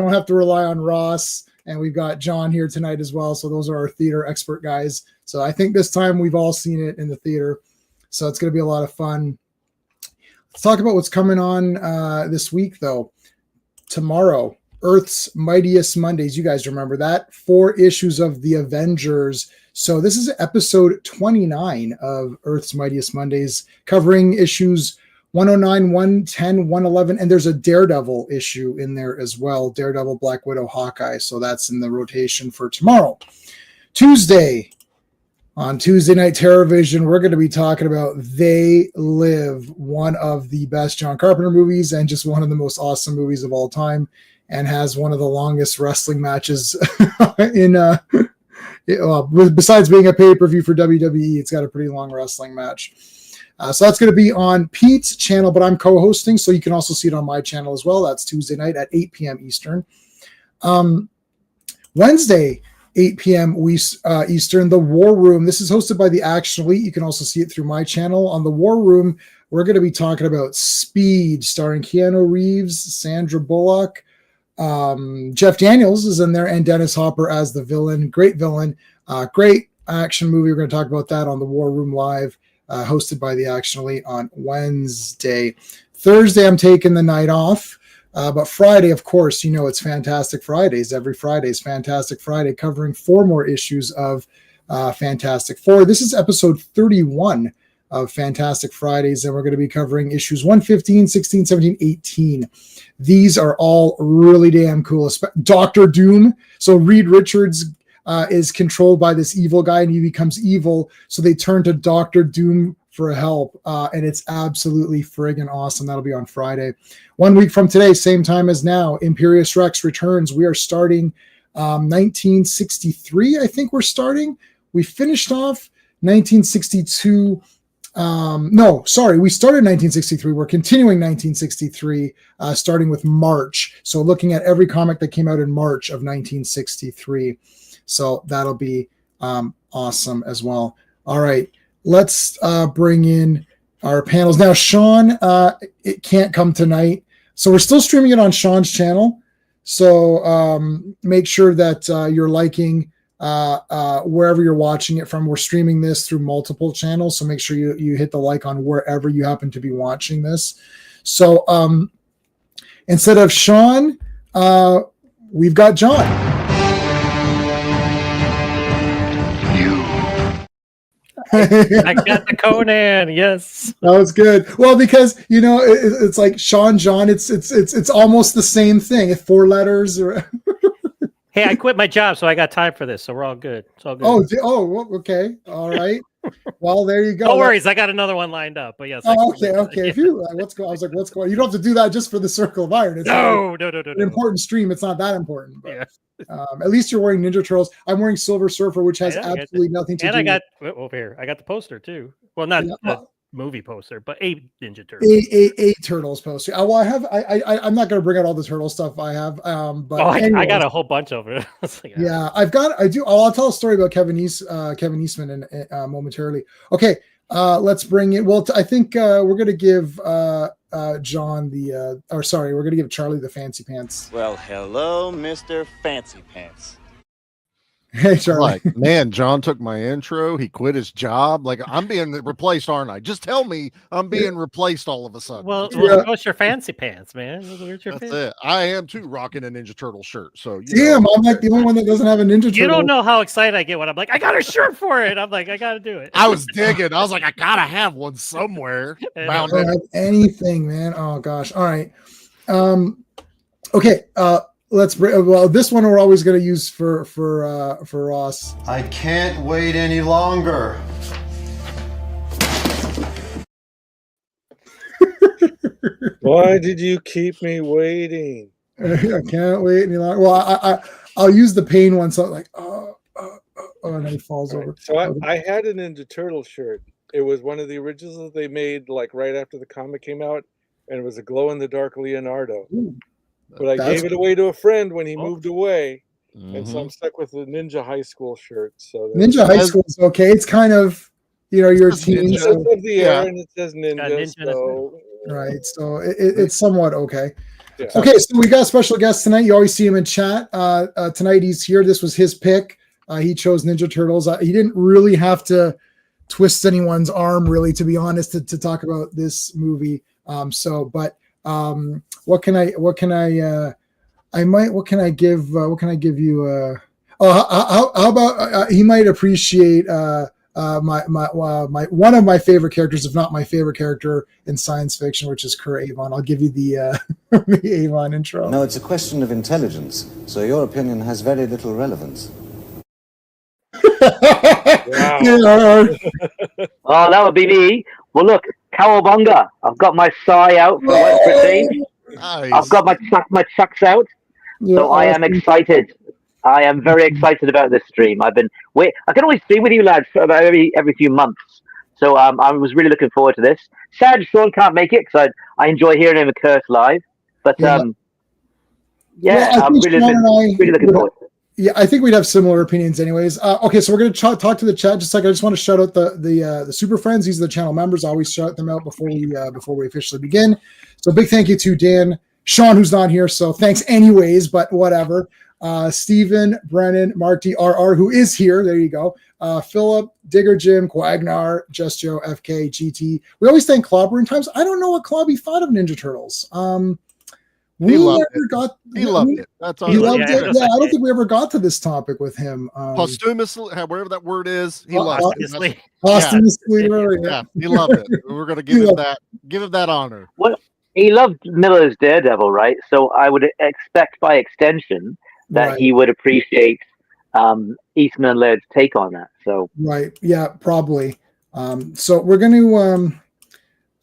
don't have to rely on Ross, and we've got John here tonight as well. So those are our theater expert guys. So I think this time we've all seen it in the theater. So it's going to be a lot of fun. Let's talk about what's coming on this week, though. Tomorrow, Earth's Mightiest Mondays. You guys remember that? 4 issues of The Avengers. So this is episode 29 of Earth's Mightiest Mondays, covering issues 109, 110, 111, and there's a Daredevil issue in there as well. Daredevil, Black Widow, Hawkeye. So that's in the rotation for tomorrow. Tuesday. On Tuesday Night Terrorvision, we're going to be talking about They Live, one of the best John Carpenter movies and just one of the most awesome movies of all time, and has one of the longest wrestling matches besides being a pay-per-view for WWE, it's got a pretty long wrestling match. So that's going to be on Pete's channel, but I'm co-hosting, so you can also see it on my channel as well. That's Tuesday night at 8 p.m. Eastern. Wednesday, 8 p.m. Eastern, The War Room. This is hosted by the Action Elite. You can also see it through my channel. On The War Room, we're going to be talking about Speed, starring Keanu Reeves, Sandra Bullock. Jeff Daniels is in there, and Dennis Hopper as the villain. Great villain. Great action movie. We're going to talk about that on The War Room Live, hosted by the Action Elite on Wednesday. Thursday, I'm taking the night off. But Friday, of course, you know it's Fantastic Fridays. Every Friday is Fantastic Friday, covering 4 more issues of Fantastic Four. This is episode 31 of Fantastic Fridays, and we're going to be covering issues 115, 16, 17, 18. These are all really damn cool. Dr. Doom. So Reed Richards is controlled by this evil guy, and he becomes evil. So they turn to Dr. Doom for help, and it's absolutely friggin' awesome. That'll be on Friday. 1 week from today, same time as now, Imperious Rex returns. We are starting 1963, I think we're starting. We finished off 1962. We started 1963. We're continuing 1963, starting with March. So looking at every comic that came out in March of 1963. So that'll be awesome as well. All right. Let's bring in our panels. Now, Sean, it can't come tonight. So we're still streaming it on Sean's channel. So make sure that you're liking wherever you're watching it from. We're streaming this through multiple channels. So make sure you hit the like on wherever you happen to be watching this. So instead of Sean, we've got John. I got the Conan. Yes, that was good. Well, because it's like Sean John. It's almost the same thing. 4 letters. Hey, I quit my job, so I got time for this. So we're all good. It's all good. Oh, okay, all right. Well, there you go. No worries, I got another one lined up. But yes. Okay. If you what's going? I was like, what's going? You don't have to do that just for the Circle of Iron. It's no. An important stream. It's not that important. But, yeah. At least you're wearing Ninja Turtles. I'm wearing Silver Surfer, which has absolutely nothing to do. And I got over here. I got the poster too. Well, not the movie poster, but a Ninja Turtle. A Turtles poster. Well, I have. I'm not going to bring out all the Turtle stuff I have. But I got a whole bunch of it. Yeah, I do. I'll tell a story about Kevin Eastman momentarily. Okay, let's bring it. Well, I think we're going to give John we're going to give Charlie the fancy pants. Well, hello, Mr. Fancy Pants. Hey, Charlie. Like, man, John took my intro. He quit his job. Like, I'm being replaced, aren't I? Just tell me I'm being replaced all of a sudden. Well, what's your fancy pants, man? That's it. I am too rocking a Ninja Turtle shirt. So damn, I'm like the only one that doesn't have a Ninja Turtle. You don't know how excited I get when I'm like, I got a shirt for it. I'm like, I got to do it. I was digging. I was like, I gotta have one somewhere. I don't have anything, man. Oh gosh. All right. Okay. Let's bring. Well, this one we're always going to use for Ross. I can't wait any longer. Why did you keep me waiting? I can't wait any longer. Well, I'll use the pain one. So like, and then he falls over. So I had a Ninja Turtle shirt. It was one of the originals that they made like right after the comic came out, and it was a glow in the dark Leonardo. Ooh. But I gave it away to a friend when he moved away, and so I'm stuck with the Ninja High School shirt. So Ninja High School is okay. It's kind of, you're a teen. It's of the air, and it says Ninja. Right, so it's somewhat okay. Yeah. Okay, so we got a special guest tonight. You always see him in chat. Tonight he's here. This was his pick. He chose Ninja Turtles. He didn't really have to twist anyone's arm, really, to be honest, to talk about this movie. What can I give you? How about he might appreciate my one of my favorite characters, if not my favorite character in science fiction, which is Kurt Avon. I'll give you the the Avon intro. No, it's a question of intelligence, so your opinion has very little relevance. Wow. Yeah. Oh, that would be me. Well, look, Cowabunga. I've got my sigh out for West Britain. Nice. I've got my chucks out. So I am excited. I am very excited about this stream. I can only stream with you lads for about every few months. So I was really looking forward to this. Sad Sean can't make it because I enjoy hearing him curse live. But I'm really looking forward to it. Yeah, I think we'd have similar opinions anyways. Okay, so we're going to talk to the chat. Just like I just want to shout out the super friends. These are the channel members. I always shout them out before we officially begin. So big thank you to Dan, Sean, who's not here. So thanks anyways, but whatever. Stephen, Brennan, Marty, RR, who is here. There you go. Philip, Digger Jim, Quagnar, Just Joe, FK, GT. We always thank Clobber in times. I don't know what Clobby thought of Ninja Turtles. He loved it. That's all. He loved it. Yeah, I don't think we ever got to this topic with him. Posthumously, whatever that word is, he loved it. Posthumously, yeah, he loved it. We're gonna give him that honor. Well, he loved Miller's Daredevil, right? So I would expect, by extension, that he would appreciate Eastman and Laird's take on that. So yeah, probably. So we're going to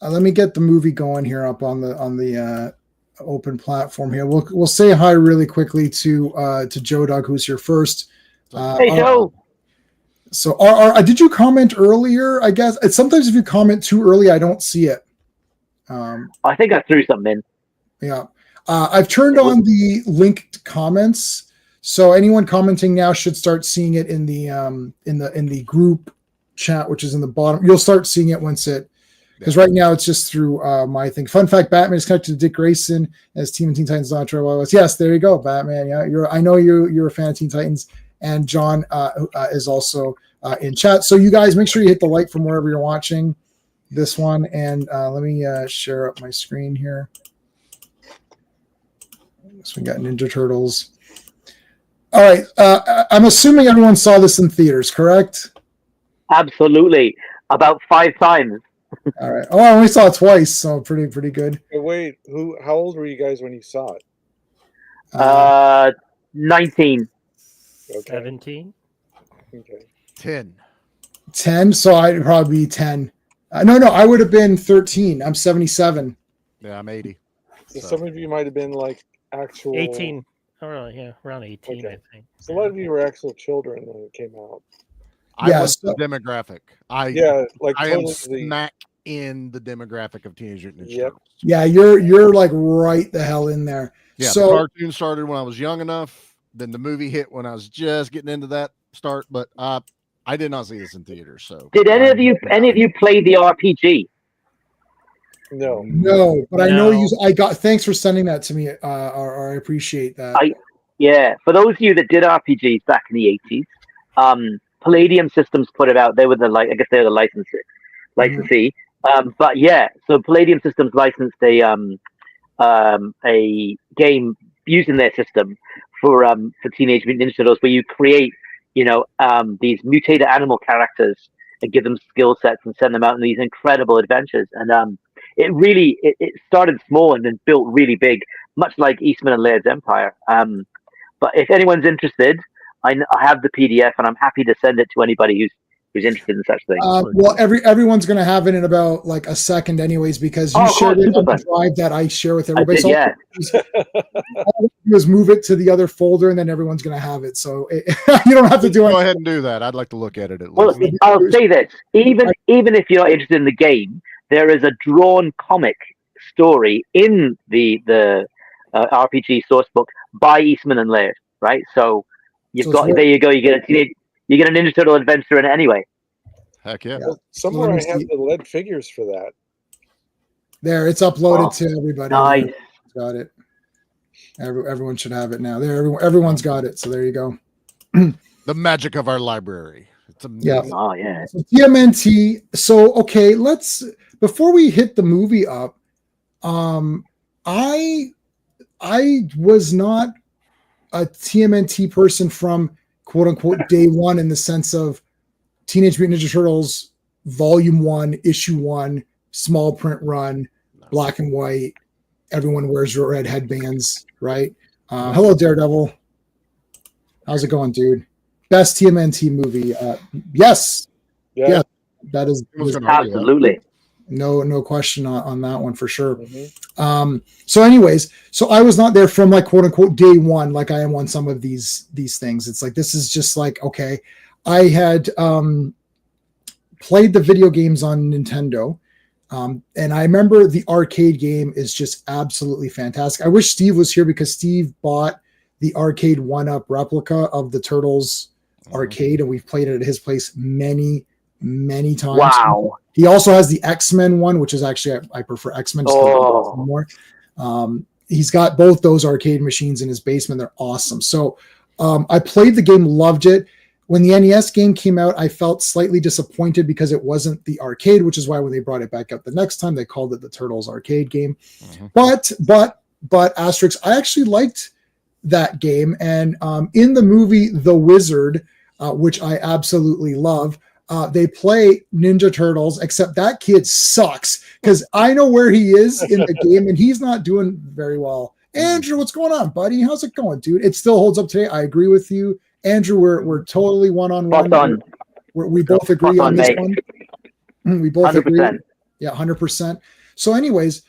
let me get the movie going here up on the open platform here. We'll say hi really quickly to Joe Dog, who's here first. Hey Joe. So did you comment earlier? I guess sometimes if you comment too early, I don't see it. I think I threw something in. Yeah. I've turned on the linked comments, so anyone commenting now should start seeing it in the group chat, which is in the bottom. You'll start seeing it once because right now it's just through my thing. Fun fact: Batman is connected to Dick Grayson as Teen Titans Ultra. Yes, there you go, Batman. Yeah, I know you're a fan of Teen Titans, and John is also in chat. So you guys make sure you hit the like from wherever you're watching this one, and let me share up my screen here. So we got Ninja Turtles. All right. I'm assuming everyone saw this in theaters, correct? Absolutely. About 5 times. All right. Oh, I only saw it twice, so pretty good. Hey, wait, how old were you guys when you saw it? 19. Okay. 17. Okay. 10. So I'd probably be 10. No, I would have been 13. I'm 77. Yeah, I'm 80. So some of you might have been like actual 18. Oh, really? Yeah, around 18, Okay. I think. So a lot of you were actual children when it came out. I was the demographic. I am totally smack in the demographic of Teenage Mutant Ninja Yep. Turtles. Yeah, you're like right the hell in there. Yeah, so the cartoon started when I was young enough. Then the movie hit when I was just getting into that start. But I did not see this in theaters. So did any of you play the RPG? No, but I know you. Thanks for sending that to me. I appreciate that. For those of you that did RPGs back in the 80s, Palladium Systems put it out. They were I guess they were the licensee. But yeah, so Palladium Systems licensed a game using their system for Teenage Mutant Ninja Turtles, where you create these mutated animal characters and give them skill sets and send them out on these incredible adventures. And it really started small and then built really big, much like Eastman and Laird's Empire. But if anyone's interested, I have the PDF, and I'm happy to send it to anybody who's interested in such things. Well, everyone's going to have it in about like a second, anyways, because you shared it on the drive that I share with everybody. All I do is move it to the other folder, and then everyone's going to have it. So you don't have to do it. Go ahead and do that. I'd like to look at it at least. Well, I'll say this: even if you're not interested in the game, there is a drawn comic story in the RPG source book by Eastman and Laird, right? So there you go. You get a Ninja Turtle adventure in it anyway. Heck yeah. Well, somewhere I have the lead figures for that. There, it's uploaded to everybody. Nice. Got it. Everyone should have it now. There, everyone's got it. So there you go. The magic of our library. It's amazing. Yeah. Oh yeah. So TMNT. So okay, before we hit the movie up, I was not a TMNT person from quote unquote day one in the sense of Teenage Mutant Ninja Turtles Volume 1, Issue 1, small print run, black and white. Everyone wears red headbands, right? Hello, Daredevil. How's it going, dude? Best TMNT movie. Yes. Yeah. That is absolutely. No question on that one for sure. Mm-hmm. So anyways, so I was not there from like quote unquote day one, like I am on some of these things. It's like, this is just like, okay, I had played the video games on Nintendo. And I remember the arcade game is just absolutely fantastic. I wish Steve was here because Steve bought the arcade 1-up replica of the Turtles arcade, and we've played it at his place many times. Wow. He also has the X-Men one, which is actually, I prefer X-Men more. He's got both those arcade machines in his basement. They're awesome. So I played the game, loved it. When the NES game came out, I felt slightly disappointed because it wasn't the arcade, which is why when they brought it back up the next time, they called it the Turtles arcade game. But asterisk, I actually liked that game. And in the movie The Wizard, which I absolutely love, they play Ninja Turtles, except that kid sucks because I know where he is in the game and he's not doing very well. Andrew, what's going on, buddy? How's it going, dude? It still holds up today. I agree with you. Andrew, we're totally one-on-one. We both agree on this one. We both 100%. Agree. Yeah, 100%. So anyways,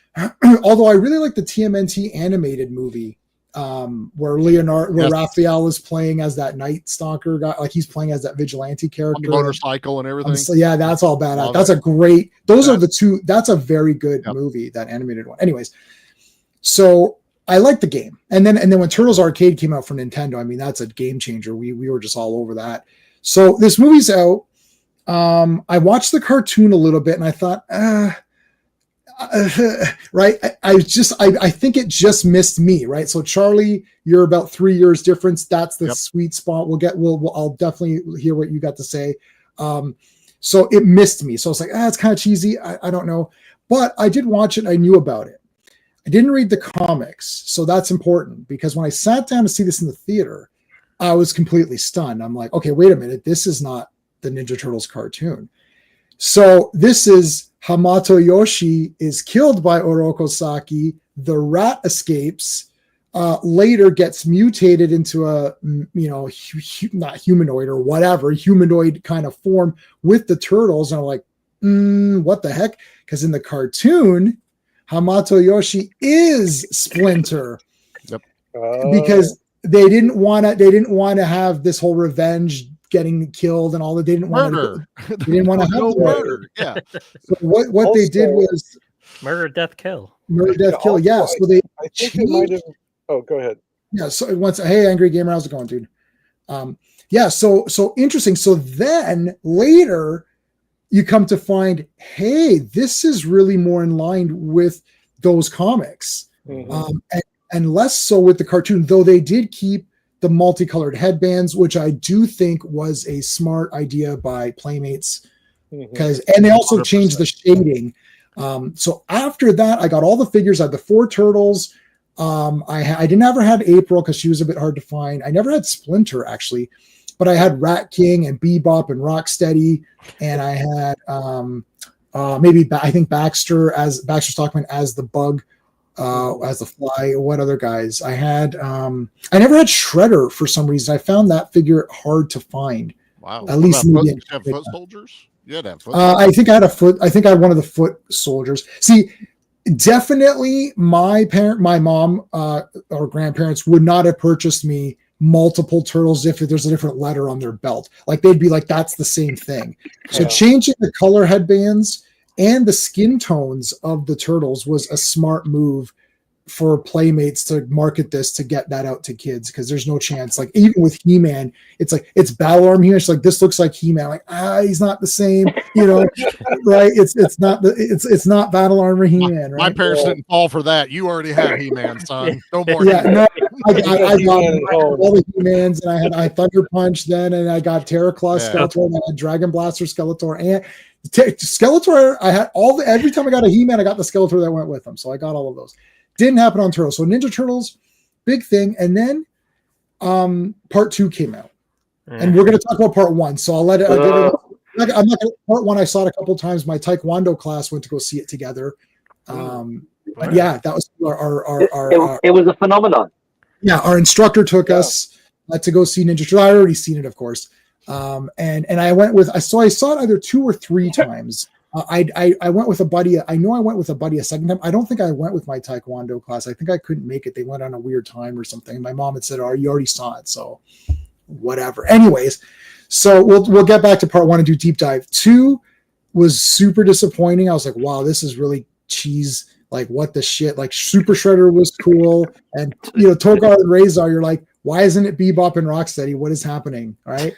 although I really like the TMNT animated movie, where Raphael is playing as that Night Stalker guy, like he's playing as that vigilante character. On the motorcycle and everything. So yeah, that's all badass. That's a great, those are the two, that's a very good movie, that animated one. Anyways, so I like the game. And then when Turtles Arcade came out for Nintendo, I mean, that's a game changer. We were just all over that. So this movie's out. I watched the cartoon a little bit and I thought, right. I think it just missed me. Right. So Charlie, you're about 3 years difference. That's the sweet spot. I'll definitely hear what you got to say. So it missed me. So it's like, it's kind of cheesy. I don't know, but I did watch it. I knew about it. I didn't read the comics, so that's important because when I sat down to see this in the theater, I was completely stunned. I'm like, okay, wait a minute. This is not the Ninja Turtles cartoon. So this is Hamato Yoshi is killed by Oroko Saki. The rat escapes, later gets mutated into a, not humanoid or whatever, humanoid kind of form with the turtles. And I'm like, what the heck? Because in the cartoon, Hamato Yoshi is Splinter. Yep. Because they didn't want to have this whole revenge getting killed and all that. They didn't want to. They didn't want to have murder. Yeah. So what they did was murder, death, kill. Murder, death, kill. Yeah. So they. I think it might have. Oh, go ahead. Yeah. So hey, Angry Gamer, how's it going, dude? Yeah. So interesting. So then later, you come to find, hey, this is really more in line with those comics, and less so with the cartoon, though they did keep the multicolored headbands, which I do think was a smart idea by Playmates, and they also 100%. Changed the shading. So after that, I got all the figures. I had the 4 turtles. I never had April because she was a bit hard to find. I never had Splinter actually. But I had Rat King and Bebop and Rocksteady, and I had I think Baxter Stockman as the Bug, as the Fly. What other guys? I had I never had Shredder for some reason. I found that figure hard to find. Wow. At least have foot soldiers. Yeah, I think I had a foot. I think I had one of the foot soldiers. See, definitely my mom or grandparents would not have purchased me multiple turtles if there's a different letter on their belt. Like they'd be like, that's the same thing. So changing the color headbands and the skin tones of the turtles was a smart move for Playmates to market this to get that out to kids, because there's no chance. Like even with He-Man, it's like it's Battle Arm here. It's like this looks like He-Man. Like he's not the same, right? It's not Battle Armor He-Man. Right? My parents didn't fall for that. You already have He-Man, son. No more. Yeah, He-Man. no, I got all the He-Mans, and I had Thunder Punch then, and I got Terror Claw Skeletor, and I had Dragon Blaster Skeletor, and Skeletor. I had every time I got a He-Man, I got the Skeletor that went with them. So I got all of those. Didn't happen on Turtles. So Ninja Turtles, big thing. And then part 2 came out. And we're going to talk about part 1. So I'll let it. I'm not gonna, part 1, I saw it a couple of times. My Taekwondo class went to go see it together. But yeah, that was it was a phenomenon. Yeah, our instructor took us to go see Ninja Turtles. I already seen it, of course. And I went with, I saw it either 2 or 3 times. I went with a buddy. I know I went with a buddy a second time. I don't think I went with my Taekwondo class. I think I couldn't make it. They went on a weird time or something. My mom had said, "Oh, you already saw it, so whatever." Anyways, so we'll get back to part 1 and do deep dive. 2 was super disappointing. I was like, "Wow, this is really cheese. Like, what the shit?" Like, Super Shredder was cool, and Togar and Razor. You're like, why isn't it Bebop and Rocksteady? What is happening? Right?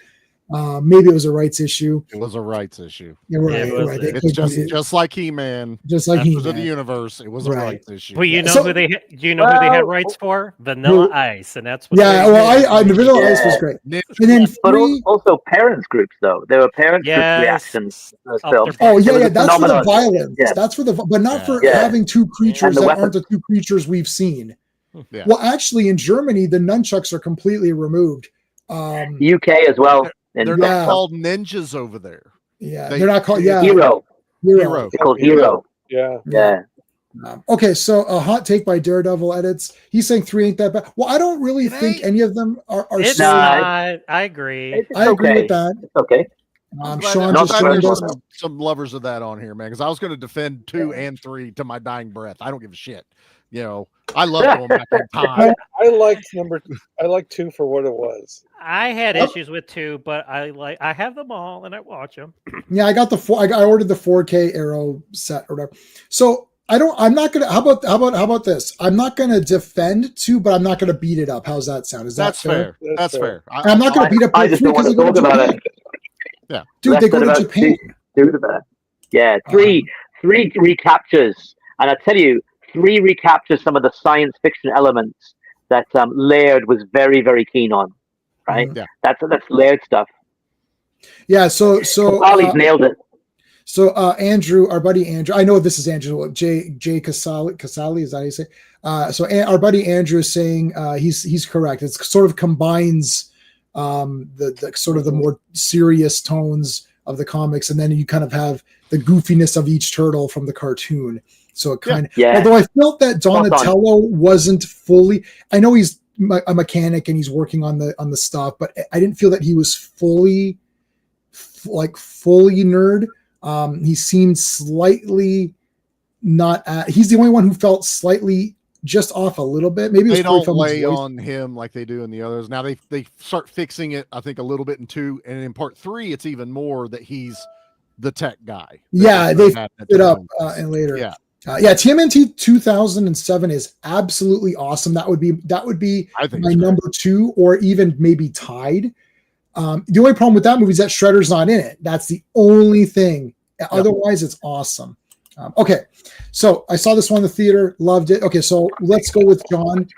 Maybe it was a rights issue. It was a rights issue. You're right. Right. It's just like He-Man. Just like Masters He-Man. of the Universe. It was a rights issue. Well, you know who they had rights for? Vanilla Ice, and that's what. Yeah, well, the Vanilla Ice was great. And then but also parents groups, though there were parents group reactions. Oh yeah, that's for the violence. Yeah. That's for but not for having 2 creatures that aren't the 2 creatures we've seen. Yeah. Well, actually, in Germany, the nunchucks are completely removed. UK as well. They're not called ninjas over there. Yeah, they're not called. Yeah, Hero. They're called Hero. Yeah. Okay, so a hot take by Daredevil Edits. He's saying 3 ain't that bad. Well, I don't really think any of them are. It's not. I agree. I agree with that. It's okay. Sean just joined us. Some lovers of that on here, man. Because I was going to defend 2 and 3 to my dying breath. I don't give a shit. I love going back in time. I liked 2 for what it was. I had issues with 2, but I have them all and I watch them. Yeah, I got I ordered the 4K Arrow set or whatever. So I'm not gonna. How about this? I'm not gonna defend 2, but I'm not gonna beat it up. How's that sound? That's fair? That's fair. I'm not gonna beat up. I just don't want to talk about it. Yeah, dude, they go to Japan. Yeah, three recaptures, and I tell you. 3 recaptures some of the science fiction elements that Laird was very, very keen on. Right? Yeah. That's Laird stuff. Yeah. So Ollie's nailed it. So Andrew, our buddy Andrew, I know this is Andrew. Jay Casali, is that how you say? So our buddy Andrew is saying he's correct. It sort of combines the sort of the more serious tones of the comics, and then you kind of have the goofiness of each turtle from the cartoon. So it kind of, although I felt that Donatello wasn't fully, I know he's a mechanic and he's working on the stuff, but I didn't feel that he was fully nerd. He seemed slightly not he's the only one who felt slightly just off a little bit. Maybe they don't lay on him like they do in the others. Now they start fixing it, I think, a little bit in 2, and in part 3, it's even more that he's the tech guy. Yeah, they fit it up and later. Yeah. TMNT 2007 is absolutely awesome. That would be my number 2, or even maybe tied. The only problem with that movie is that Shredder's not in it. That's the only thing. Otherwise, it's awesome. Okay, so I saw this one in the theater, loved it. Okay, so let's go with John.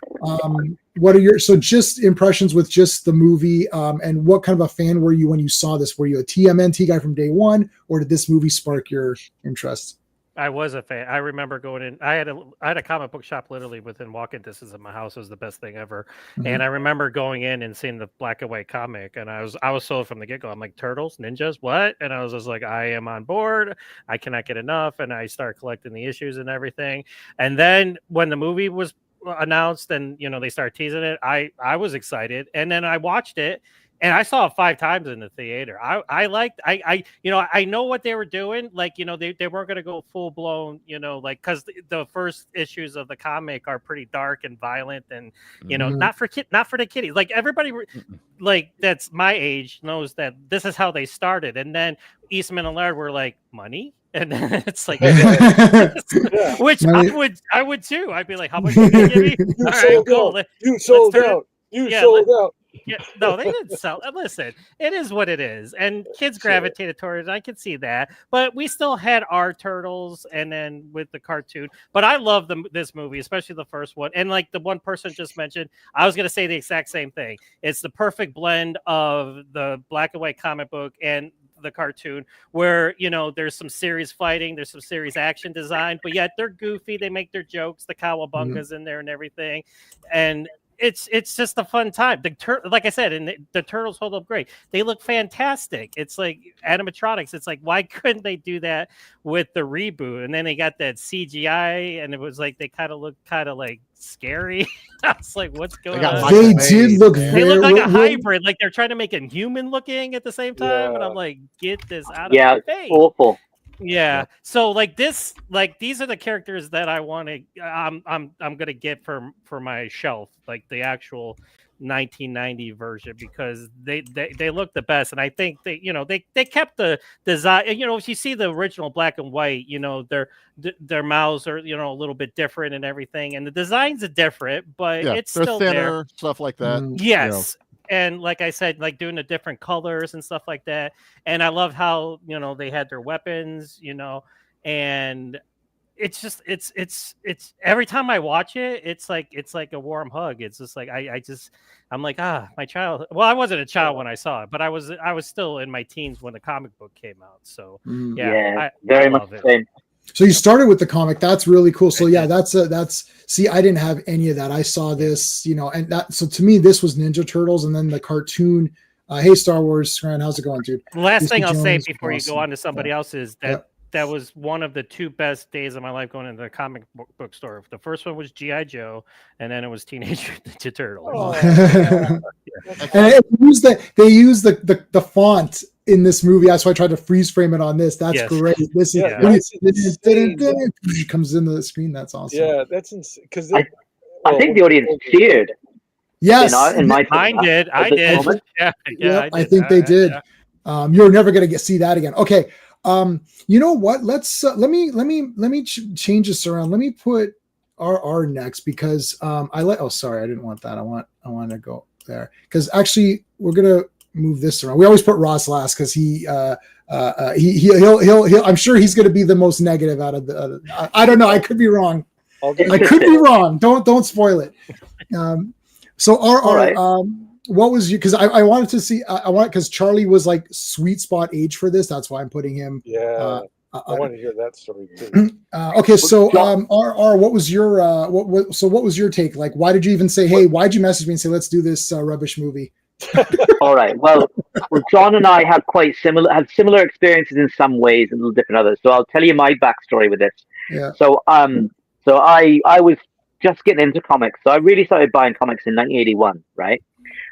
What are just impressions with just the movie, and what kind of a fan were you when you saw this? Were you a TMNT guy from day one, or did this movie spark your interest? I was a fan. I remember going in. I had a comic book shop literally within walking distance of my house. It was the best thing ever. Mm-hmm. And I remember going in and seeing the black and white comic, and I was sold from the get go. I'm like, turtles, ninjas, what? And I was just like, I am on board. I cannot get enough. And I started collecting the issues and everything. And then when the movie was announced and they started teasing it, I was excited. And then I watched it. and I saw it 5 times in the theater. I liked I I know what they were doing. Like, they weren't going to go full blown, like, because the first issues of the comic are pretty dark and violent, and not for the kiddies. Like, everybody like that's my age knows that this is how they started, and then Eastman and Laird were like, money. And then it's like, which I would too. I'd be like, how much are you gonna give me? You All sold right, cool. out. You sold out. You sold out. Yeah, no, they didn't sell. Listen, it is what it is, and kids gravitated towards it. I can see that, but we still had our turtles, and then with the cartoon. But I love this movie, especially the first one. And like the one person just mentioned, I was going to say the exact same thing. It's the perfect blend of the black and white comic book and the cartoon, where there's some serious fighting, there's some serious action design, but yet they're goofy. They make their jokes, the cowabungas in there and everything, and it's just a fun time. Like I said, and the turtles hold up great. They look fantastic. It's like animatronics. It's like, why couldn't they do that with the reboot? And then they got that CGI, and it was like they kind of looked like scary. I was like, what's going on? They did look. They look like a hybrid. Like they're trying to make it human looking at the same time, and I'm like, get this out of my face. Awful. Yeah. So like these are the characters that I want to. I'm gonna get for my shelf, like the actual 1990 version, because they look the best, and I think they kept the design. If you see the original black and white, their mouths are a little bit different and everything, and the designs are different, but it's still thinner, there. Stuff like that. Yes. And like I said, like doing the different colors and stuff like that. And I love how, they had their weapons, and it's just, it's every time I watch it, it's like a warm hug. It's just like, I'm like, my child. Well, I wasn't a child when I saw it, but I was still in my teens when the comic book came out. So I much the same. So you started with the comic. That's really cool. So yeah, see, I didn't have any of that. I saw this, and so to me, this was Ninja Turtles, and then the cartoon. Hey, Star Wars, Grant, how's it going, dude? Last thing I'll say before you go on to somebody else is that was one of the 2 best days of my life going into the comic book store. The first one was G.I. Joe, and then it was Teenage Ninja Turtles. Oh, and they use the font in this movie. That's why I tried to freeze frame it on this. That's great. This comes into the screen. That's awesome. Yeah, that's insane. Because I think the audience cheered. Yes, I did. Yeah, I think they did. You're never going to see that again. Okay. You know what? Let's let me change this around. Let me put RR next, because sorry, I didn't want that. I want to go there, because actually we're gonna move this around. We always put Ross last because he'll I'm sure he's going to be the most negative out of the. I don't know. I could be wrong. I could be wrong. Don't spoil it. So RR, what was you? Because I wanted to see. Because Charlie was like sweet spot age for this. That's why I'm putting him. Yeah. I want to hear that story too. Okay, so RR, what was your what was your take? Like, why did you even say, hey, why'd you message me and say, let's do this rubbish movie? All right. Well, John and I had similar experiences in some ways and a little different others. So I'll tell you my backstory with this. Yeah. So I was just getting into comics. So I really started buying comics in 1981, right?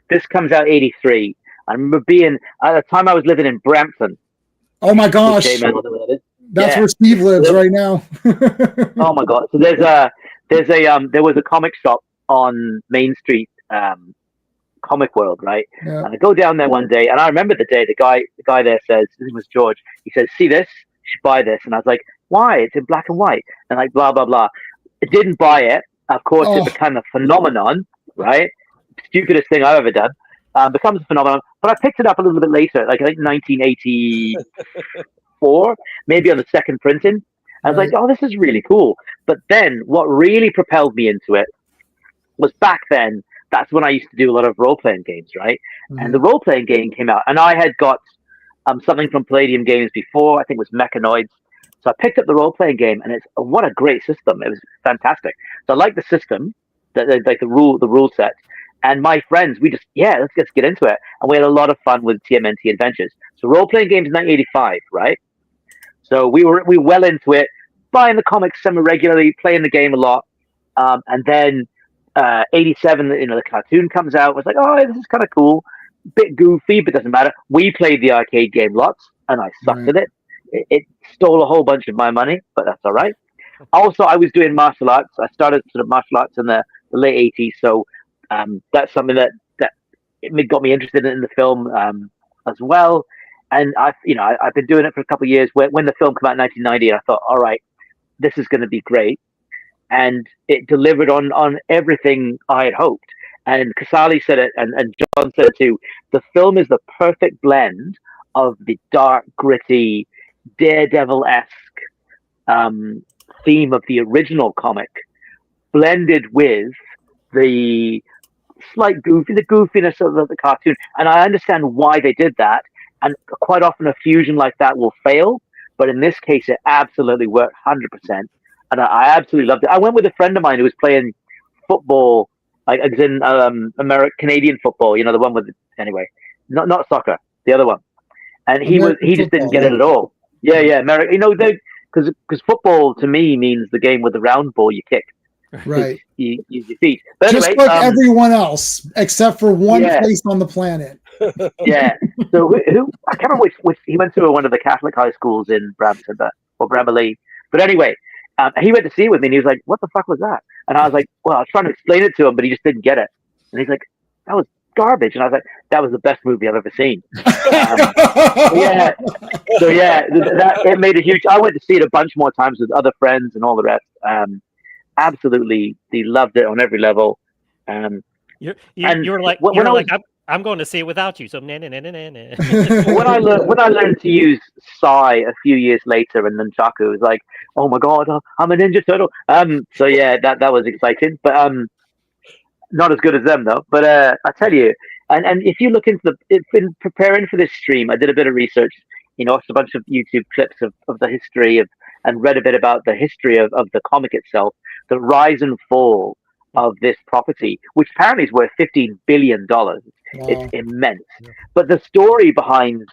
This comes out 83. I remember being, at the time I was living in Brampton. Oh my gosh. That's where Steve lives right now. Oh my God. So there was a comic shop on Main Street, Comic World, right? Yeah. And I go down there one day, and I remember the day the guy there says, his name was George, he says, see this? You should buy this. And I was like, why? It's in black and white. And like, blah, blah, blah. I didn't buy it. Of course, it became a phenomenon, right? Stupidest thing I've ever done. Becomes a phenomenon. But I picked it up a little bit later, like I think 1984, maybe on the second printing. I was like, oh, this is really cool. But then what really propelled me into it was back then, that's when I used to do a lot of role-playing games, right? Mm-hmm. And the role-playing game came out, and I had got something from Palladium Games before. I think it was Mechanoids. So I picked up the role-playing game, and what a great system. It was fantastic. So I liked the system, like the rule set. And my friends, let's get into it. And we had a lot of fun with TMNT Adventures. So role-playing games in 1985, right? So we were well into it, buying the comics semi-regularly, playing the game a lot. And then 87, the cartoon comes out. I was like, oh, this is kind of cool. bit goofy, but doesn't matter. We played the arcade game lots, and I sucked Right. at it. It stole a whole bunch of my money, but that's all right. Also, I was doing martial arts. I started sort of martial arts in the late 80s, so that's something that it got me interested in the film as well. And I've been doing it for a couple of years. When the film came out in 1990, I thought, all right, this is going to be great, and it delivered on everything I had hoped. And Casali said it, and John said it too. The film is the perfect blend of the dark, gritty, Daredevil-esque theme of the original comic, blended with the the goofiness of the cartoon. And I understand why they did that. And quite often a fusion like that will fail, but in this case, it absolutely worked 100%. And I absolutely loved it. I went with a friend of mine who was playing football, like as in Canadian football. You know, the one with anyway, not soccer, the other one. And he just didn't get it at all. Yeah, American. You know, because football to me means the game with the round ball you kick. Right. You use your feet. But Just anyway, like everyone else, except for one place on the planet. Yeah. So who I can't remember which he went to one of the Catholic high schools in Brampton, or Bramley. But anyway, he went to see it with me, and he was like, "What the fuck was that?" And I was like, "Well, I was trying to explain it to him, but he just didn't get it." And he's like, "That was garbage." And I was like, "That was the best movie I've ever seen." That it made a huge. I went to see it a bunch more times with other friends and all the rest. Absolutely, they loved it on every level. You were like, I'm going to see it without you. So when I learned to use Sai a few years later, and Nunchaku, it was like, oh my god, I'm a Ninja Turtle. So yeah, that was exciting, but not as good as them though. But I tell you, and if you look into in preparing for this stream, I did a bit of research. Watched a bunch of YouTube clips of the history and read a bit about the history of the comic itself, the rise and fall of this property, which apparently is worth $15 billion. Wow. It's immense. Yeah. But the story behind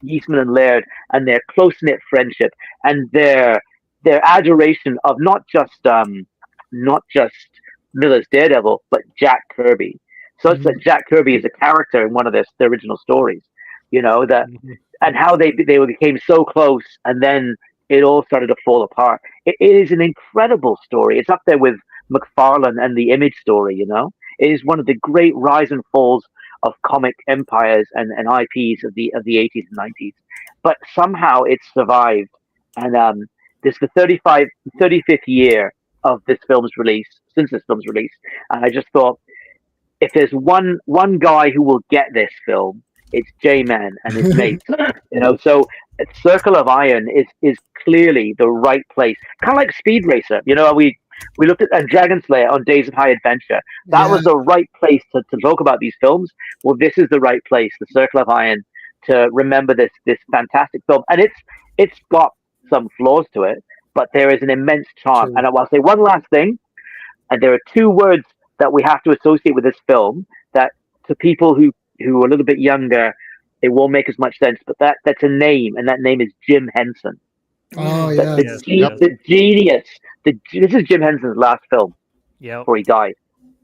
Eastman and Laird and their close-knit friendship and their adoration of not just Miller's Daredevil, but Jack Kirby. So it's that Jack Kirby is a character in one of the original stories, and how they became so close, and then it all started to fall apart. It is an incredible story. It's up there with McFarlane and the Image story. It is one of the great rise and falls of comic empires and IPs of the 80s and 90s. But somehow it survived, and this is the 35th year of this film's release. Since this film's release, and I just thought, if there's one guy who will get this film, it's J-Man and his mates. So Circle of Iron is clearly the right place, kind of like Speed Racer. We looked at Dragon Slayer on Days of High Adventure. That was the right place to talk about these films. Well, this is the right place, the Circle of Iron, to remember this fantastic film. And it's got some flaws to it, but there is an immense charm. Sure. And I'll say one last thing, and there are two words that we have to associate with this film that to people who are a little bit younger, it won't make as much sense, but that's a name, and that name is Jim Henson. Oh, yeah. The genius. This is Jim Henson's last film before he died.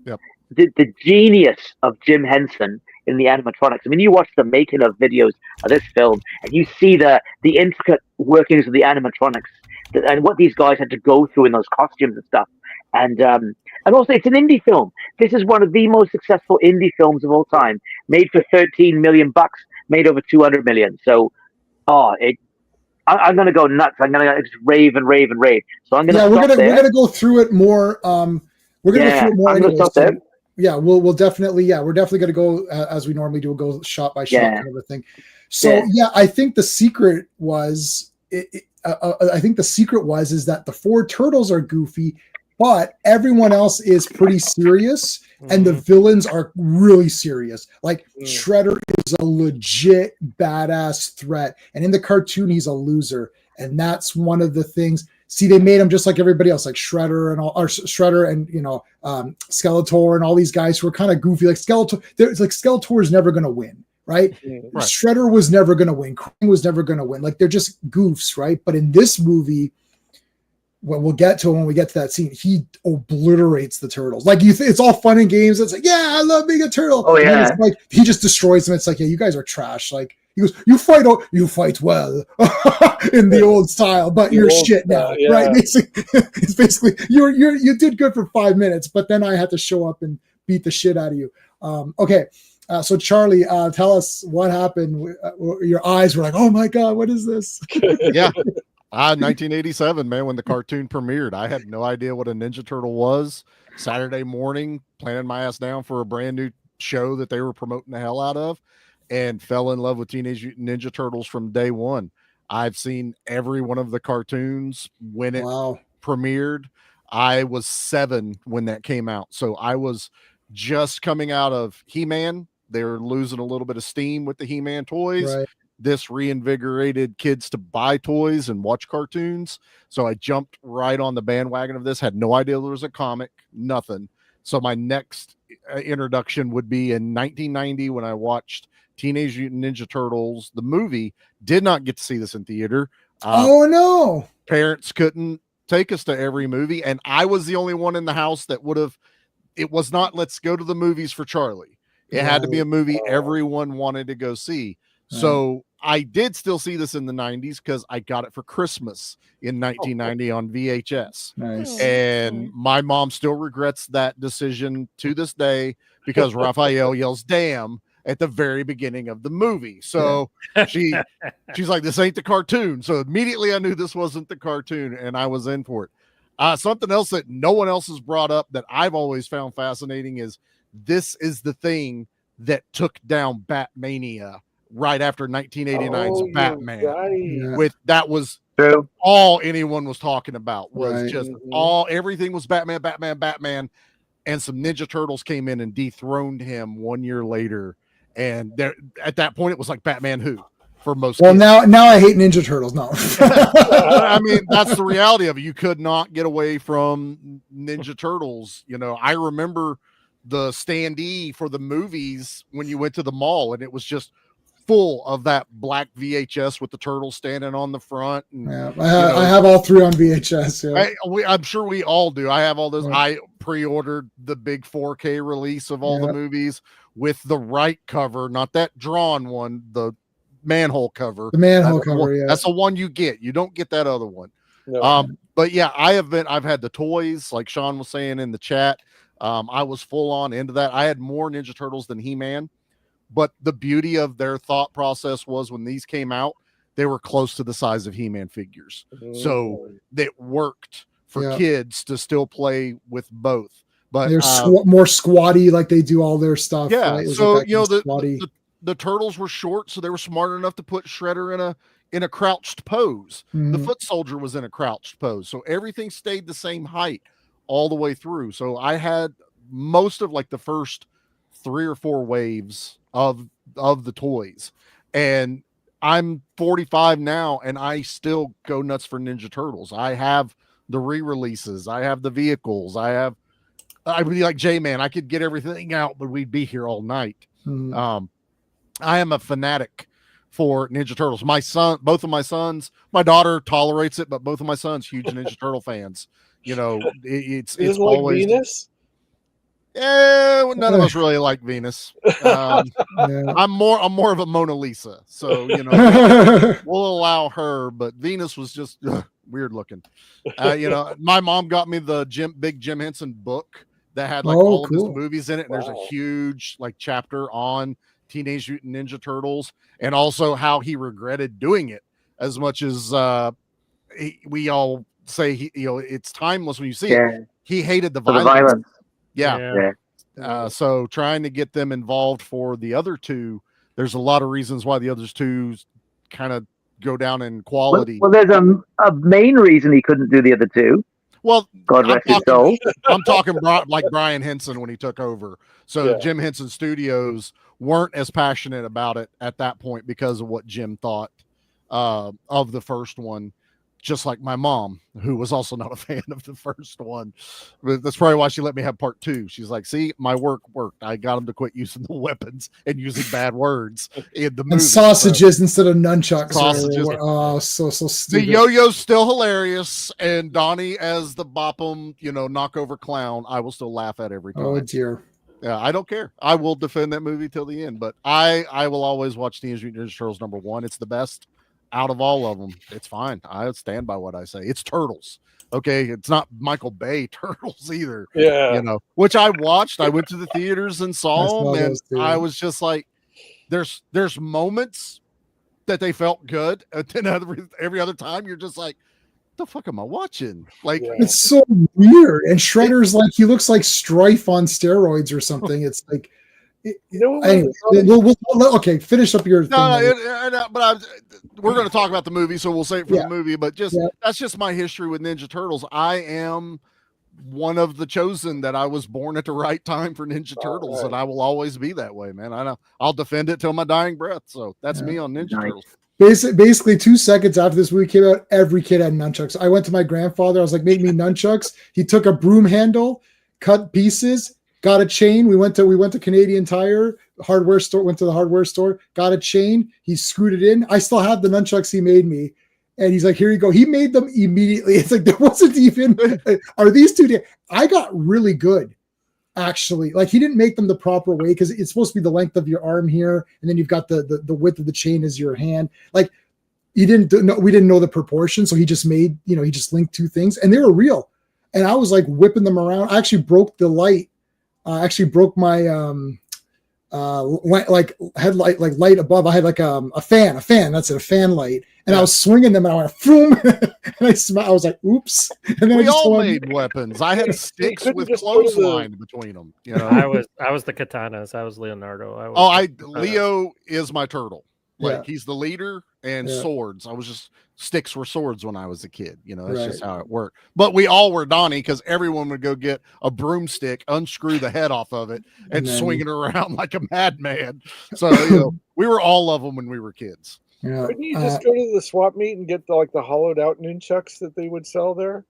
Yep. The genius of Jim Henson in the animatronics. I mean, you watch the making of videos of this film, and you see the intricate workings of the animatronics and what these guys had to go through in those costumes and stuff. And also, it's an indie film. This is one of the most successful indie films of all time, made for $13 million, made over 200 million. So, I'm gonna go nuts. I'm gonna just rave and rave and rave. So I'm gonna. We're gonna go through it more. We're gonna go through it more. I'm gonna stop there. Yeah, we'll definitely. Yeah, we're definitely gonna go as we normally do. We'll go shot by shot kind of a thing. So I think the secret was. I think the secret is that the four turtles are goofy, but everyone else is pretty serious, and the villains are really serious. Like Shredder is a legit badass threat, and in the cartoon he's a loser, and that's one of the things. See, they made him just like everybody else, like Shredder and Skeletor and all these guys who are kind of goofy. Like Skeletor, Skeletor is never going to win. Right? Shredder was never going to win. Krang was never going to win. Like, they're just goofs, right? But in this movie, when we'll get to when we get to that scene, he obliterates the turtles. Like it's all fun and games. It's like, yeah, I love being a turtle. Oh, And then yeah. it's like he just destroys them. It's like, yeah, you guys are trash. Like he goes, you fight well in the old style, but The you're old shit style, now, yeah. right? Basically, it's basically you did good for 5 minutes, but then I had to show up and beat the shit out of you. Okay. So Charlie, tell us what happened. Your eyes were like, "Oh my god, what is this?" Yeah, 1987, man, when the cartoon premiered, I had no idea what a Ninja Turtle was. Saturday morning, planning my ass down for a brand new show that they were promoting the hell out of, and fell in love with Teenage Mutant Ninja Turtles from day one. I've seen every one of the cartoons when it Wow. premiered. I was 7 when that came out, so I was just coming out of He-Man. They were losing a little bit of steam with the He-Man toys. Right. This reinvigorated kids to buy toys and watch cartoons. So I jumped right on the bandwagon of this, had no idea there was a comic, nothing. So my next introduction would be in 1990 when I watched Teenage Mutant Ninja Turtles, the movie. Did not get to see this in theater. Oh no. Parents couldn't take us to every movie, and I was the only one in the house that would have. It was not, let's go to the movies for Charlie. It had to be a movie everyone wanted to go see. So I did still see this in the 90s because I got it for Christmas in 1990 on VHS. Nice. And my mom still regrets that decision to this day because Raphael yells "damn" at the very beginning of the movie. So she's like, this ain't the cartoon. So immediately I knew this wasn't the cartoon, and I was in for it. Something else that no one else has brought up that I've always found fascinating is this is the thing that took down Batmania right after 1989's Batman. Right. With that was True. all anyone was talking about was Right. just Mhm. everything was Batman, and some Ninja Turtles came in and dethroned him 1 year later. And there, at that point, it was like Batman who for most. Well, kids. now I hate Ninja Turtles. No. I mean, that's the reality of it. You could not get away from Ninja Turtles. You know, I remember the standee for the movies when you went to the mall, and it was just full of that black VHS with the turtles standing on the front. And, Yeah, I have all 3 on VHS. Yeah. I'm sure we all do. I have all those. Yeah. I pre-ordered the big 4K release of all the movies with the right cover, not that drawn one, the manhole cover. The manhole That's cover, yeah. That's the one you get. You don't get that other one. No. But yeah, I've had the toys, like Sean was saying in the chat. I was full on into that. I had more Ninja Turtles than He-Man, but the beauty of their thought process was when these came out, they were close to the size of He-Man figures. So it worked for kids to still play with both. But they're more squatty, like they do all their stuff. Yeah. Right? So like the turtles were short, so they were smart enough to put Shredder in a crouched pose. Mhm. The Foot Soldier was in a crouched pose, so everything stayed the same height all the way through. So I had most of like the first 3 or 4 waves of the toys, and I'm 45 now, and I still go nuts for Ninja Turtles. I have the re-releases, I have the vehicles, I would be like J-Man. I could get everything out, but we'd be here all night. Mhm. I am a fanatic for Ninja Turtles. Both of my sons, my daughter tolerates it, but both of my sons, huge Ninja Turtle fans. You know, it's always like Venus. Yeah, none of us really like Venus. Yeah. I'm more of a Mona Lisa, so you know we'll allow her. But Venus was just weird looking. You know, my mom got me the big Jim Henson book that had like all of his movies in it. And there's a huge like chapter on Teenage Mutant Ninja Turtles, and also how he regretted doing it as much as we all say it's timeless when you see it. He hated the violence. Yeah. So trying to get them involved for the other two, there's a lot of reasons why the others two kind of go down in quality. Well, there's a main reason he couldn't do the other two. Well, God rest his soul. I'm talking like Brian Henson when he took over. So Jim Henson Studios weren't as passionate about it at that point because of what Jim thought of the first one. just like my mom, who was also not a fan of the first one. But that's probably why she let me have part 2. She's like, see, my work worked. I got them to quit using the weapons and using bad words in the movie. And sausages instead of nunchucks. Sausages. Oh, so The stupid. yo-yo's still hilarious, and Donnie as the bop-em, knockover clown, I will still laugh at every time. Oh dear. Yeah, I don't care. I will defend that movie till the end, but I will always watch Teenage Mutant Ninja Turtles #1. It's the best out of all of them. It's fine. I stand by what I say. It's Turtles. Okay, it's not Michael Bay Turtles either. Yeah. Which I watched. I went to the theaters and saw them, and those too. I was just like, there's moments that they felt good, and then every other time you're just like, the fuck am I watching? Like, it's so weird. And Shredder's like, he looks like Strife on steroids or something. It's like, anyway, okay, finish up your thing. But we're going to talk about the movie, so we'll say it for the movie. But that's just my history with Ninja Turtles. I am one of the chosen that I was born at the right time for Ninja Turtles, and I will always be that way, man. I know I'll defend it till my dying breath. So that's me on Ninja Turtles. Basically 2 seconds after this movie came out, every kid had nunchucks. I went to my grandfather. I was like, make me nunchucks. He took a broom handle, cut pieces, got a chain. We went to Canadian Tire hardware store, went to the hardware store, got a chain. He screwed it in. I still have the nunchucks he made me. And he's like, here you go. He made them immediately. It's like, there wasn't even, are these two? I got really good. Actually, like, he didn't make them the proper way, because it's supposed to be the length of your arm here, and then you've got the width of the chain as your hand. Like, we didn't know the proportion, so he just made, he just linked 2 things, and they were real. And I was like whipping them around. I actually broke the light. I actually broke my headlight, like light above. I had like a fan. That's it, a fan light. And I was swinging them, and I went boom, and I was like, "Oops!" And then we all made weapons. I had sticks with clothesline between them. I was the katanas. I was Leonardo. Leo is my turtle. Like, he's the leader, and swords. I was just sticks were swords when I was a kid. That's just how it worked. But we all were Donnie, because everyone would go get a broomstick, unscrew the head off of it, and swing it around like a madman. So we were all of them when we were kids. Yeah. Couldn't you just go to the swap meet and get the hollowed out nunchucks that they would sell there?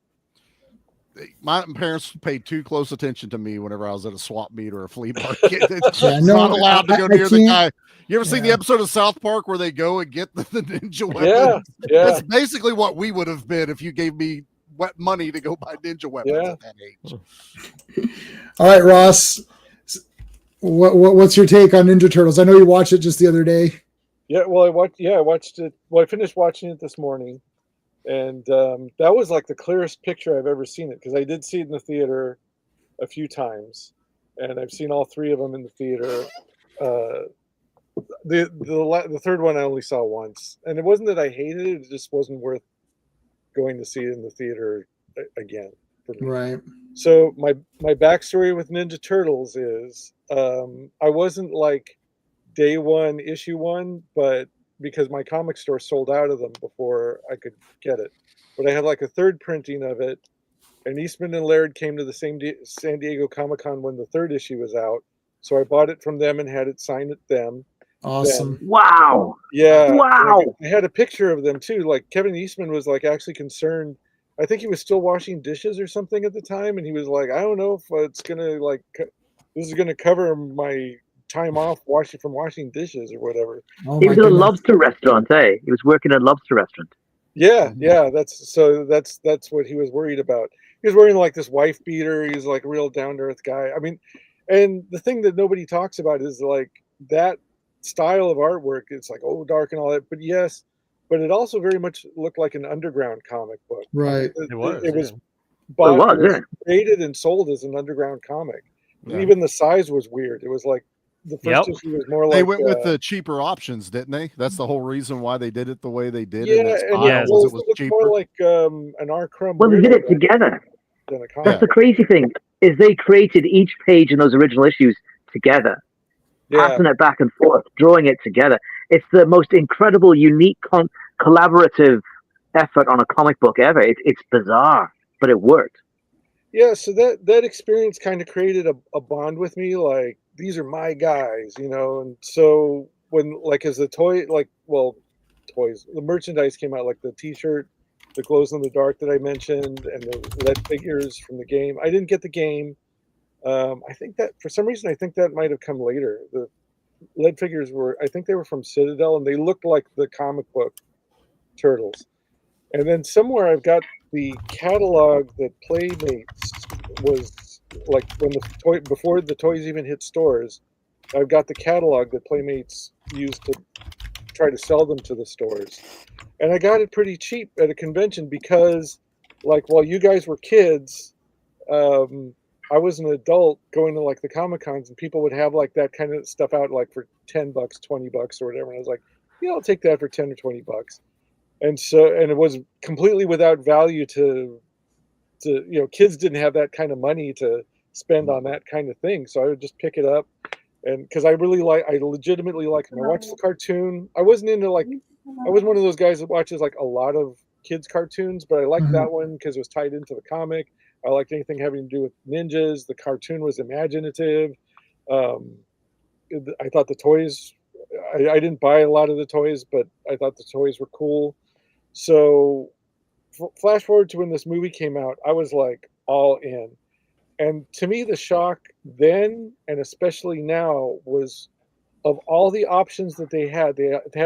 My parents paid too close attention to me whenever I was at a swap meet or a flea market. Not allowed to go near the guy. You ever seen the episode of South Park where they go and get the ninja weapons? Yeah. That's basically what we would have been if you gave me money to go buy ninja weapons at that age. All right, Ross, what's your take on Ninja Turtles? I know you watched it just the other day. Yeah, well, I watched it. Well, I finished watching it this morning, and that was like the clearest picture I've ever seen it, because I did see it in the theater a few times, and I've seen all 3 of them in the theater. The third one I only saw once, and it wasn't that I hated it; it just wasn't worth going to see it in the theater again for me. Right. So my backstory with Ninja Turtles is I wasn't like day 1, issue 1, but because my comic store sold out of them before I could get it. But I had like a 3rd printing of it, and Eastman and Laird came to the same San Diego Comic-Con when the 3rd issue was out. So I bought it from them and had it signed at them. Awesome. Then, wow. Yeah. Wow. I had a picture of them too. Like, Kevin Eastman was like actually concerned. I think he was still washing dishes or something at the time. And he was like, I don't know if it's going to this is going to cover my time off from washing dishes or whatever. He was at a lobster restaurant, eh? He was working at a lobster restaurant. Yeah. That's what he was worried about. He was wearing like this wife beater. He was like a real down to earth guy. I mean, and the thing that nobody talks about is like that style of artwork. It's like, oh, dark and all that, but yes, but it also very much looked like an underground comic book. Right. It was created and sold as an underground comic. And even the size was weird. It was like the first issue was more like they went with the cheaper options, didn't they? That's the whole reason why they did it the way they did. Yeah, it was cheaper. More like an R. Crumb. Well, they did it together. That's the crazy thing, is they created each page in those original issues together, passing it back and forth, drawing it together. It's the most incredible, unique, collaborative effort on a comic book ever. It's bizarre, but it worked. Yeah, so that experience kind of created a bond with me. Like, these are my guys, and so when, like, as the toys, the merchandise came out, like the T-shirt the glows in the dark that I mentioned, and the lead figures from the game. I didn't get the game. I think that for some reason, I think that might have come later. The lead figures I think they were from Citadel, and they looked like the comic book Turtles. And then somewhere I've got the catalog that Playmates was like when before the toys even hit stores. I've got the catalog that Playmates used to try to sell them to the stores, and I got it pretty cheap at a convention because, like, while you guys were kids, I was an adult going to like the Comic Cons, and people would have like that kind of stuff out like for $10, $20 or whatever. And I was like, yeah, I'll take that for 10 or $20. And it was completely without value to kids didn't have that kind of money to spend on that kind of thing. So I would just pick it up, and because I legitimately like them. I watched the cartoon. I was one of those guys that watches like a lot of kids cartoons, but I liked that one because it was tied into the comic. I liked anything having to do with ninjas. The cartoon was imaginative. I thought the toys, I didn't buy a lot of the toys, but I thought the toys were cool. So flash forward to when this movie came out, I was like all in. And to me, the shock then, and especially now, was of all the options that they had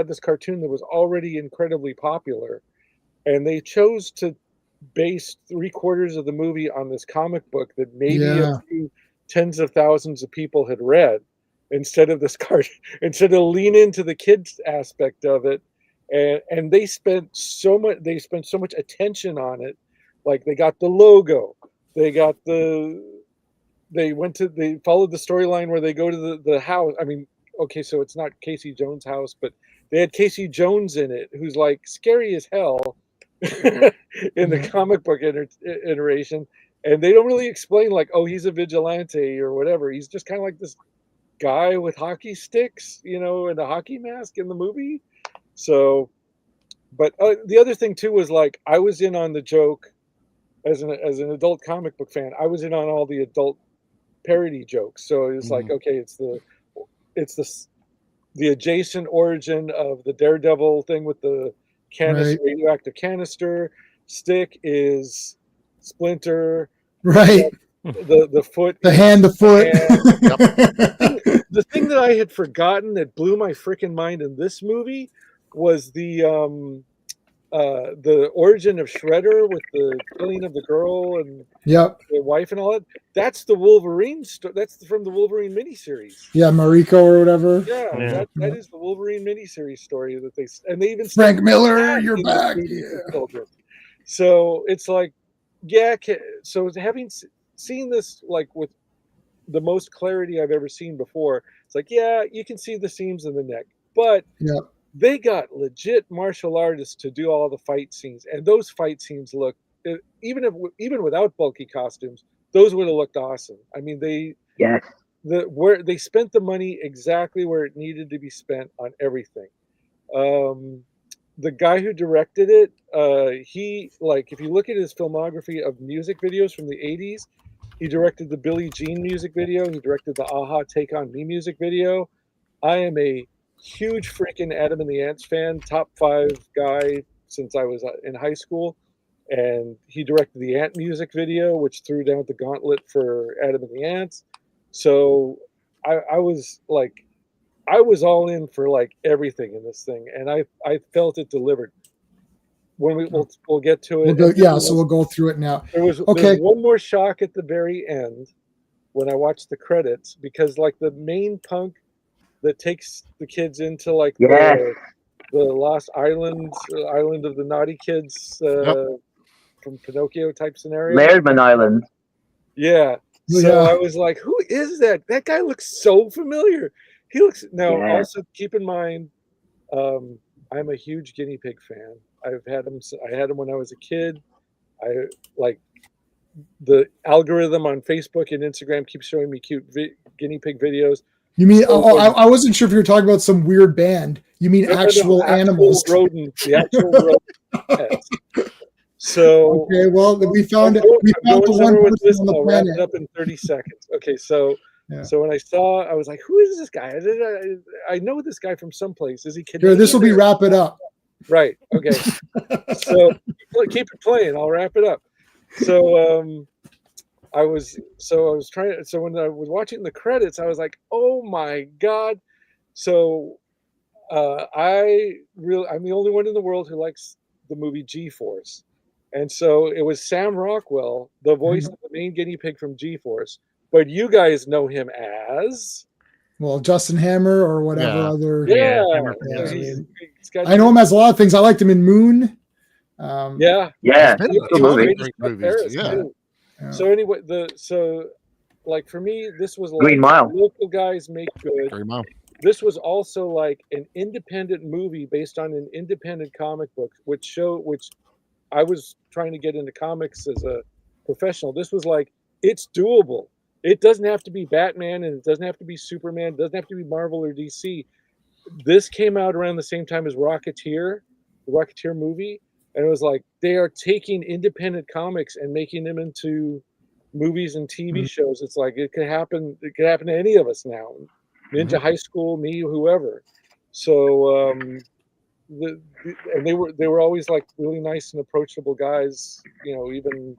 this cartoon that was already incredibly popular, and they chose to base 3/4 of the movie on this comic book that maybe a few tens of thousands of people had read, instead of instead of lean into the kids aspect of it. And they spent so much attention on it. Like, they got the logo, they followed the storyline where they go to the house. I mean, okay, so it's not Casey Jones' house, but they had Casey Jones in it, who's like scary as hell in the comic book iteration. And they don't really explain like, oh, he's a vigilante or whatever. He's just kind of like this guy with hockey sticks, and a hockey mask in the movie. So, but the other thing too was, like, I was in on the joke as an adult comic book fan. I was in on all the adult parody jokes. So it's like, okay, it's the adjacent origin of the Daredevil thing with the radioactive canister. Stick is Splinter. Right. The foot. The hand, the foot. The thing that I had forgotten that blew my freaking mind in this movie was the origin of Shredder with the killing of the girl and the wife and all that. That's the Wolverine that's from the Wolverine miniseries. Yeah, Mariko or whatever. Yeah. That is the Wolverine miniseries story that they even Frank Miller, you're back. So it's like, yeah. So having seen this like with the most clarity I've ever seen before, it's like, yeah, you can see the seams in the neck, but they got legit martial artists to do all the fight scenes, and those fight scenes look, even without bulky costumes, those would have looked awesome. I mean, they spent the money exactly where it needed to be spent on everything. The guy who directed it, if you look at his filmography of music videos from the 80s, he directed the Billie Jean music video. He directed the Aha Take On Me music video. I am a huge freaking Adam and the Ants fan, top 5 guy since I was in high school. And he directed the Ant music video, which threw down the gauntlet for Adam and the Ants. So I was all in for like everything in this thing, and I felt it delivered. When we'll get to it. So we'll go through it now. There was one more shock at the very end when I watched the credits, because like the main punk that takes the kids into like the Lost Islands, Island of the Naughty Kids from Pinocchio type scenario. Lairdman Island. Yeah. So I was like, who is that? That guy looks so familiar. He looks also keep in mind, I'm a huge guinea pig fan. I had him when I was a kid. I like the algorithm on Facebook and Instagram keeps showing me cute guinea pig videos. You mean? I wasn't sure if you were talking about some weird band. You mean actual animals? Rodents, the actual rodents. So okay, well, we found it. We found the one person on the I'll planet. wrap it up in 30 seconds. Okay, so when I saw, I was like, "Who is this guy? I know this guy from someplace. Is he Canadian?" Here, this will be wrap it up. Right. Okay. So keep it playing. I'll wrap it up. So I was trying. So when I was watching the credits, I was like, "Oh my god!" So I'm the only one in the world who likes the movie G-Force, and so it was Sam Rockwell, the voice of the main guinea pig from G-Force. But you guys know him as Well, Justin Hammer or whatever Yeah. other. yeah. Hammer from So Yeah, I he's mean, got I know him as a lot of things. I liked him in Moon. yeah. Yeah, He's been in good a lot movie. of great movies. Yeah. Too. Yeah. So anyway, like for me, this was Green like Mile. local guys make good. Very much. This was also like an independent movie based on an independent comic book, which I was trying to get into comics as a professional. This was like, it's doable. It doesn't have to be Batman and it doesn't have to be Superman. It doesn't have to be Marvel or DC. This came out around the same time as Rocketeer, the Rocketeer movie. And it was like, they are taking independent comics and making them into movies and TV shows. It's like, it could happen to any of us now. Ninja High School, me, whoever. So, and they were always like really nice and approachable guys, even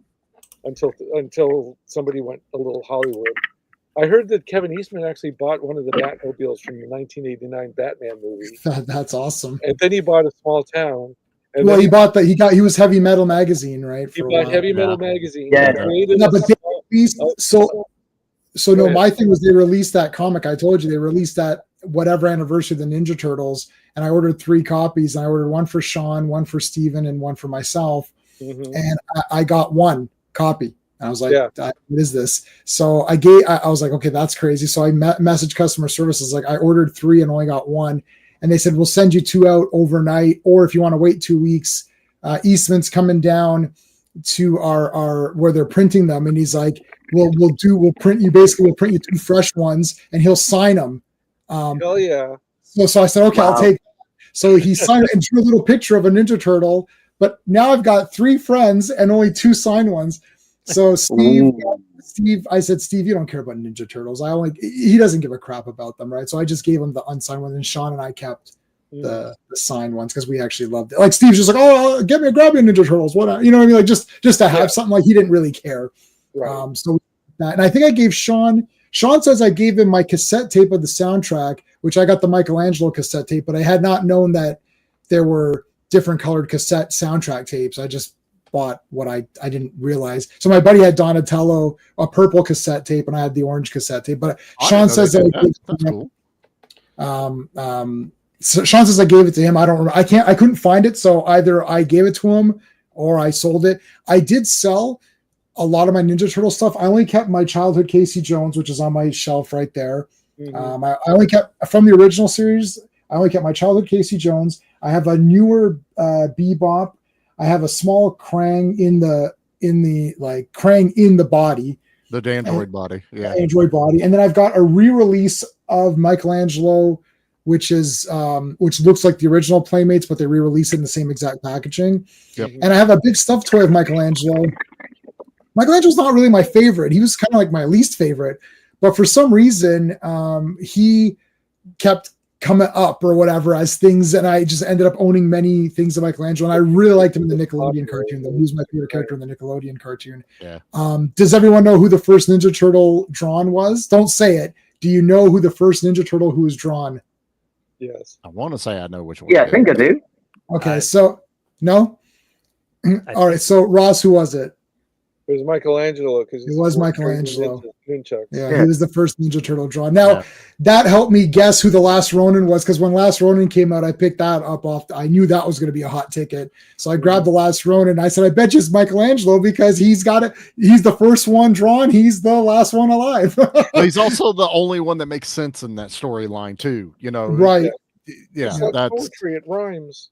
until somebody went a little Hollywood. I heard that Kevin Eastman actually bought one of the Batmobiles from the 1989 Batman movie, That's awesome. and then he bought A Small Town. And Well, then he bought that. He was Heavy Metal magazine, right? he For a bought while. Heavy Metal magazine. Yeah. He created No, a but they small- released, so Go no. ahead. My thing was they released that comic. I told you they released that whatever anniversary of the Ninja Turtles, and I ordered 3 copies. I ordered one for Sean, one for Steven, and one for myself. Mhm. And I got 1 copy. And I was like, Yeah. what is this? So I was like, okay, that's crazy. So I messaged customer services, like I ordered 3 and only got 1. And they said, we'll send you 2 out overnight. Or if you want to wait 2 weeks, Eastman's coming down to our where they're printing them. And he's like, we'll print you 2 fresh ones and he'll sign them. Hell yeah. So I said, okay, Wow. I'll take. So he signed it and drew a little picture of a Ninja Turtle. But now I've got 3 friends and only 2 signed ones. So Steve, I said, Steve, you don't care about Ninja Turtles. He doesn't give a crap about them, right? So I just gave him the unsigned ones, and Sean and I kept the signed ones because we actually loved it. Like Steve's just like, oh, grab me a Ninja Turtles, what? You know what I mean? Like just to have something. Like he didn't really care. Right. So that, and I think I gave Sean. Sean says I gave him my cassette tape of the soundtrack, which I got the Michelangelo cassette tape, but I had not known that there were different colored cassette soundtrack tapes. I just bought what I didn't realize. So my buddy had Donatello, a purple cassette tape, and I had the orange cassette tape. But Sean says that that's cool. So Sean says I gave it to him. I don't remember. I couldn't find it. So either I gave it to him or I sold it. I did sell a lot of my Ninja Turtle stuff. I only kept my childhood Casey Jones, which is on my shelf right there. Mhm. I only kept from the original series. I only kept my childhood Casey Jones. I have a newer Bebop. I have a small Krang in the body, The Android body. Yeah. Android body, and then I've got a re-release of Michelangelo, which looks like the original Playmates, but they re-release it in the same exact packaging. Yep. And I have a big stuffed toy of Michelangelo. Michelangelo's not really my favorite. He was kind of like my least favorite, but for some reason, he kept coming up or whatever as things, and I just ended up owning many things of Michelangelo, and I really liked him in the Nickelodeon cartoon, though. He was my favorite character in the Nickelodeon cartoon. Yeah. Does everyone know who the first Ninja Turtle drawn was? Don't say it. Do you know who the first Ninja Turtle who was drawn? Yes. I want to say I know which one. Yeah, I think I do. Okay, so no? All right, so Ross, who was it? It was Michelangelo because It was Michelangelo. Nunchucks. Yeah, he was the first Ninja Turtle drawn. Now, that helped me guess who the Last Ronin was, because when Last Ronin came out, I picked that up off. I knew that was going to be a hot ticket. So I grabbed the Last Ronin, and I said, I bet you it's Michelangelo because he's got it. He's the first one drawn. He's the last one alive. He's also the only one that makes sense in that storyline, too. You know, Right. Yeah, It's like that's poetry. It rhymes.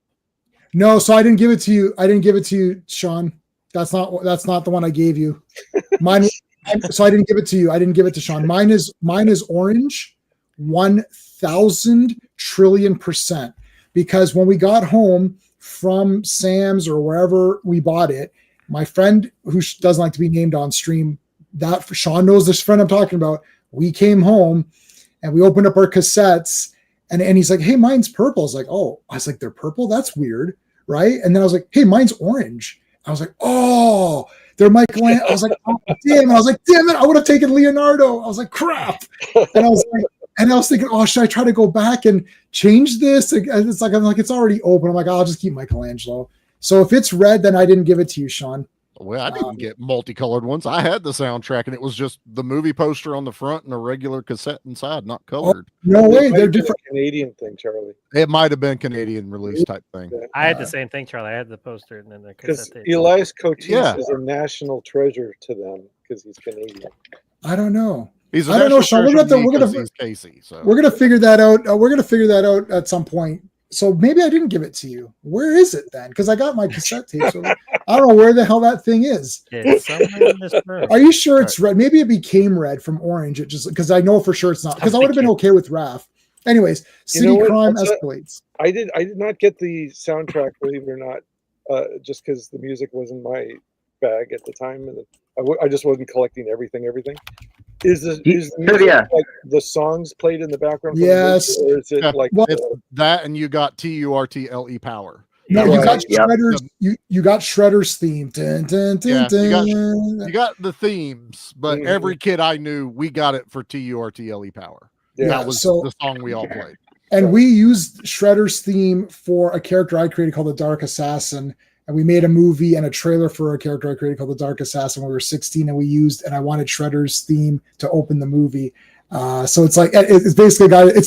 No, so I didn't give it to you. I didn't give it to you, Sean. That's not the one I gave you. Mine. So I didn't give it to you. I didn't give it to Sean. Mine is orange, 1,000 trillion %. Because when we got home from Sam's or wherever we bought it, my friend who doesn't like to be named on stream, that Sean knows this friend I'm talking about. We came home and we opened up our cassettes, and he's like, "Hey, mine's purple." I was like, "Oh," I was like, "They're purple? That's weird." right? And then I was like, hey, mine's orange. I was like, oh, they're Michelangelo. I was like, oh, damn it. I was like, damn it, I would have taken Leonardo. I was like, crap. And I was thinking, oh, should I try to go back and change this? It's like, I'm like, it's already open. I'm like, I'll just keep Michelangelo. So if it's red, then I didn't give it to you, Sean. Well, I didn't get multicolored ones. I had the soundtrack, and it was just the movie poster on the front and a regular cassette inside, not colored. Oh, no way, It might they're have been different. a Canadian thing, Charlie. It might have been Canadian release type thing. I had the same thing, Charlie. I had the poster and then the Because cassette tape. Elias Cotis Yeah. is a national treasure to them because he's Canadian. I don't know. He's a I don't know, national Sean. We're treasure to me gonna 'cause he's Casey. So We're gonna figure that out. We're gonna figure that out at some point. So maybe I didn't give it to you. Where is it then? Because I got my cassette tape. So I don't know where the hell that thing is. It's somewhere in this room. Are you sure it's red? Maybe it became red from orange. It just because I know for sure it's not. Because I would have been okay with Raph. Anyways, City know what? Crime That's escalates. I did not get the soundtrack, believe it or not, just because the music wasn't my bag at the time, and I just wasn't collecting everything. Is the music like the songs played in the background? From Yes. the movie, or is it like it's that, and you got TURTLE power. No, Yeah, you got yeah. Shredder's. You got Shredder's theme. Dun, dun, dun, Yeah, dun. You got the themes, but Mhm. every kid I knew, we got it for TURTLE power. Yeah, That was so- the song we all played. And we used Shredder's theme for a character I created called the Dark Assassin. And we made a movie and a trailer for a character I created called the Dark Assassin when we were 16. And I wanted Shredder's theme to open the movie. So it's like, it's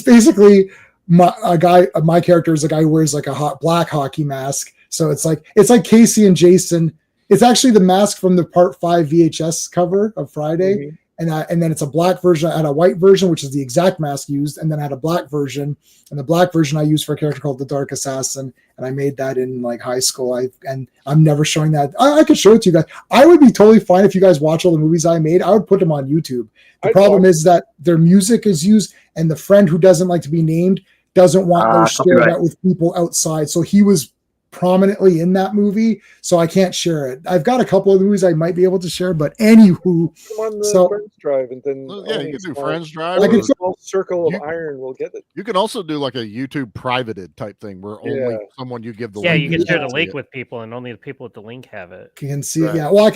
basically my character is a guy who wears like a black hockey mask. So it's like Casey and Jason. It's actually the mask from the Part 5 VHS cover of Friday. Mhm. And then it's a black version and a white version, which is the exact mask used. And then I had a black version, and the black version I used for a character called the Dark Assassin. And I made that in like high school. And I'm never showing that. I could show it to you guys. I would be totally fine if you guys watch all the movies I made. I would put them on YouTube. The problem is that their music is used, and the friend who doesn't like to be named doesn't want those shared copyright. out with people outside. So he was prominently in that movie, so I can't share it. I've got a couple of movies I might be able to share, but anywho, Put 'em on the Friends Drive, and then Well, yeah, you can do Friends Drive. I can- small circle of iron will get it. You can also do like a YouTube privated type thing where only someone you give the Yeah, link you can to share the see link it. with people, and only the people with the link have it. you can see it. Right. Yeah. Well,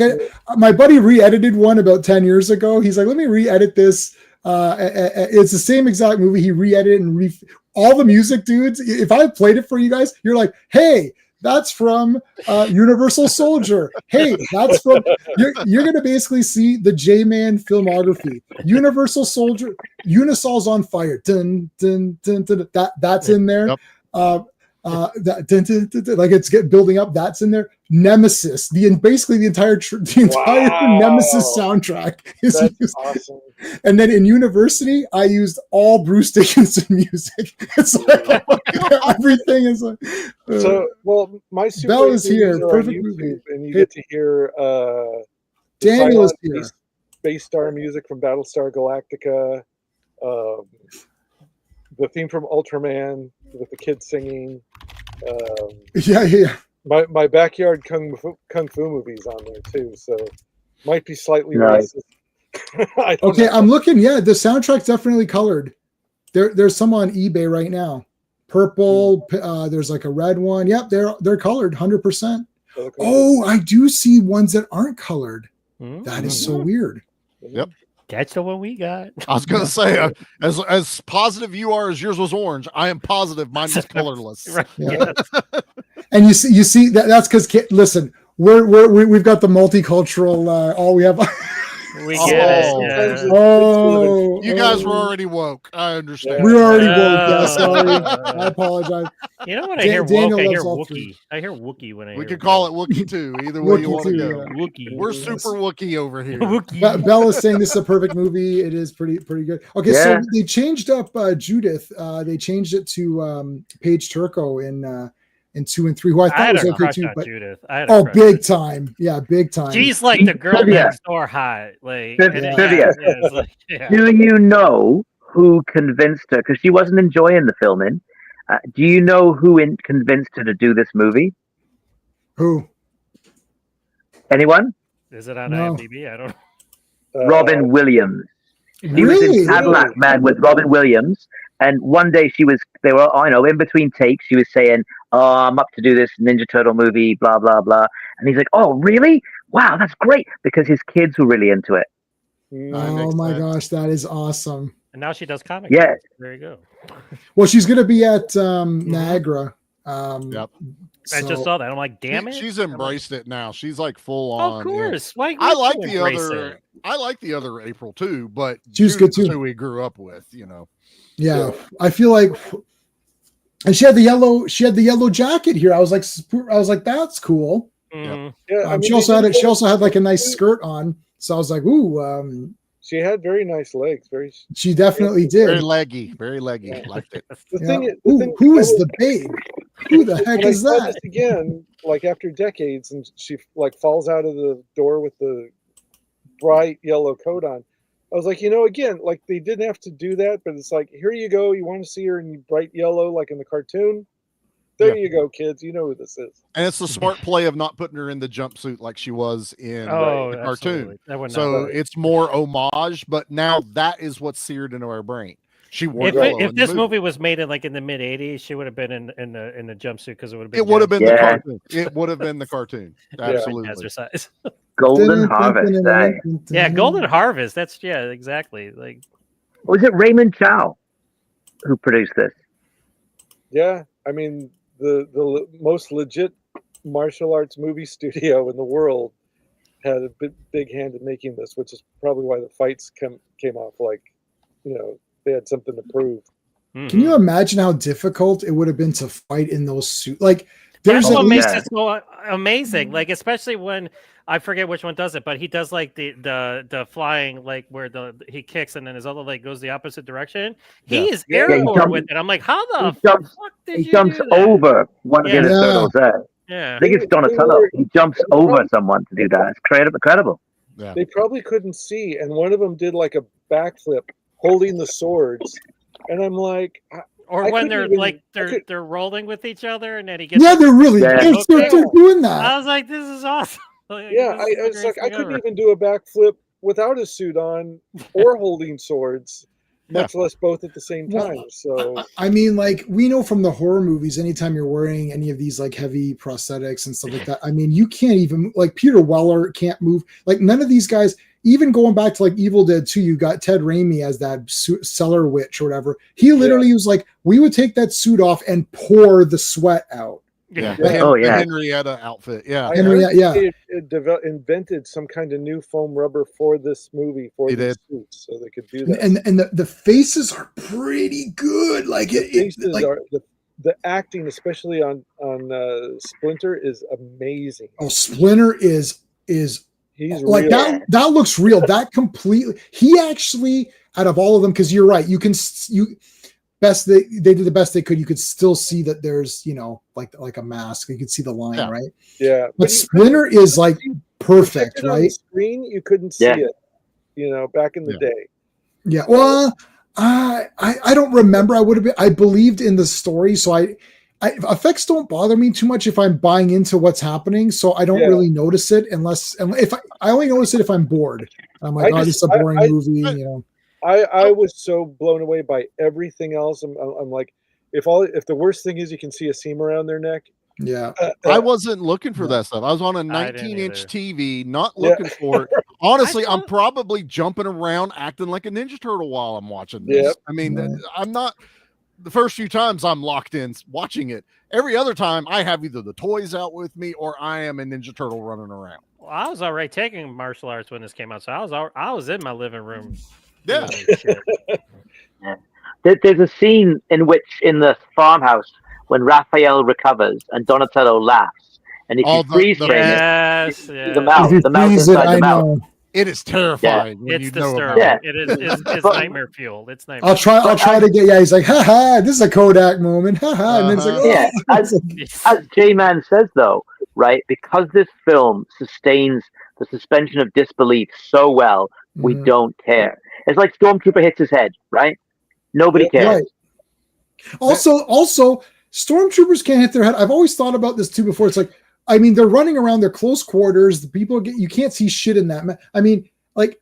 my buddy re-edited one about 10 years ago. He's like, let me re-edit this. It's the same exact movie. He re-edited and all the music, dudes. If I played it for you guys, you're like, hey, that's from Universal Soldier. Hey, that's from. You're going to basically see the J-Man filmography. Universal Soldier, Unisol's on fire. Dun, dun, dun, dun, dun. That's in there. Yep. That dun, dun, dun, dun, like it's building up. That's in there. Nemesis, basically the entire Nemesis soundtrack is That's used. awesome. And then in university, I used all Bruce Dickinson music. It's like everything is like. So, well, my Super Bell 8 is here. movies are on Perfect YouTube, movie. and you get to hear the Daniel is silent here. Space Star music from Battlestar Galactica, the theme from Ultraman with the kids singing. Yeah. My backyard kung fu movies on there too, so might be slightly Nice. racist. I don't Okay, know. I'm looking. Yeah, the soundtrack's definitely colored. There's some on eBay right now. Purple. There's like a red one. Yep, they're colored 100%. Oh, I do see ones that aren't colored. That is so weird. Yep. That's the one we got. I was gonna say, as positive you are as yours was orange, I am positive mine was colorless. Right. Yeah. Yeah. And you see that's because listen, we've got the multicultural. All we have. We get Oh. it. Yeah. Oh, You guys were already woke. I understand. we were already woke. Yeah, Oh. sorry. I apologize. You know what I hear? Daniel Woke. I hear loves all Wookie. three. I hear Wookie when I We hear could call it Wookie too. Either way you Wookie want to too, go. yeah. Wookie. We're Yes. super Wookie over here. Wookie. Bell is saying this is a perfect movie. It is pretty good. Okay, so Yeah. they changed up Judith. They changed it to Paige Turco in 2 and 3, who I I thought had was a okay crush too. on But Judith. I had a oh, crush. big time. Yeah, big time. She's like the girl Trivia. next door hot. Like Trivia. it's like, yeah. Do you know who convinced her? Because she wasn't enjoying the filming. Do you know who convinced her to do this movie? Who? Anyone? Is it on No. IMDb? I don't. Robin Williams. She was Really? in Cadillac Man with Robin Williams. And one day they were, in between takes, she was saying, "Oh, I'm up to do this Ninja Turtle movie, blah blah blah," and he's like, "Oh, really? Wow, that's great," because his kids were really into it. Oh my gosh, that is awesome. And now she does comics. Yeah. There you go. Well, she's going to be at Niagara. Yep. I just saw that. I'm like, damn it. She's embraced it now. She's like full Of on. course. Why I like wouldn't the you embrace other. it? I like the other April too, but She was good, Judith's too. who we grew up with, you know. Yeah, I feel like, and she had the yellow jacket here. I was like, that's cool. Mhm. Yeah, I mean, She also had like a nice skirt on. So I was like, ooh, she had very nice legs. she definitely Very did. leggy, very leggy. Yeah. Liked it. The Yeah. thing is, Who is the babe? Who the heck when I is saw that? this again, like after decades, and she like falls out of the door with the bright yellow coat on. I was like, again, like they didn't have to do that, but it's like, here you go. You want to see her in bright yellow, like in the cartoon? There you go, kids. You know who this is. And it's the smart play of not putting her in the jumpsuit like she was in the cartoon. So it's more homage, but now that is what's seared into our brain. She wore if this movie was made in like in the mid '80s, she would have been in the jumpsuit because it would have been. It would have been the cartoon. It would have been the cartoon. Absolutely. Golden Harvest. Yeah, Golden Harvest. That's exactly. Like, was it Raymond Chow who produced this? Yeah, I mean the most legit martial arts movie studio in the world had a big hand in making this, which is probably why the fights came off like, they had something to prove. Can you imagine how difficult it would have been to fight in those suits? Like, that's what makes it so amazing. Like, especially when I forget which one does it, but he does like the flying, like where he kicks and then his other leg goes the opposite direction. He is airborne with it. I'm like, how the fuck did he jumps over one of the other turtles there. Yeah, I think it's Donatello. He jumps over someone to do that. It's incredible. Yeah. They probably couldn't see, and one of them did like a backflip holding the swords, and I'm like, or when they're like they're rolling with each other, and then he gets they're doing that. I was like, this is awesome. Like, I was like, I couldn't even do a backflip without a suit on or holding swords, much less both at the same time. So I mean, like, we know from the horror movies, anytime you're wearing any of these like heavy prosthetics and stuff like that, I mean, you can't even, like, Peter Weller can't move. Like, none of these guys, even going back to like Evil Dead 2, you got Ted Raimi as that cellar witch or whatever. He literally was like, we would take that suit off and pour the sweat out. Yeah. The Henrietta outfit. Yeah. It invented some kind of new foam rubber for this movie for the suits, so they could do that. And the faces are pretty good. Like the acting, especially on Splinter, is amazing. Oh, Splinter is he's like real. that looks real. That completely. He actually, out of all of them, because you're right, they did the best they could. You could still see that there's, like a mask. You could see the line, right? Yeah. But Splinter is like perfect, right? On the screen, you couldn't see it, back in the day. Yeah. Well, I don't remember. I believed in the story, so effects don't bother me too much if I'm buying into what's happening. So I don't really notice it unless I only notice it if I'm bored. I'm like, this is a boring movie, I was so blown away by everything else. I'm like, if the worst thing is you can see a seam around their neck. Yeah. I wasn't looking for that stuff. I was on a 19-inch TV, not looking for it. Honestly, I'm probably jumping around acting like a Ninja Turtle while I'm watching this. Yep. I mean, I'm not. The first few times I'm locked in watching it. Every other time I have either the toys out with me or I am a Ninja Turtle running around. Well, I was already taking martial arts when this came out, so I was in my living room. Yeah. There's a scene in the farmhouse when Raphael recovers and Donatello laughs, and if you freeze frame the mouth inside the mouth. It is terrifying. Yeah. It's disturbing. It's nightmare fuel. It's nightmare. I'll try to get. Yeah, he's like, haha, this is a Kodak moment, haha, and then it's like, as J-Man says though, right? Because this film sustains the suspension of disbelief so well, we don't care. It's like Stormtrooper hits his head, right? Nobody cares. Right. Also, Stormtroopers can't hit their head. I've always thought about this too before. It's like, I mean, they're running around, they're close quarters. The people you can't see shit in that. I mean, like,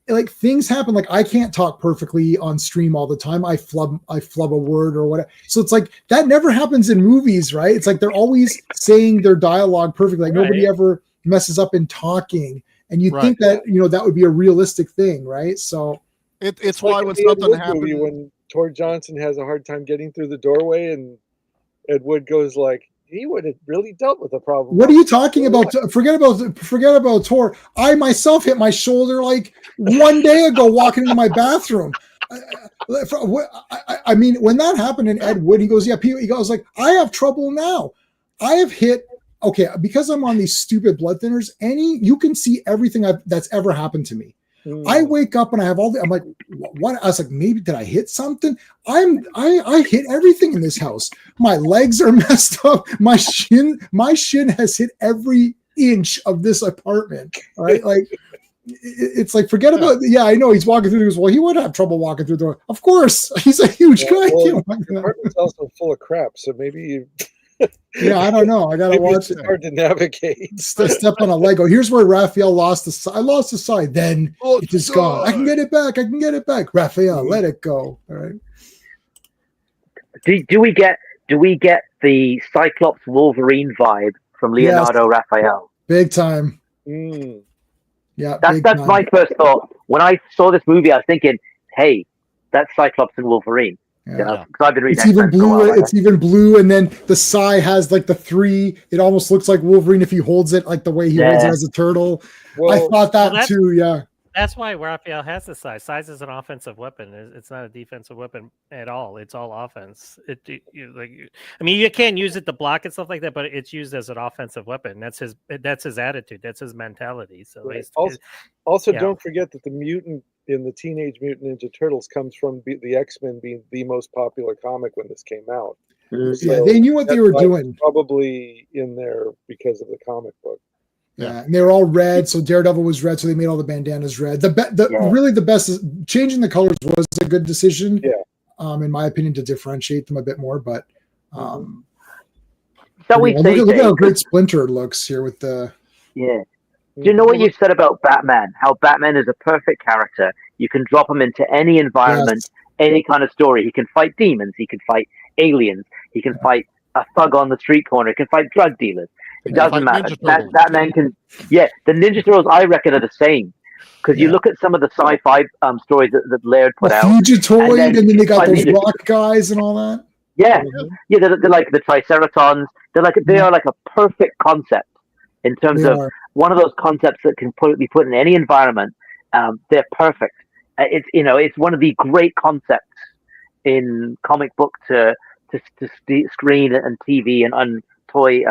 like things happen. Like I can't talk perfectly on stream all the time. I flub a word or whatever. So it's like that never happens in movies, right? It's like they're always saying their dialogue perfectly. Like nobody ever messes up in talking. And you think that, that would be a realistic thing, right? So it's why when something happens, when Tor Johnson has a hard time getting through the doorway and Ed Wood goes like, he would have really dealt with the problem. What are you talking about? Forget about Tor. I myself hit my shoulder like one day ago walking into my bathroom. I mean, when that happened in Ed Wood, he goes, he goes like, I have trouble now. I have hit, because I'm on these stupid blood thinners, you can see everything that's ever happened to me. I wake up and I have I'm like, what? I was like, maybe did I hit something? I hit everything in this house. My legs are messed up. My shin has hit every inch of this apartment. Right? Like it's like, forget about, I know he's walking through. He goes, well, he would have trouble walking through the door. Of course. He's a huge guy. The apartment's also full of crap. So maybe you I don't know. I gotta watch it. Hard to navigate. Step on a Lego. Here's where Raphael lost the side. I lost the side. Then it is gone. I can get it back. Raphael, let it go. All right. Do we get the Cyclops Wolverine vibe from Leonardo Raphael? Big time. Yeah, that's my first thought. When I saw this movie, I was thinking, hey, that's Cyclops and Wolverine. Because I've been reading. It's even blue. It's even blue, and then the Psy has like the 3. It almost looks like Wolverine if he holds it like the way he holds it as a turtle. Well, I thought that too. Yeah. That's why Raphael has the size. Size is an offensive weapon. It's not a defensive weapon at all. It's all offense. You can't use it to block and stuff like that, but it's used as an offensive weapon. That's his attitude. That's his mentality. So also don't forget that the mutant in the Teenage Mutant Ninja Turtles comes from the X-Men being the most popular comic when this came out. So they knew what they were doing. Probably in there because of the comic book. Yeah, and they were all red. So Daredevil was red, so they made all the bandanas red. Really the best is changing the colors was a good decision. Yeah, in my opinion, to differentiate them a bit more. But look at how great Splinter looks here with the. Yeah. Do you know what you said about Batman? How Batman is a perfect character. You can drop him into any environment, any kind of story. He can fight demons. He can fight aliens. He can fight a thug on the street corner. He can fight drug dealers. It doesn't matter. That man can. Yeah, the Ninja Turtles, I reckon, are the same. Because you look at some of the sci-fi stories that Laird put out. Fugitoid, and then they got those rock guys and all that. Yeah, they're like the Triceratons. They are like a perfect concept in terms of one of those concepts that can be put in any environment. They're perfect. It's one of the great concepts in comic book to screen and TV and toy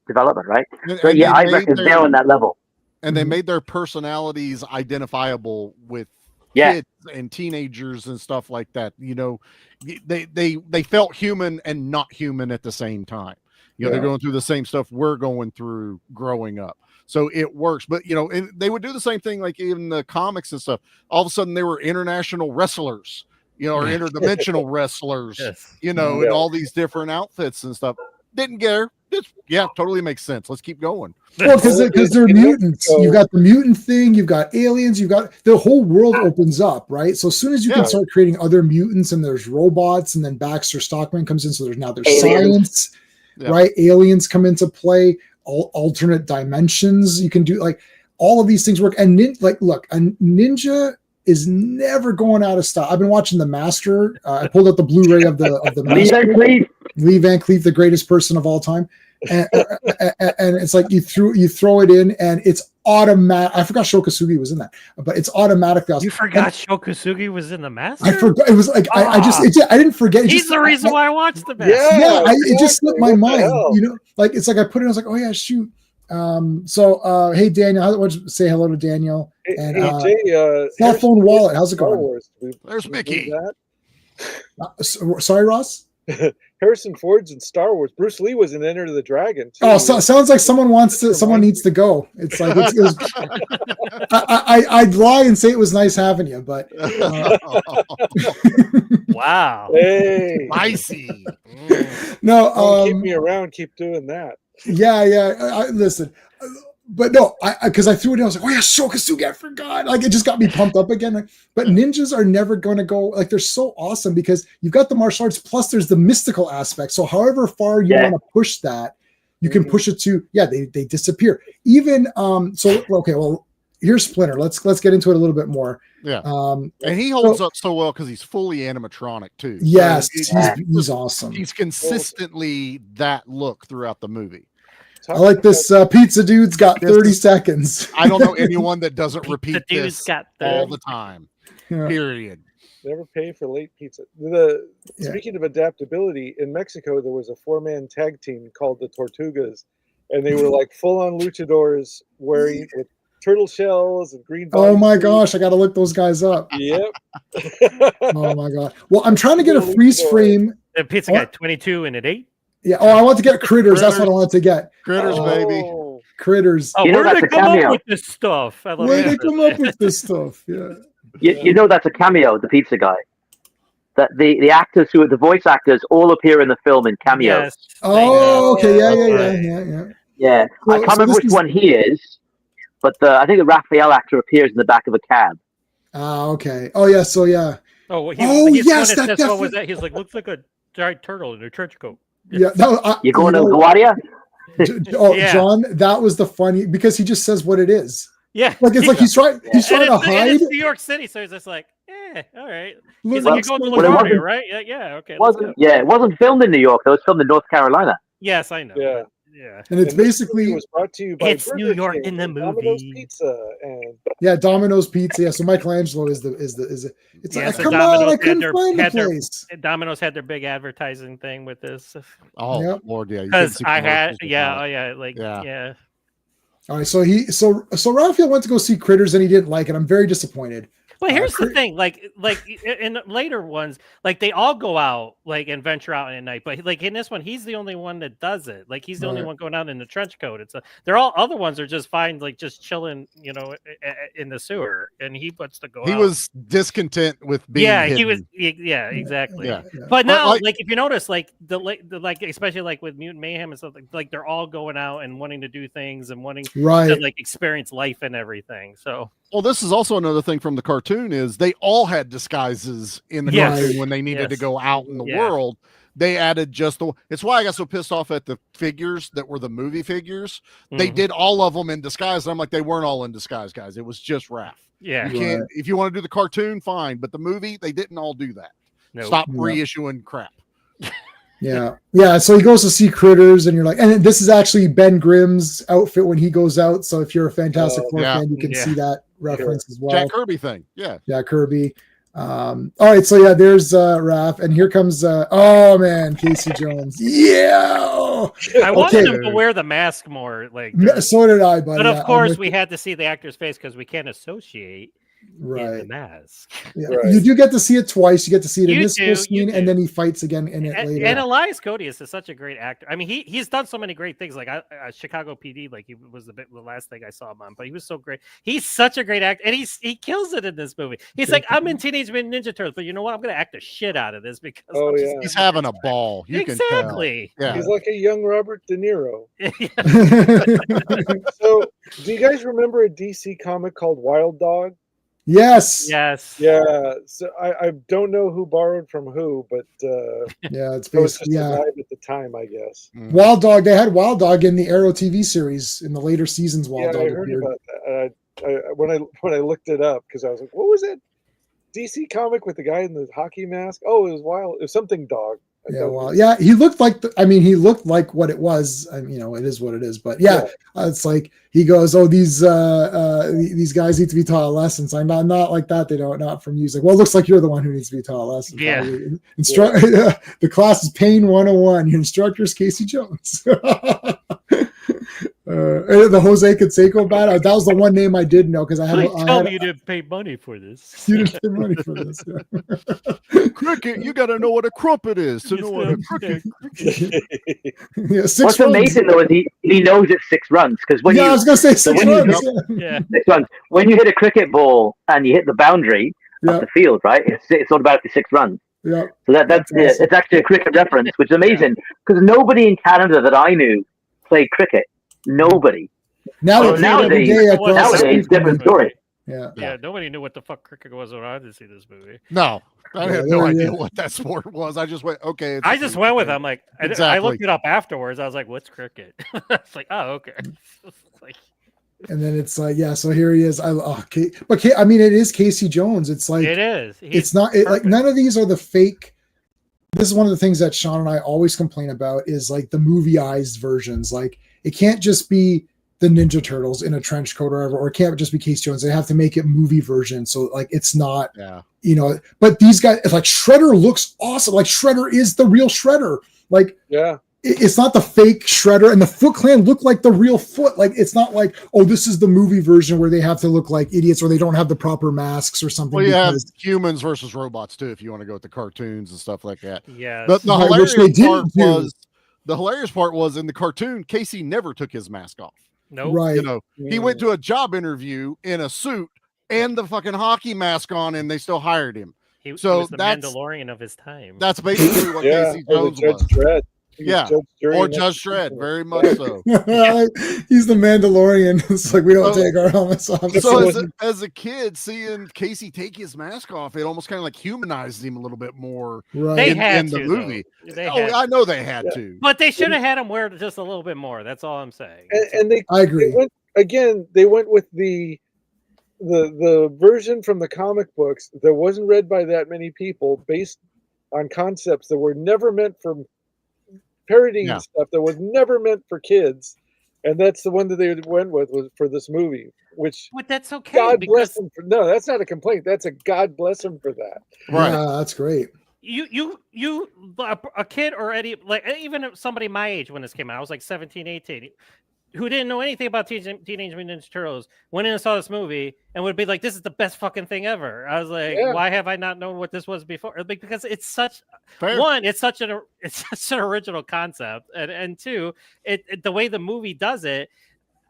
development, right? So I reckon they're on that level. And they made their personalities identifiable with kids and teenagers and stuff like that. They felt human and not human at the same time. They're going through the same stuff we're going through growing up. So it works. But, and they would do the same thing, like in the comics and stuff. All of a sudden they were international wrestlers, or interdimensional wrestlers, and all these different outfits and stuff. Didn't care. Totally makes sense. Let's keep going. Well, because they're mutants. You've got the mutant thing. You've got aliens. You've got the whole world opens up, right? So as soon as you can start creating other mutants, and there's robots, and then Baxter Stockman comes in. So there's science, right? Aliens come into play. Alternate dimensions. You can do like all of these things work. And look, a ninja is never going out of style. I've been watching The Master. I pulled out the Blu-ray of the Master. Lee Van Cleef, the greatest person of all time. And it's like you throw it in and it's automatic. I forgot Shokasugi was in that, but it's automatically. You forgot Shokasugi was in The Master? I forgot. It was like I didn't forget. He's the reason why I watched The Master. It just slipped my mind. It's like I put it. I was like, oh yeah, shoot. Hey Daniel, I want to say hello to Daniel. And cell phone wallet. How's it going? There's Mickey. Sorry, Ross. Harrison Ford's in Star Wars. Bruce Lee was in Enter the Dragon too. Oh, sounds like someone needs to go. It's like I'd lie and say it was nice having you, but wow, hey, spicy. No, keep me around. Keep doing that. Yeah. Listen, but no, because I threw it in, I was like, oh yeah, Shokasuge, I forgot. Like, it just got me pumped up again. Like, but ninjas are never going to go, like, they're so awesome because you've got the martial arts, plus there's the mystical aspect. So however far you want to push that, you can push it to, they disappear. Even, here's Splinter. Let's get into it a little bit more. Yeah. And he holds up so well because he's fully animatronic too. Yes, So he's awesome. He's consistently that look throughout the movie. I like this pizza dude's got 30 seconds. I don't know anyone that doesn't repeat this got all the time. Yeah. Period. Never pay for late pizza. Speaking of adaptability, in Mexico there was a 4-man tag team called the Tortugas, and they were like full-on luchadors wearing with turtle shells and green. Oh my gosh, I got to look those guys up. Yep. Oh my god. Well, I'm trying to get a freeze frame. The pizza got 22 and an 8. Yeah. Oh, I want to get Critters. That's what I wanted to get. Critters, baby. Critters. Oh, where did they come up with this stuff? Where did they come up with this stuff? Yeah. You know that's a cameo, the pizza guy. That the actors the voice actors all appear in the film in cameos. Yes. Oh, okay. Yeah. Yeah. I can't remember which one he is, but I think the Raphael actor appears in the back of a cab. Okay. Oh yeah. So yeah. Yes. What was that? He's like, looks like a giant turtle in a trench coat. Yeah. You're going to LaGuardia? John, that was the funny because he just says what it is. Yeah. Like it's like he's trying to hide. It's New York City, so he's just like, all right. He's like, you're going to LaGuardia, right? Yeah, okay. It wasn't filmed in New York, though. It was filmed in North Carolina. Yes, I know. Yeah. Yeah. And it's basically was brought to you by it's New York in the movie. Domino's Pizza and Domino's Pizza. Yeah, so Michelangelo is it's like, come Domino's on, I couldn't find the place. Domino's had their big advertising thing with this. Oh Lord, yeah. Because I had All right, so Raphael went to go see Critters and he didn't like it. I'm very disappointed. But here's the thing, like in later ones, like they all go out like and venture out at night. But like in this one, he's the only one that does it. Like he's the only one going out in the trench coat. They're all other ones are just fine, like just chilling, in the sewer. And he wants to go. He was discontent with being. Yeah, hidden. he was. Yeah, exactly. Yeah. But now, like if you notice, like the especially like with Mutant Mayhem and stuff, like they're all going out and wanting to do things and wanting to like experience life and everything. So. Well, this is also another thing from the cartoon is they all had disguises in the cartoon when they needed to go out in the world. They added just it's why I got so pissed off at the figures that were the movie figures. They did all of them in disguise. And I'm like, they weren't all in disguise, guys. It was just Raph. Yeah. You can't, if you want to do the cartoon, fine. But the movie, they didn't all do that. Nope. Stop reissuing crap. Yeah. So he goes to see Critters, and you're like, and this is actually Ben Grimm's outfit when he goes out. So if you're a Fantastic Four fan, you can see that reference as well. Jack Kirby thing, yeah, Kirby. All right, so there's Raph, and here comes oh man, Casey Jones. Yeah, I wanted him to wear the mask more. Like so did I, buddy. But of course, we had to see the actor's face because we can't associate. In the mask. Yeah. Right. You do get to see it twice. You get to see it in this full scene, and then he fights again in it later. And Elias Codius is such a great actor. I mean, he's done so many great things. Like Chicago PD, like he was the last thing I saw him on, but he was so great. He's such a great actor, and he kills it in this movie. He's like, I'm in Teenage Mutant Ninja Turtles, but you know what? I'm going to act the shit out of this because he's having a ball. You can tell. Yeah. He's like a young Robert De Niro. So, do you guys remember a DC comic called Wild Dog? Yes. Yeah. So I don't know who borrowed from who, but it's basically at the time, I guess. Wild Dog. They had Wild Dog in the Arrow TV series in the later seasons. Wild Dog. I heard about that. When I looked it up because I was like, what was it? DC comic with the guy in the hockey mask? Oh, it was Wild. It was something dog. He looked like he looked like what it was. It is what it is. But it's like he goes, "Oh, these guys need to be taught lessons." I'm not like that. They don't. Not from you. He's like, "Well, it looks like you're the one who needs to be taught lessons." Yeah. The class is Pain 101. Your instructor is Casey Jones. The Jose Canseco battle. That was the one name I did know because I had. Tell me you didn't pay money for this. You didn't pay money for this. Cricket. You got to know what a crumpet is to know what a cricket. What's amazing though is he knows it's 6 runs because when I was gonna say 6 runs. 6 runs. When you hit a cricket ball and you hit the boundary of the field, right? It's automatically 6 runs. Yeah. So that's it's actually a cricket reference, which is amazing because nobody in Canada that I knew played cricket. Nobody. Now Oh, they play it every day across the nowadays, street. different story. Yeah. Yeah, nobody knew what the fuck cricket was when I did see this movie. No, I Yeah, had no there- idea yeah. what that sport was. I just went, okay. It's I a just sneaker went with thing. them. Like, I Exactly. looked it up afterwards. I was like, "What's cricket?" It's like, "Oh, okay." It's like, And then it's like, yeah, so here he is. I mean, it is Casey Jones. It's like, it is. it's not like none of these are the fake. This is one of the things that Sean and I always complain about is like the movieized versions. Like, it can't just be the Ninja Turtles in a trench coat or whatever, or it can't just be Casey Jones. They have to make it movie version. So like, it's not, but these guys, like Shredder looks awesome. Like Shredder is the real Shredder. Like, yeah. It's not the fake Shredder, and the Foot Clan look like the real Foot. Like, it's not like, oh, this is the movie version where they have to look like idiots or they don't have the proper masks or something. Well, you have humans versus robots too, if you want to go with the cartoons and stuff like that. Yeah. The Right, hilarious which they part didn't do. was the hilarious part was in the cartoon, Casey never took his mask off. No, Right. You know, he went to a job interview in a suit and the fucking hockey mask on, and they still hired him. he was the that's Mandalorian of his time. that's basically what Yeah. Casey Or the Jones Judge was. Dredd. He was Yeah. Judge Jury Or and Judge Dredd, executioner. very much so. He's the Mandalorian. It's like, we don't So- take our helmets off. So as a kid, seeing Casey take his mask off, it almost kind of like humanized him a little bit more Right. They in, had in the to, movie. though. They Oh, had I know they had Yeah. to. But they should have had him wear just a little bit more. That's all I'm saying. And they I agree. they went with the version from the comic books that wasn't read by that many people, based on concepts that were never meant for parodying Yeah. stuff that was never meant for kids, and that's the one that they went with was for this movie. Which But that's okay. God bless because him for. No, that's not a complaint. That's a God bless him for that. Right. Yeah, that's great. you a kid or any like even somebody my age when this came out, I was like 17, 18, who didn't know anything about Teenage Mutant Ninja Turtles, went in and saw this movie and would be like, "This is the best fucking thing ever." I was like, Yeah. "Why have I not known what this was before?" Because it's such Fair. one, it's such an original concept, and two, the way the movie does it.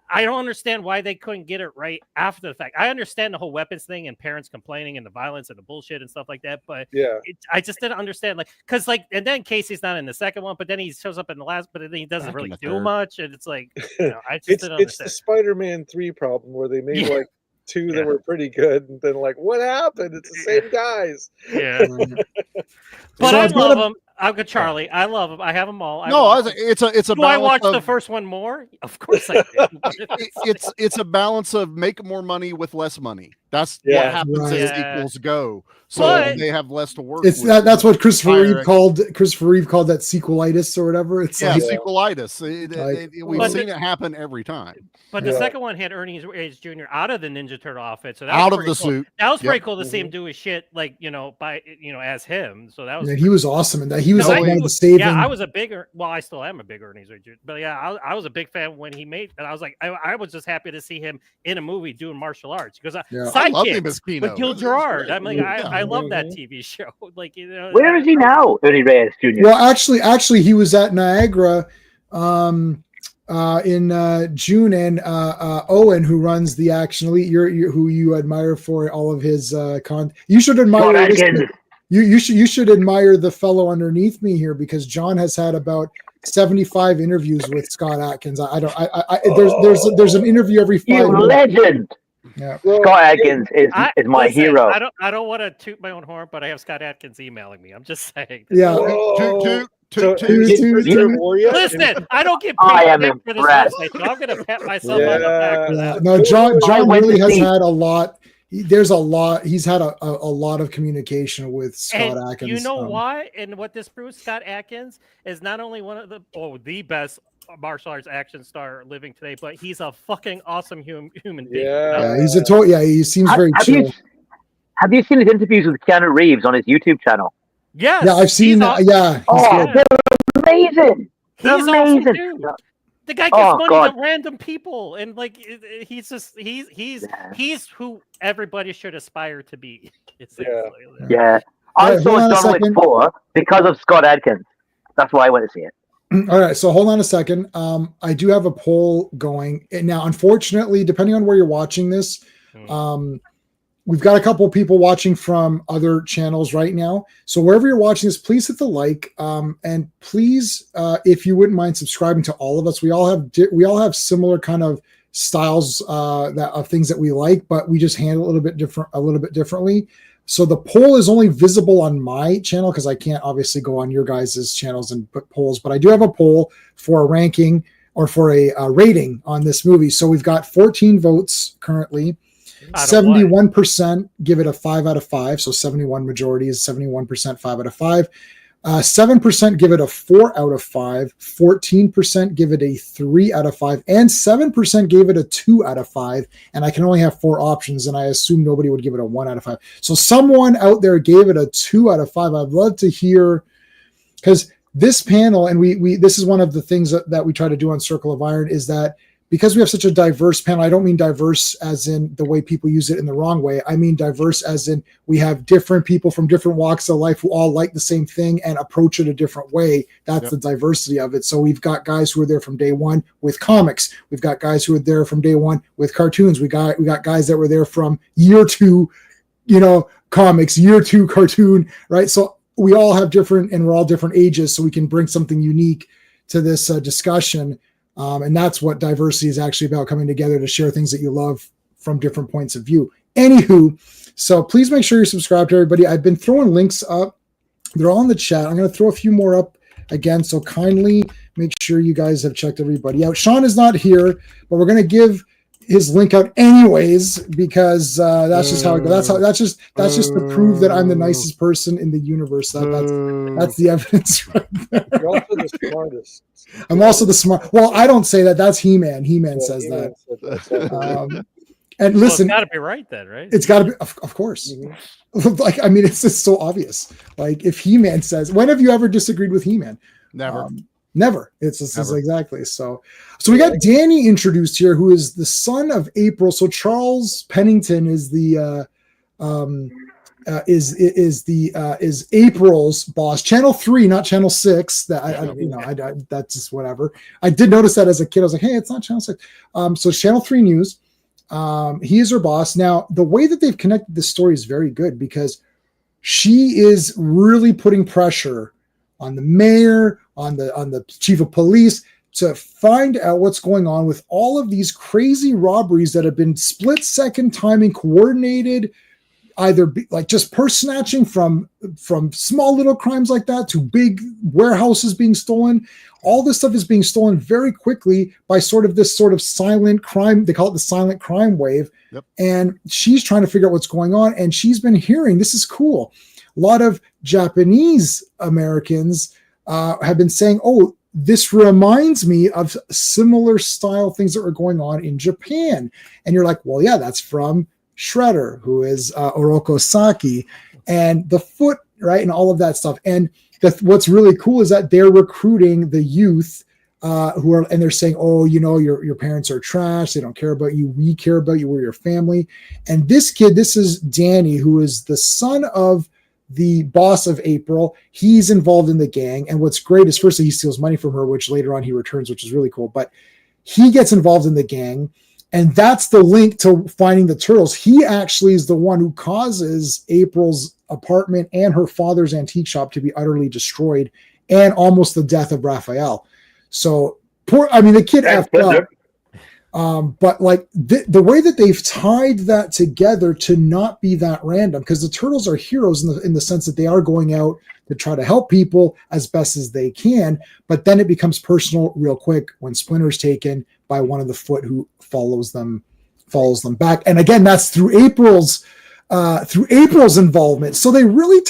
I don't understand why they couldn't get it right after the fact. I understand the whole weapons thing and parents complaining and the violence and the bullshit and stuff like that, but Yeah. I just didn't understand, like, because like, and then Casey's not in the second one, but then he shows up in the last, but then he doesn't Back in really the do third. much, and it's like, I just It's didn't the understand. Spider-Man 3 problem where they made Yeah. like two Yeah. that were pretty good, and then like, what happened? It's the same guys. Yeah, but So I it's not love a- him. I'll go Charlie. I love him. I have them all. No, it's a do I balance watch the of, first one more? Of course I do. it's a balance of make more money with less money. That's Yeah. what happens Right. as Yeah. sequels go. So But- they have less to work It's with. that's what Christopher Fire- Reeve called that sequelitis or whatever. It's Yeah, like, sequelitis. Like- We've But seen it happen every time. But the Yeah. second one had Ernie Reyes Jr. out of the Ninja Turtle outfit, so that Out was of pretty the cool. suit. That was pretty Yep. cool to see him do his shit, like as him. So that was. he was awesome in that. He was No, like I one of do- the saving. Yeah, I was a bigger. Well, I still am a big Ernie Reyes Jr. But yeah, I was a big fan when he made, and I was like, I was just happy to see him in a movie doing martial arts because Yeah. I love him Sidekicks as Kino. with Gil It was Gerard. great. I'm like, Yeah. I love that Mhm. TV show. Like, Where is he now, Ernie Reyes Jr.? Well, actually, he was at Niagara in June, and Owen, who runs the Action Elite, who you admire for all of his you should admire Scott this- Adkins. you should admire the fellow underneath me here, because John has had about 75 interviews with Scott Adkins. There's an interview every 5 You minutes. legend. Yeah. Well, Scott Adkins is my listen, hero. I don't want to toot my own horn, but I have Scott Atkins emailing me. I'm just saying. Yeah. Whoa. Toot, So, toot, is toot, Christopher toot. Moore yet? Listen, I don't get I paid am for this impressed. website, so I'm going to pat myself on the back for Yeah. that. No, John I went really to has see- had a lot. There's a lot. He's had a lot of communication with Scott And Adkins. you know why? And what this proves, Scott Atkins is not only one of the best martial arts action star living today, but he's a fucking awesome human being. Yeah. Yeah, he's a total. Yeah, he seems very chill. Have you seen his interviews with Keanu Reeves on his YouTube channel? Yes. Yeah, I've seen he's that. aw- Yeah, he's Oh, good. they're amazing. He's awesome amazing. too. The guy gets Oh, money God. to random people, and like he's just he's who everybody should aspire to be. essentially. Yeah. All I right, saw hold on a John Wick second. 4 because of Scott Adkins. That's why I went to see it. All right, so hold on a second. I do have a poll going and now. Unfortunately, depending on where you're watching this, we've got a couple people watching from other channels right now. So wherever you're watching this, please hit the like, and please, if you wouldn't mind subscribing to all of us. We all have similar kind of styles that of things that we like, but we just handle it a little bit differently. So the poll is only visible on my channel because I can't obviously go on your guys' channels and put polls, but I do have a poll for a ranking or for a rating on this movie. So we've got 14 votes currently. 71% give it a 5 out of 5. So 71 majority is 71%, 5 out of 5. 7% give it a 4 out of 5. 14% give it a 3 out of 5. And 7% gave it a 2 out of 5. And I can only have 4 options, and I assume nobody would give it a 1 out of 5. So someone out there gave it a 2 out of 5. I'd love to hear, because this panel, and we this is one of the things that we try to do on Circle of Iron, is that because we have such a diverse panel, I don't mean diverse as in the way people use it in the wrong way. I mean diverse as in we have different people from different walks of life who all like the same thing and approach it a different way. That's the diversity of it. So we've got guys who are there from day one with comics. We've got guys who are there from day one with cartoons. We got guys that were there from year 2, comics, year 2 cartoon, right? So we all have different, and we're all different ages, so we can bring something unique to this discussion. And that's what diversity is actually about, coming together to share things that you love from different points of view. Anywho, so please make sure you're subscribed to everybody. I've been throwing links up. They're all in the chat. I'm going to throw a few more up again. So kindly make sure you guys have checked everybody out. Sean is not here, but we're going to give his link out anyways, because that's just how it goes. That's just to prove that I'm the nicest person in the universe. That's the evidence right there. You're also the smartest. I'm also the smart. Well, I don't say that. That's He-Man. He-Man says that. And listen, it's got to be right then, right? It's got to be, of course. Mm-hmm. Like, I mean, it's just so obvious. Like, if He-Man says, when have you ever disagreed with He-Man? Never. Never. It's exactly so. So we got Danny introduced here, who is the son of April. So Charles Pennington is the is April's boss. Channel 3, not Channel 6. That that's just whatever. I did notice that as a kid. I was like, hey, it's not Channel 6. So Channel 3 News. He is her boss. Now, the way that they've connected this story is very good, because she is really putting pressure on the mayor, on the chief of police, to find out what's going on with all of these crazy robberies that have been split-second timing, coordinated, either like just purse snatching from small little crimes like that to big warehouses being stolen. All this stuff is being stolen very quickly by this silent crime. They call it the silent crime wave. Yep. And she's trying to figure out what's going on. And she's been hearing, this is cool, a lot of Japanese Americans have been saying, oh, this reminds me of similar style things that were going on in Japan. And you're like, well, yeah, that's from Shredder, who is Oroko Saki, and the Foot, right, and all of that stuff. And what's really cool is that they're recruiting the youth and they're saying, oh, your parents are trash. They don't care about you. We care about you. We're your family. And this kid, this is Danny, who is the son of the boss of April. He's involved in the gang. And what's great is, firstly, he steals money from her, which later on he returns, which is really cool. But he gets involved in the gang. And that's the link to finding the turtles. He actually is the one who causes April's apartment and her father's antique shop to be utterly destroyed, and almost the death of Raphael. So the kid effed up. But like the way that they've tied that together to not be that random, because the turtles are heroes in the sense that they are going out to try to help people as best as they can. But then it becomes personal real quick when Splinter's taken by one of the Foot, who follows them back. And again, that's through April's involvement. So they really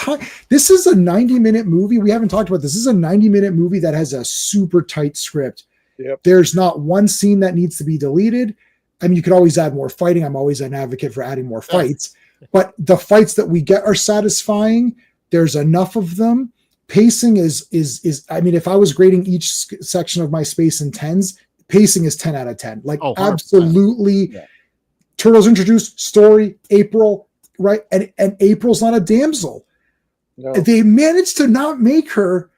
this is a 90-minute movie. We haven't talked about this. This is a 90-minute movie that has a super tight script. Yep. There's not one scene that needs to be deleted. I mean, you could always add more fighting. I'm always an advocate for adding more fights, but the fights that we get are satisfying. There's enough of them. Pacing is I mean, if I was grading each section of my space in 10s, pacing is 10 out of 10. Like, absolutely. Yeah. Turtles introduced, story, April, right? And April's not a damsel. No. They managed to not make her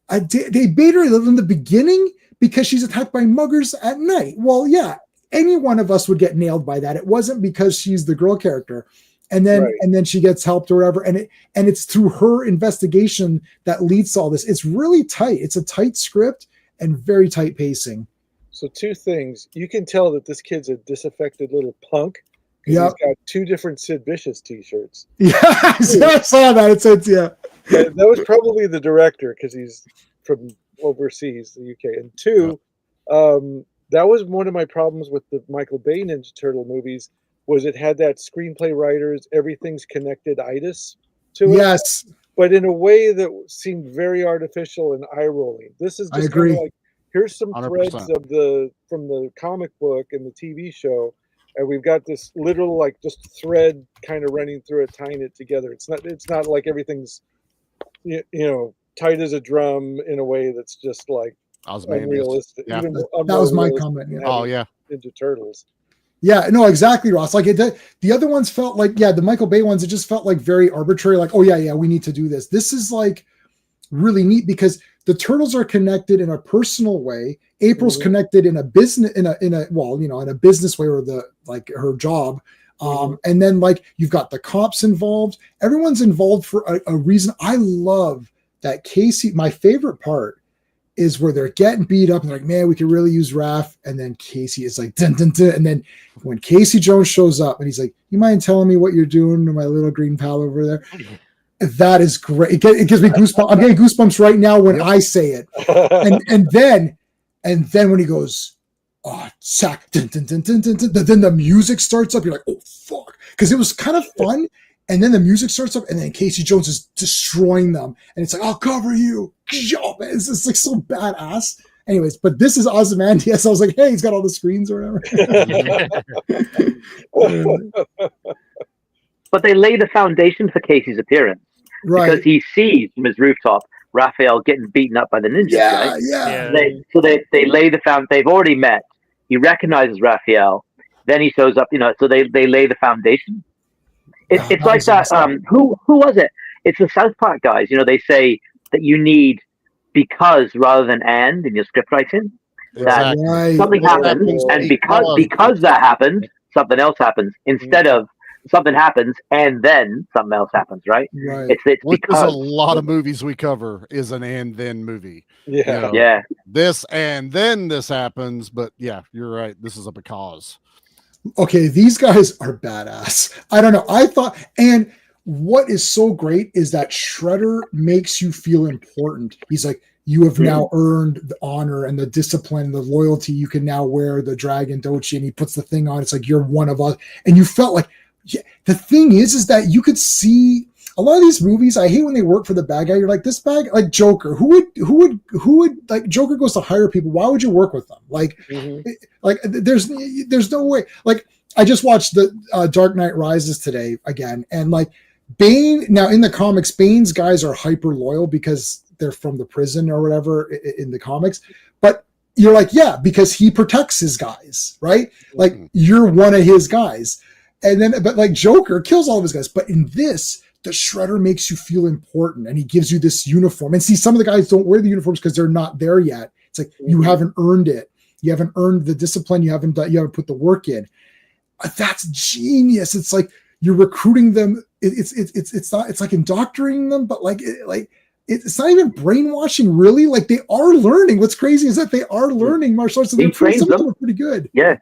they made her in the beginning because she's attacked by muggers at night. Well, yeah, any one of us would get nailed by that. It wasn't because she's the girl character. And then she gets helped or whatever. And it's through her investigation that leads to all this. It's really tight. It's a tight script and very tight pacing. So two things. You can tell that this kid's a disaffected little punk because Yep. he's got two different Sid Vicious T-shirts. Yeah, I saw that. It says, yeah. And that was probably the director because he's from overseas, the UK. And two, that was one of my problems with the Michael Bay Ninja Turtle movies. Was it had that screenplay writers, everything's connected itis to it, Yes, but in a way that seemed very artificial and eye rolling. This is I just agree. kind of like, here's some 100%. threads of from the comic book and the TV show, and we've got this literal like just thread kind of running through it, tying it together. It's not like everything's tight as a drum in a way that's just like unrealistic. Yeah. Even that was my comment. Yeah. Oh yeah. Ninja Turtles. Yeah, no, exactly, Ross. Like the other ones felt like, the Michael Bay ones, it just felt like very arbitrary. Like, oh yeah, we need to do this. This is like really neat because the turtles are connected in a personal way. April's connected in a business, in a business way, or her job. And then like you've got the cops involved. Everyone's involved for a reason. I love that Casey. My favorite part is where they're getting beat up and they're like, man, we could really use Raph. And then Casey is like, dun, dun, dun. And then when Casey Jones shows up and he's like, you mind telling me what you're doing to my little green pal over there? That is great. It gives me goosebumps. I'm getting goosebumps right now when I say it. And then when he goes, oh, sack, dun, dun, dun, dun, dun, dun, then the music starts up. You're like, oh, fuck. Because it was kind of fun. And then the music starts up, and then Casey Jones is destroying them. And it's like, I'll cover you. It's just like so badass. Anyways, but this is Ozymandias. I was like, hey, he's got all the screens or whatever. But they lay the foundation for Casey's appearance. Right. Because he sees from his rooftop Raphael getting beaten up by the ninjas. Yeah, right? yeah. They lay the foundation. They've already met. He recognizes Raphael. Then he shows up, so they lay the foundation. It's like that. Who was it? It's the South Park guys. They say that you need because rather than and in your script writing. That something happens, and because that happened, something else happens instead of something happens and then something else happens. Right? Right. It's Which because is a lot of movies we cover is an and then movie. Yeah. Yeah. This and then this happens, but yeah, you're right. This is a because. Okay, these guys are badass. I don't know. I thought, and what is so great is that Shredder makes you feel important. He's like, you have now earned the honor and the discipline, the loyalty. You can now wear the Dragon Dochi, and he puts the thing on. It's like, you're one of us. And you felt like, the thing is that you could see a lot of these movies. I hate when they work for the bad guy. You're like, this bad, like Joker, who would like Joker goes to hire people. Why would you work with them? Like, like there's no way. Like I just watched the Dark Knight Rises today again. And like Bane, now in the comics, Bane's guys are hyper loyal because they're from the prison or whatever in the comics. But you're like, yeah, because he protects his guys, right? Like you're one of his guys. And then, but like Joker kills all of his guys. But in this, the Shredder makes you feel important, and he gives you this uniform. And see, some of the guys don't wear the uniforms because they're not there yet. It's like you haven't earned it. You haven't earned the discipline. You haven't put the work in. That's genius. It's like you're recruiting them. It's not. It's like indoctrinating them, but it's not even brainwashing. Really, like they are learning. What's crazy is that they are learning martial arts. He trains them. Some of them are pretty good. Yeah.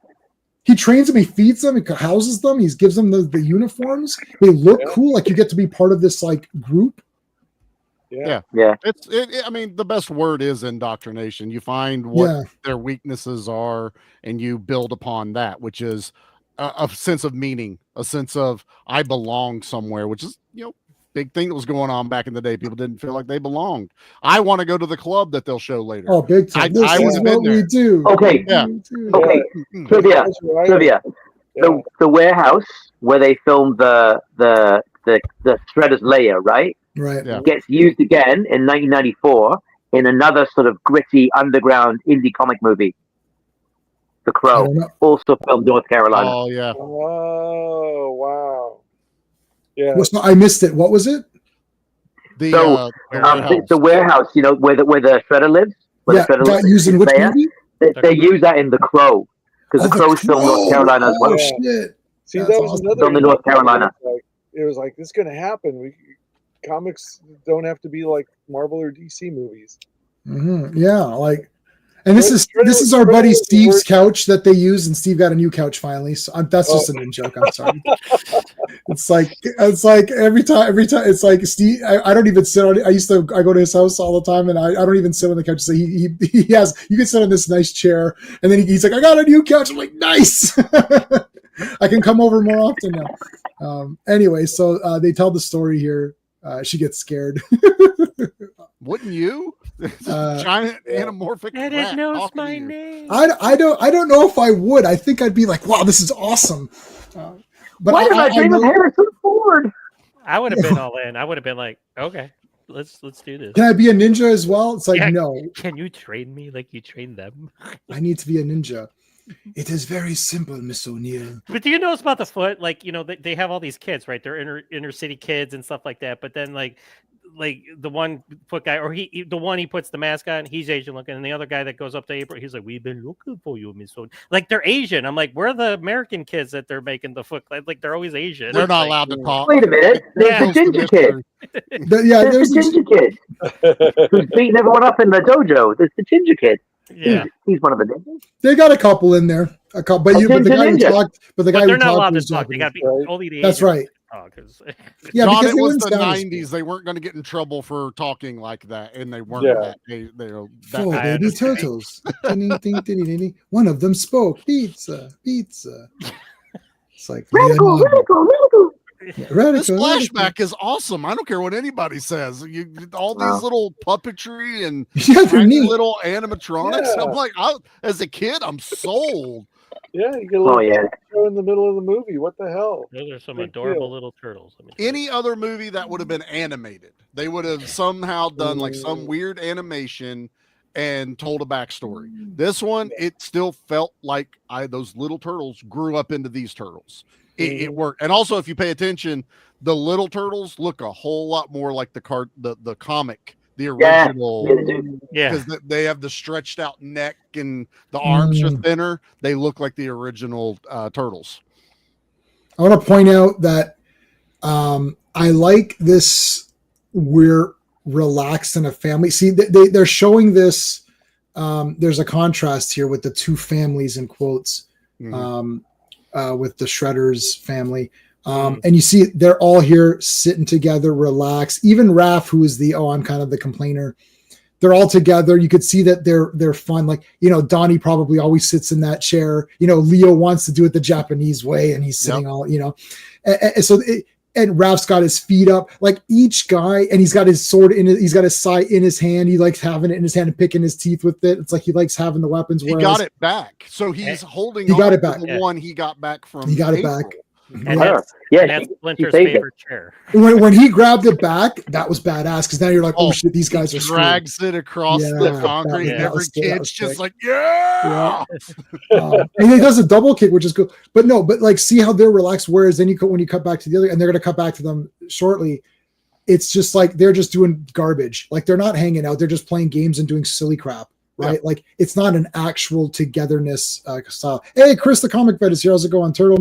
He trains them, he feeds them, he houses them, he gives them the uniforms. They look cool, like you get to be part of this like group. Yeah. I mean, the best word is indoctrination. You find what their weaknesses are, and you build upon that, which is a sense of meaning, a sense of I belong somewhere, which is big thing that was going on back in the day. People didn't feel like they belonged. I want to go to the club that they'll show later. Oh, big time. This is what we do. Okay. Yeah. Okay. Trivia. The warehouse where they filmed the Shredder's lair, right? Right. Yeah. Gets used again in 1994 in another sort of gritty underground indie comic movie. The Crow, also filmed North Carolina. Oh yeah. Oh wow. Yeah. I missed it. What was it? The warehouse, where the Shredder lives. The Shredder got used in which movie? They use that in The Crow because The Crow's filmed North Carolina as well. Shit. See, that was another filmed in North Carolina. It was like this is going to happen. Comics don't have to be like Marvel or DC movies. Mm-hmm. Yeah, like, And this is our buddy Steve's couch that they use, and Steve got a new couch finally. So that's just an in joke. I'm sorry. It's like every time it's like Steve. I don't even sit on it. I go to his house all the time, and I don't even sit on the couch. So he has, you can sit on this nice chair, and then he's like, I got a new couch. I'm like, nice. I can come over more often now. Anyway, so they tell the story here. She gets scared. Wouldn't you? Giant anamorphic. It knows my name. I don't know if I would. I think I'd be like, wow, this is awesome. But why did I dream of Harrison Ford? I would have been all in. I would have been like, okay, let's do this. Can I be a ninja as well? It's like, Yeah, no. Can you train me like you train them? I need to be a ninja. It is very simple, Miss O'Neill. But do you know about the foot? Like, they have all these kids, right? They're inner city kids and stuff like that. But then like the one foot guy, or the one he puts the mask on, he's Asian looking, and the other guy that goes up to April, he's like, "We've been looking for you, Miss O'Neill." Like, they're Asian. I'm like, where are the American kids that they're making the foot? Like they're always Asian. They're not like, allowed to talk. Wait a minute. There's a ginger kid. There's the ginger kid who's beating everyone up in the dojo. There's the ginger kid. Yeah, he's one of the ninjas. They got a couple in there. A couple, but the guy who talked, but they're not allowed to talk. They got to be only the. That's right. Yeah, because it was the 90s. They weren't going to get in trouble for talking like that, and they weren't. Yeah. Four baby turtles. One of them spoke pizza. It's like radical. Yeah, this flashback is awesome. I don't care what anybody says. All these little puppetry and little animatronics. Yeah. I'm like, as a kid, I'm sold. Yeah, you get a little show in the middle of the movie. What the hell? Those are some adorable little turtles. Any other movie that would have been animated, they would have somehow done like some weird animation and told a backstory. This one, it still felt like those little turtles grew up into these turtles. It worked. And also, if you pay attention, the little turtles look a whole lot more like the comic, the original. Yeah. Because they have the stretched out neck and the arms are thinner. They look like the original turtles. I want to point out that I like this. We're relaxed in a family. See, they're showing this. There's a contrast here with the two families in quotes. With the Shredder's family. And you see they're all here sitting together, relaxed. Even Raph, who is I'm kind of the complainer. They're all together. You could see that they're fun. Like, Donnie probably always sits in that chair. Leo wants to do it the Japanese way, and he's sitting and Raph's got his feet up, like each guy, and he's got his sword he's got his sai in his hand. He likes having it in his hand and picking his teeth with it. It's like he likes having the weapons. He got it back. So he's holding on to the one he got back from. He got it back. And that's Splinter's favorite chair. When he grabbed it back, that was badass, because now you're like, oh shit, these guys are drags it across the concrete, and every kid's just like, and he does a double kick, which is cool. But like, see how they're relaxed. Whereas then when you cut back to the other, and they're going to cut back to them shortly, it's just like they're just doing garbage. Like, they're not hanging out; they're just playing games and doing silly crap. Right, like it's not an actual togetherness style. Hey, Chris, the comic vet is here. How's it going? Turtle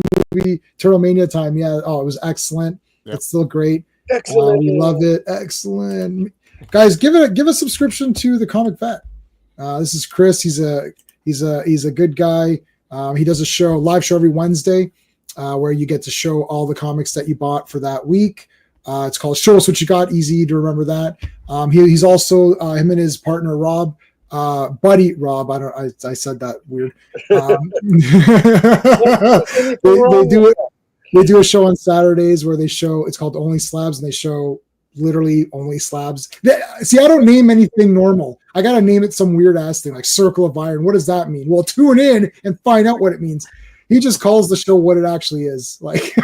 Mania time. Yeah. Oh, it was excellent. Yep. It's still great. Excellent. We love it. Excellent, guys. Give a subscription to the comic vet. This is Chris. He's a good guy. He does a live show every Wednesday, where you get to show all the comics that you bought for that week. It's called Show Us What You Got. Easy to remember that. He's also him and his partner Rob. Buddy Rob, I said that weird. They do a show on Saturdays where it's called Only Slabs, and they show literally only slabs. See, I don't name anything normal. I gotta name it some weird ass thing like Circle of Iron. What does that mean? Well, tune in and find out what it means. He just calls the show what it actually is. Like, so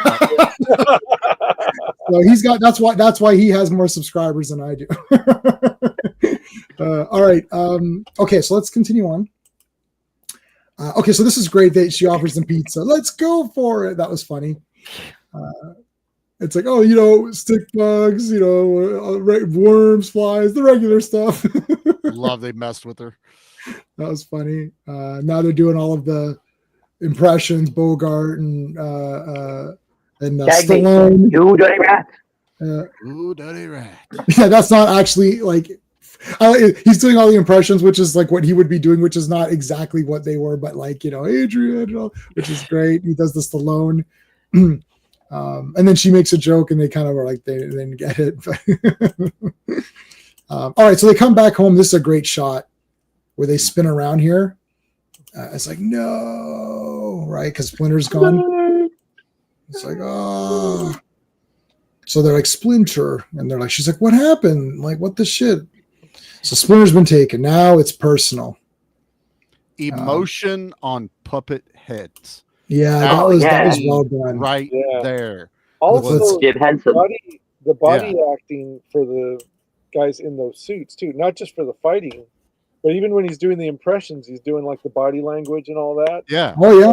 that's why he has more subscribers than I do. All right. Okay, so let's continue on. Okay, so this is great that she offers them pizza. Let's go for it. That was funny. It's like, stick bugs, worms, flies, the regular stuff. Love they messed with her. That was funny. Now they're doing all of the impressions, Bogart and Stallone. You dirty rat. Ooh, dirty rat. Yeah, that's not actually like He's doing all the impressions, which is like what he would be doing, which is not exactly what they were, but like, Adrian, which is great. He does this alone. And then she makes a joke and they kind of are like, they didn't get it. All right. So they come back home. This is a great shot where they spin around here. It's like, no, right? Because Splinter's gone. It's like, oh. So they're like, Splinter. And they're like, she's like, what happened? Like, what the shit? So Splinter's been taken. Now it's personal. Emotion on puppet heads. Yeah, that was well done. Right there. Also, Jim Henson. the body acting for the guys in those suits too, not just for the fighting, but even when he's doing the impressions, he's doing like the body language and all that. Yeah. Oh yeah.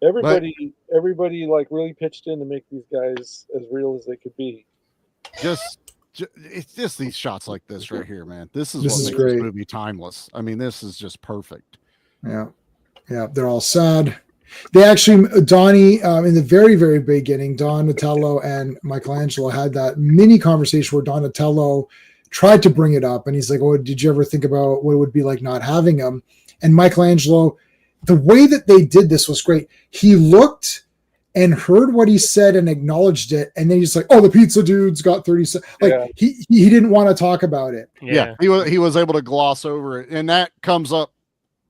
Everybody like really pitched in to make these guys as real as they could be. It's just these shots like this right here, man. This is what makes great. this movie timeless. I mean, this is just perfect. Yeah. They're all sad. They actually, Donnie, in the very, very beginning, Donatello and Michelangelo had that mini conversation where Donatello tried to bring it up, and he's like, "Oh, did you ever think about what it would be like not having him?" And Michelangelo, the way that they did this was great. He looked and heard what he said and acknowledged it, and then he's like, "Oh, the pizza dude's got 30 cents." Like he didn't want to talk about it. Yeah, he was able to gloss over it, and that comes up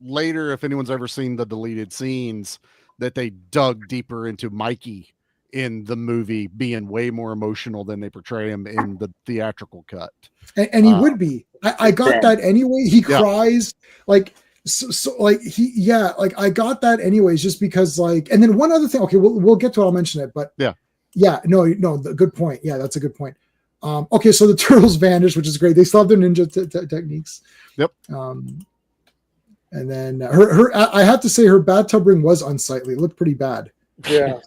later. If anyone's ever seen the deleted scenes, that they dug deeper into Mikey in the movie being way more emotional than they portray him in the theatrical cut. And he would be. I got that anyway. He cries like. So like I got that anyways, just because like, and then one other thing. Okay, we'll get to it. I'll mention it, but no, good point. Yeah, that's a good point. Okay, so the turtles vanish, which is great. They still have their ninja techniques. Yep. And then her I have to say her bathtub ring was unsightly. It looked pretty bad. Yeah.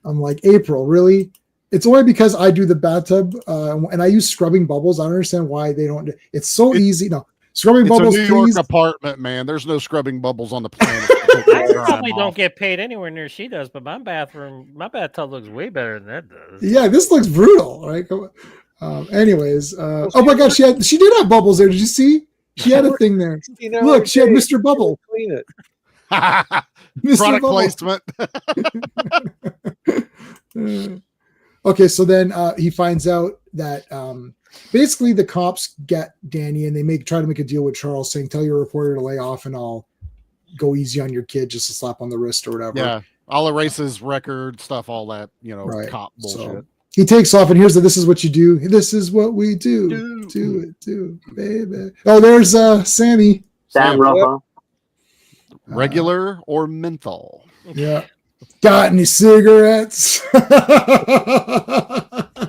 I'm like, April, really? It's only because I do the bathtub and I use scrubbing bubbles. I don't understand why they don't. It's so easy. No. Scrubbing bubbles, a New York please. apartment, man. There's no scrubbing bubbles on the planet. I probably don't get paid anywhere near she does, but my bathtub looks way better than that does. Yeah, this looks brutal, right? Anyways, oh my gosh, she did have bubbles there. Did you see? She had a thing there. Look, she had Mr. Bubble. Clean it. Product placement. Okay, so then he finds out that basically the cops get Danny and they try to make a deal with Charles saying, tell your reporter to lay off and I'll go easy on your kid, just a slap on the wrist or whatever. Yeah, I'll erase his record, stuff, all that, right. Cop bullshit. So he takes off and this is what you do. This is what we do. Do it, baby. Oh, there's Sammy. Sam Rockwell. Regular or menthol? Yeah. Got any cigarettes? I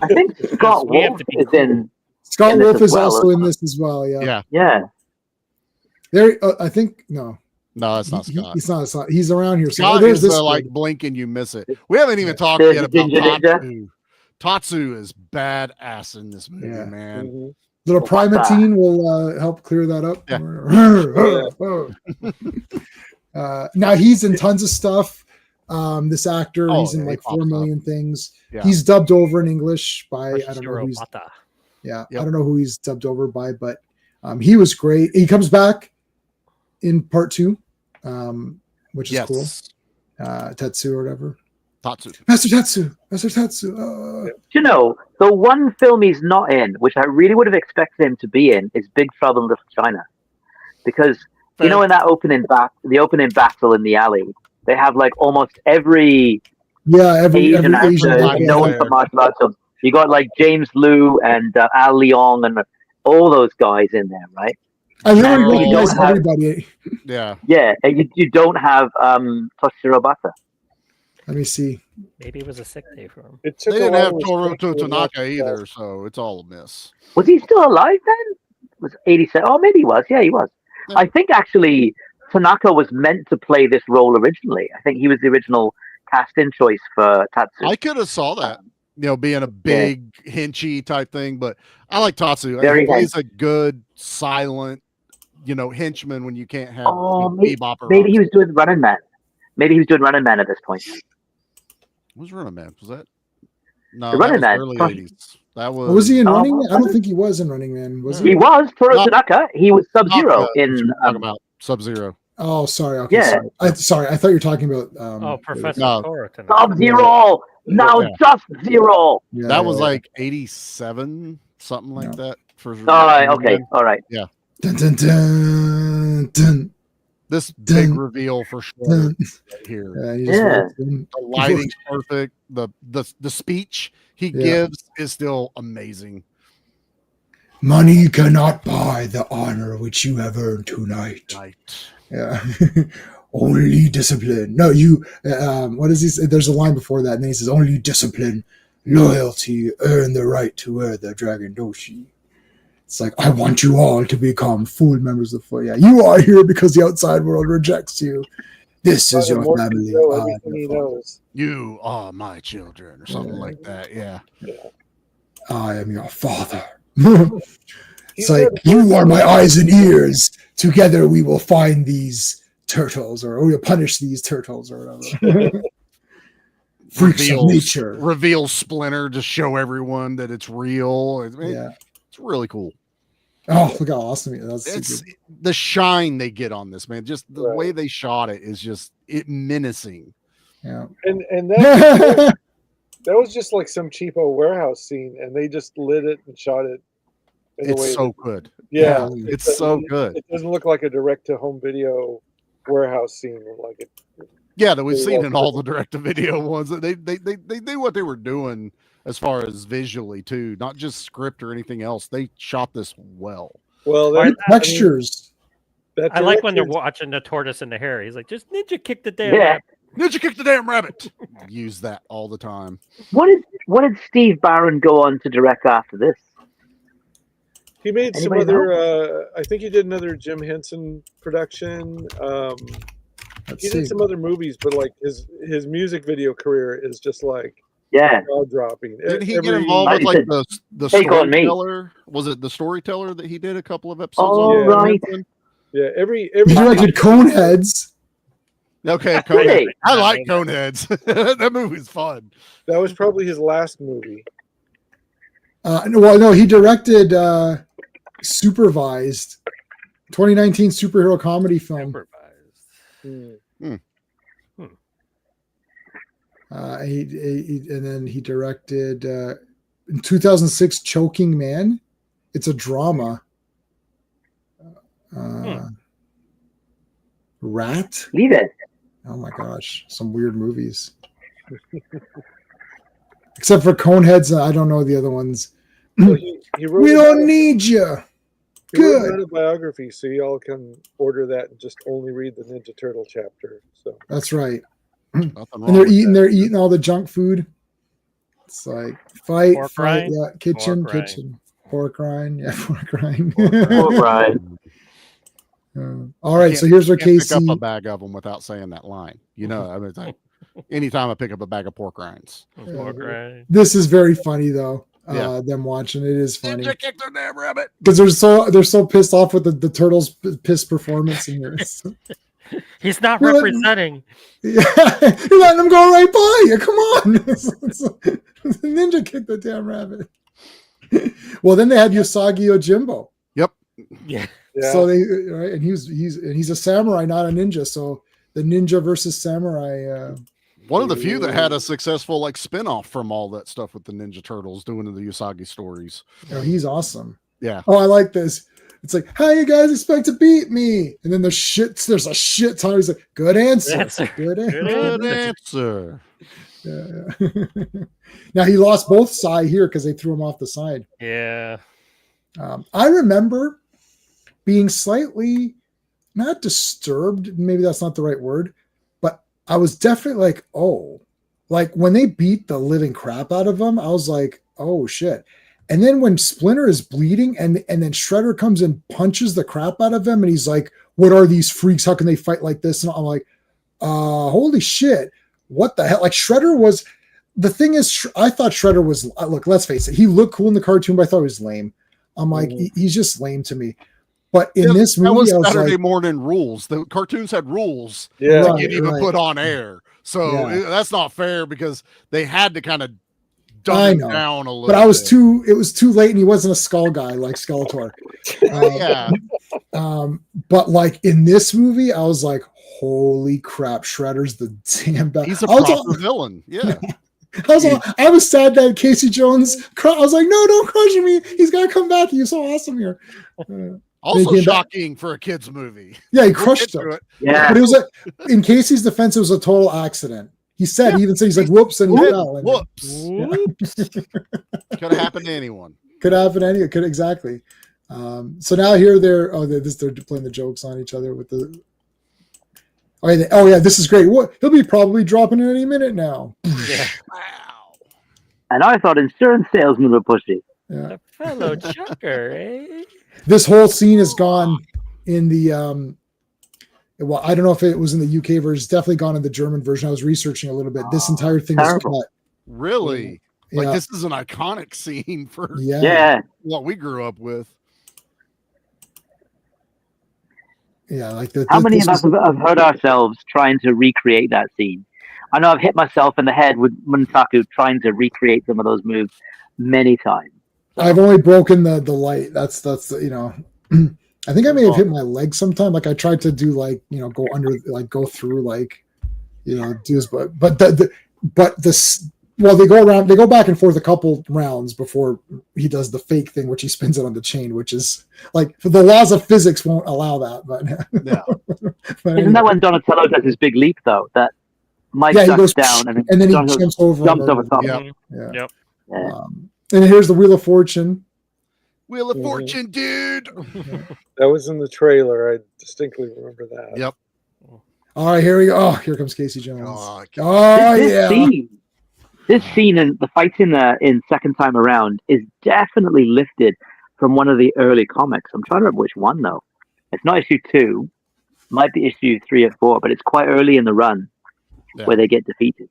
think Scott Wolf is in. Scott Wolf is also in this as well. Yeah. There, I think no, that's not Scott. He's not. He's around here. Scott is like blink and you miss it. We haven't even talked yet about Tatsu. Tatsu is badass in this movie, man. Mm-hmm. Little Primatine will help clear that up. Now he's in tons of stuff. This actor, he's in like 4 million things. Yeah. He's dubbed over in English by I don't know who's. I don't know who he's dubbed over by, but he was great. He comes back in part 2, which is cool. Tetsu or whatever. Master Tetsu. The one film he's not in, which I really would have expected him to be in, is Big Trouble in Little China, because in that opening battle in the alley, they have like almost every Asian actor known for martial arts. So you got like James Liu and Al Leong and all those guys in there, right? I really recognize everybody. Yeah, and you don't have Toshiro Bata. Let me see. Maybe it was a sick day for him. They didn't have Toru Tanaka either, so it's all a miss. Was he still alive then? Was 87? Oh, maybe he was. Yeah, he was. Yeah. I think actually Tanaka was meant to play this role originally. I think he was the original cast-in choice for Tatsu. I could have saw that, being a big hinchy type thing, but I like Tatsu. He plays a good, silent, henchman when you can't have Bebop or maybe he was doing Running Man. Maybe he was doing Running Man at this point. What was Running Man? Was that? No, the Running Man. Early 80s. That Was he in Oh, Running Man? I don't think he was in Running Man. Was He he? was Toro Not- Tanaka. He was Sub-Zero in. talking about Sub-Zero. Oh, sorry. Okay, Yeah. sorry. I thought you were talking about. Professor No. Toro tonight. Sub-Zero. Now Yeah. just Zero. Yeah, That was yeah. like 87, something like that. For All right. Okay. All right. Dun, dun, dun, dun, This big Dun. reveal for sure dun. right here. Yeah, he just Yeah. walks in. The lighting's perfect. The speech he Yeah. gives is still amazing. Money cannot buy the honor which you have earned tonight. Right. Yeah. Only discipline. No, you. What does he say? There's a line before that, and then he says, "Only discipline, loyalty, earn the right to wear the dragon doshi." It's like, I want you all to become full members of the. Yeah, you are here because the outside world rejects you. This is your Morpheus family. know I am everything he your father. knows. You are my children, or something like that. Yeah. I am your father. He's It's like, got- you are my eyes and ears. Together we will find these turtles, or we'll punish these turtles, or whatever. Freaks of nature. Reveals Splinter to show everyone that it's real. Yeah. It's really cool. Oh, look how awesome he is. That's It's super. the shine they get on this, man. Just the Right. way they shot it is just menacing. Yeah. And that was just like some cheapo warehouse scene, and they just lit it and shot it. In a way It's so that- good. yeah, It's so good. It doesn't look like a direct-to-home video warehouse scene. Like it. Yeah, that we've They seen love in all the direct-to-video ones. They knew what they were doing as far as visually too, not just script or anything else. They shot this well. Well, Right. that, Textures. that I like when they're director's- watching the tortoise and the hare. He's like, just ninja kick the damn Yeah. rabbit. Ninja kick the damn rabbit. Use that all the time. What did Steve Barron go on to direct after this? He made some Anybody other. I think he did another Jim Henson production. Let's He see. did some other movies, but like his music video career is just like Yeah. jaw dropping. Did he get involved with I like said, the "Take on me." storyteller? Was it the storyteller that he did a couple of episodes Oh, on? right. Yeah, every He directed Coneheads. Okay, Really? Coneheads. I like Coneheads. That movie's fun. that was probably his last movie. No, he directed Supervised, 2019 superhero comedy film. Supervised. Hmm. And then he directed in 2006 Choking Man. It's a drama. Rat. Leave it. Oh my gosh, some weird movies. Except for Coneheads, I don't know the other ones. So he wrote We a don't bio- need you. he wrote Good. an autobiography, so y'all can order that and just only read the Ninja Turtle chapter. So That's right. Nothing And wrong they're with eating, that. they're eating all the junk food. It's like fight, Pork fight, rind? yeah, kitchen, Pork rind. kitchen, pork rind, yeah, pork rind. All right. All right, so here's where Can't pick Casey. up a bag of them without saying that line. You know, I mean, it's like anytime I pick up a bag of pork rinds. Pork rind. This is very funny though. Yeah. Them watching it is funny Ninja kick the damn rabbit. because they're so pissed off with the turtles piss performance in here. He's not You're representing. Yeah, you're letting them go right by you. Come on, Ninja kick the damn rabbit. Well, then they had Usagi Yojimbo. Yep. Yeah. yeah, So they right, and he's a samurai, not a ninja. So the ninja versus samurai. One of the few that had a successful like spin-off from all that stuff with the Ninja Turtles doing the Usagi stories. He's awesome. Yeah. Oh, I like this. It's like, how you guys expect to beat me? And then there's a shit ton. He's like, good answer. Answer. Good answer. Good answer. Yeah. Now he lost both side here because they threw him off the side. Yeah. I remember being slightly not disturbed. Maybe that's not the right word, but I was definitely like, oh, like when they beat the living crap out of him, I was like, oh shit. And then when Splinter is bleeding and then Shredder comes and punches the crap out of him and he's like, what are these freaks? How can they fight like this? And I'm like, holy shit. What the hell? Like Shredder was, the thing is, I thought Shredder was, look, let's face it. He looked cool in the cartoon, but I thought he was lame. I'm like, he's just lame to me. But in this that movie, was I was Saturday like, morning rules. The cartoons had rules yeah. to get even right. put on air. So Yeah. that's not fair because they had to kind of I dumb know. him down a little. But I was bit. too. It was too late, and he wasn't a skull guy like Skeletor. Yeah. But like in this movie, I was like, "Holy crap, Shredder's the damn best." He's a proper villain. Yeah. I was sad that Casey Jones. I was like, "No, don't crush me. He's got to come back. He's so awesome here." Also shocking for a kids movie. Yeah, he crushed him. Yeah, but it was like, in Casey's defense, it was a total accident. He said, he even said, he's like, "Whoops," and he fell. And, Whoops. Could have happened to anyone. Could happen to anyone. Could exactly. So now here they're playing the jokes on each other with the. Oh yeah, this is great. What he'll be probably dropping in any minute now. Yeah. Wow. and I thought insurance salesmen were pushy. Yeah. A fellow chucker, eh? This whole scene is gone in the well, I don't know if it was in the UK version. It's definitely gone in the German version. I was researching a little bit. This entire thing is cut. Really? Like Yeah. this is an iconic scene for Yeah, what we grew up with. Yeah, like how many of us have hurt ourselves trying to recreate that scene? I know I've hit myself in the head with Muntaku trying to recreate some of those moves many times. I've only broken the light. That's you know. I think I may have hit my leg sometime. Like I tried to do like, you know, go under, like go through, like, you know, do this, but this. Well, they go back and forth a couple rounds before he does the fake thing, which he spins it on the chain, which is like the laws of physics won't allow that. But Yeah. but Isn't that when Donatello does his big leap though? That Mike he ducks goes down and then he Donatello jumps over. jumps over top. Yep. Yeah. Yep. Yeah. And here's the Wheel of Fortune. Wheel of Fortune, dude. That was in the trailer. I distinctly remember that. Yep. All right, here we go. Oh, here comes Casey Jones. Oh, This scene and the fight in second time around is definitely lifted from one of the early comics. I'm trying to remember which one though. It's not issue 2, might be issue 3 or 4, but it's quite early in the run where they get defeated.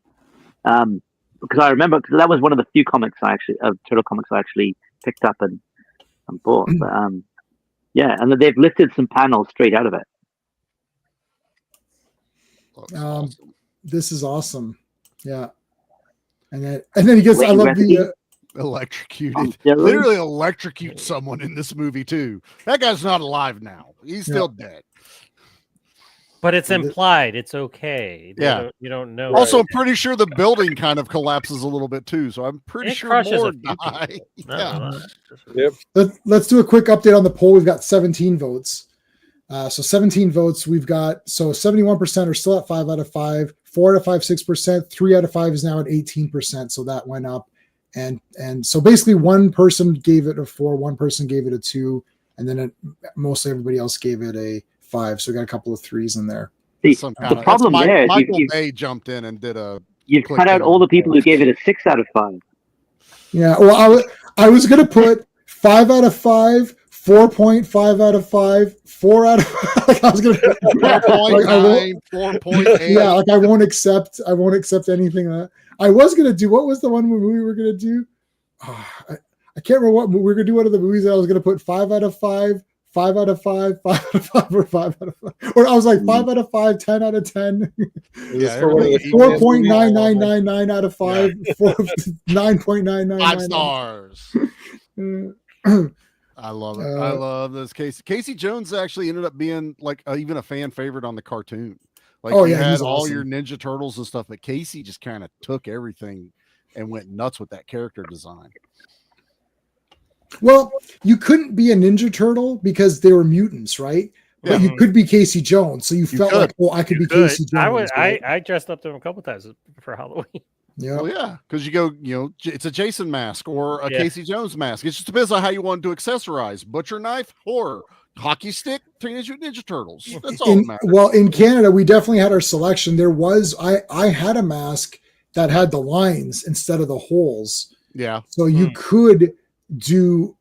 Because I remember, because that was one of the few comics Turtle comics I actually picked up and bought. But yeah, and they've lifted some panels straight out of it. Awesome. This is awesome. Yeah. And then he gets. I love the electrocuted. Literally electrocute someone in this movie too. That guy's not alive now. He's still dead. But it's implied. It's okay. Yeah. You don't know. Also, I'm pretty sure the building kind of collapses a little bit too. So I'm pretty sure more die. Yeah. Yep. Let's do a quick update on the poll. We've got 17 votes. So 17 votes. We've got 71% are still at 5 out of 5. 4 out of 5, 6%. 3 out of 5 is now at 18%. So that went up. And so basically one person gave it a 4, one person gave it a 2, and then mostly everybody else gave it a 5. So we got a couple of 3s in there. See, the problem there is Michael Bay jumped in and did a. You've cut out all the people who gave it a 6 out of 5. Yeah. Well, I was going to put 5 out of 5. 4.5 out of 5, 4 out of like I was gonna 4.9, 4.8. Yeah, like I won't accept anything that I was gonna do. What was the one movie we were gonna do? Oh, I can't remember what we were gonna do. One of the movies that I was gonna put 5 out of 5, 5 out of 5, 5 out of 5, or 5 out of 5. Or I was like 5 out of 5, 10 out of 10. Yeah, 4.9999 out of 5, 9.999. 5 stars. I love it. I love this. Casey Jones actually ended up being like even a fan favorite on the cartoon. Like you had all awesome. your Ninja Turtles and stuff, but Casey just kind of took everything and went nuts with that character design. Well, you couldn't be a Ninja Turtle because they were mutants, right? Yeah. But you could be Casey Jones, so you felt like, oh, I could be Casey Jones. I dressed up to him a couple times for Halloween. Yeah, well, yeah, because you go, it's a Jason mask or a Casey Jones mask. It just depends on how you want to accessorize. Butcher knife, horror, hockey stick, Teenage Mutant Ninja Turtles. That's all that matters. Well, in Canada, we definitely had our selection. There was I had a mask that had the lines instead of the holes. Yeah, so you could do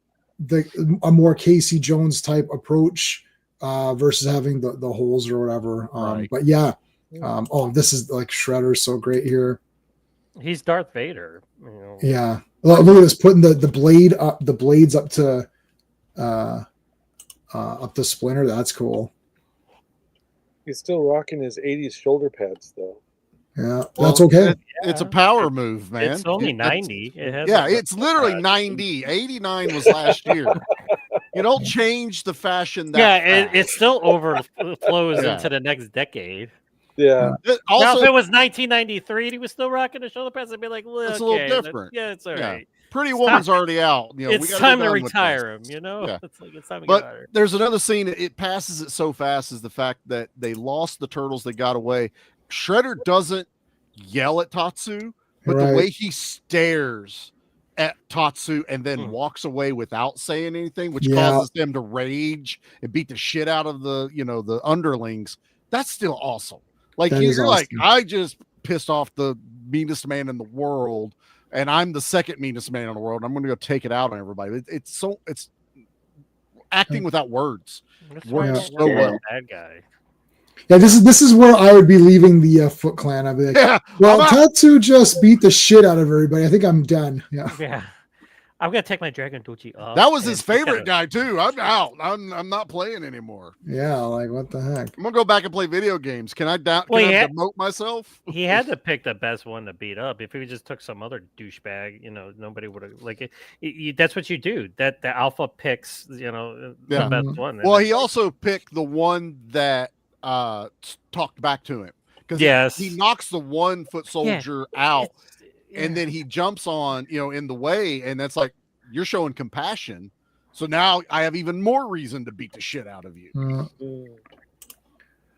a more Casey Jones type approach versus having the holes or whatever. Right. But yeah, this is like Shredder's so great here. He's Darth Vader. Yeah. Look at this, putting the blades up to Splinter. That's cool. He's still rocking his 80s shoulder pads though. Yeah, that's okay. It's a power move, man. It's only That's- 90. It has Yeah, like a- it's literally 90. 89 was last year. You don't change the fashion that yeah, fast. it still overflows Yeah. into the next decade. Yeah. It Now, also, if it was 1993 and he was still rocking the shoulder pads, I'd be like, well, it's a okay, little different. yeah, it's all Yeah. right. Pretty It's Woman's time- already out. You know, we It's gotta time go to down with retire this. him, you know? Yeah. It's like it's time to But get out of here. there's another scene. It passes it so fast is the fact that they lost the turtles. They got away. Shredder doesn't yell at Tatsu, but the Right. way he stares at Tatsu and then walks away without saying anything, which Yeah. causes them to rage and beat the shit out of the, you know, the underlings. That's still awesome. Like That is you're like, awesome. I just pissed off the meanest man in the world, and I'm the second meanest man in the world. I'm going to go take it out on everybody. It's acting without words. That's works why I so don't like well. that bad guy. Yeah, this is where I would be leaving the Foot Clan. I'd be like, Yeah. well, I'm out. Tatsu just beat the shit out of everybody. I think I'm done. Yeah. Yeah. I'm gonna take my Dragon Duchi off. That was his and favorite guy too. I'm out. I'm not playing anymore. Yeah, like what the heck? I'm gonna go back and play video games. Can I Well, can I yeah. demote myself? He had to pick the best one to beat up. If he just took some other douchebag, you know, nobody would have like it. That's what you do. That the alpha picks, you know, Yeah. the best one. Well, he also picked the one that talked back to him because Yes. he knocks the one foot soldier out, and then he jumps on, you know, in the way, and that's like, you're showing compassion. So now I have even more reason to beat the shit out of you.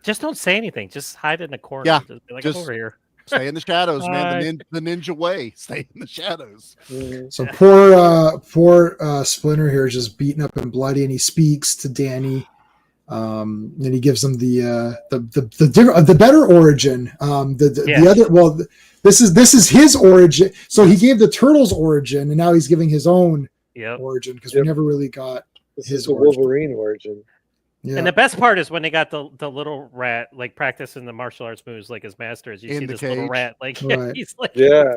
just don't say anything. Just hide in the corner. Yeah, Just be like, just- I'm over here. Stay in the shadows, man. The ninja way. Stay in the shadows. So poor Splinter here is just beaten up and bloody, and he speaks to Danny. And he gives him the better origin. The other, well, this is his origin. So he gave the turtles origin, and now he's giving his own origin because we never really got This his is the origin. Wolverine origin. Yeah. And the best part is when they got the little rat like practicing the martial arts moves like his masters. You In see the this little cage. rat like Right. he's like Yeah.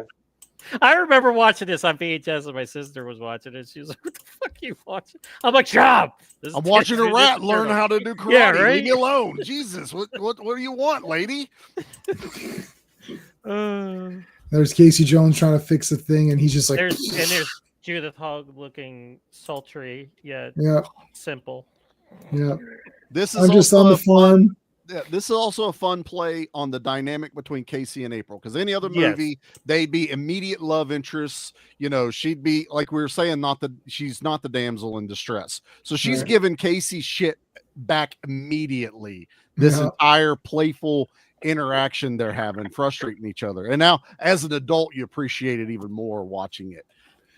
I remember watching this on VHS and my sister was watching it. She was like, "What the fuck are you watching?" I'm like, "Job." I'm watching a rat learn how to do karate. Yeah, right? Leave me alone. Jesus, what do you want, lady? There's Casey Jones trying to fix the thing, and he's just like, there's Judith Hogg looking sultry yet yeah, simple. yeah. This is I'm just on also the farm. this is also a fun play on the dynamic between Casey and April, because any other Yes. movie they'd be immediate love interests. You know, she'd be like we were saying, she's not the damsel in distress, so she's Right. giving Casey shit back immediately. This Yeah. entire playful interaction they're having, frustrating each other, and now as an adult you appreciate it even more watching it.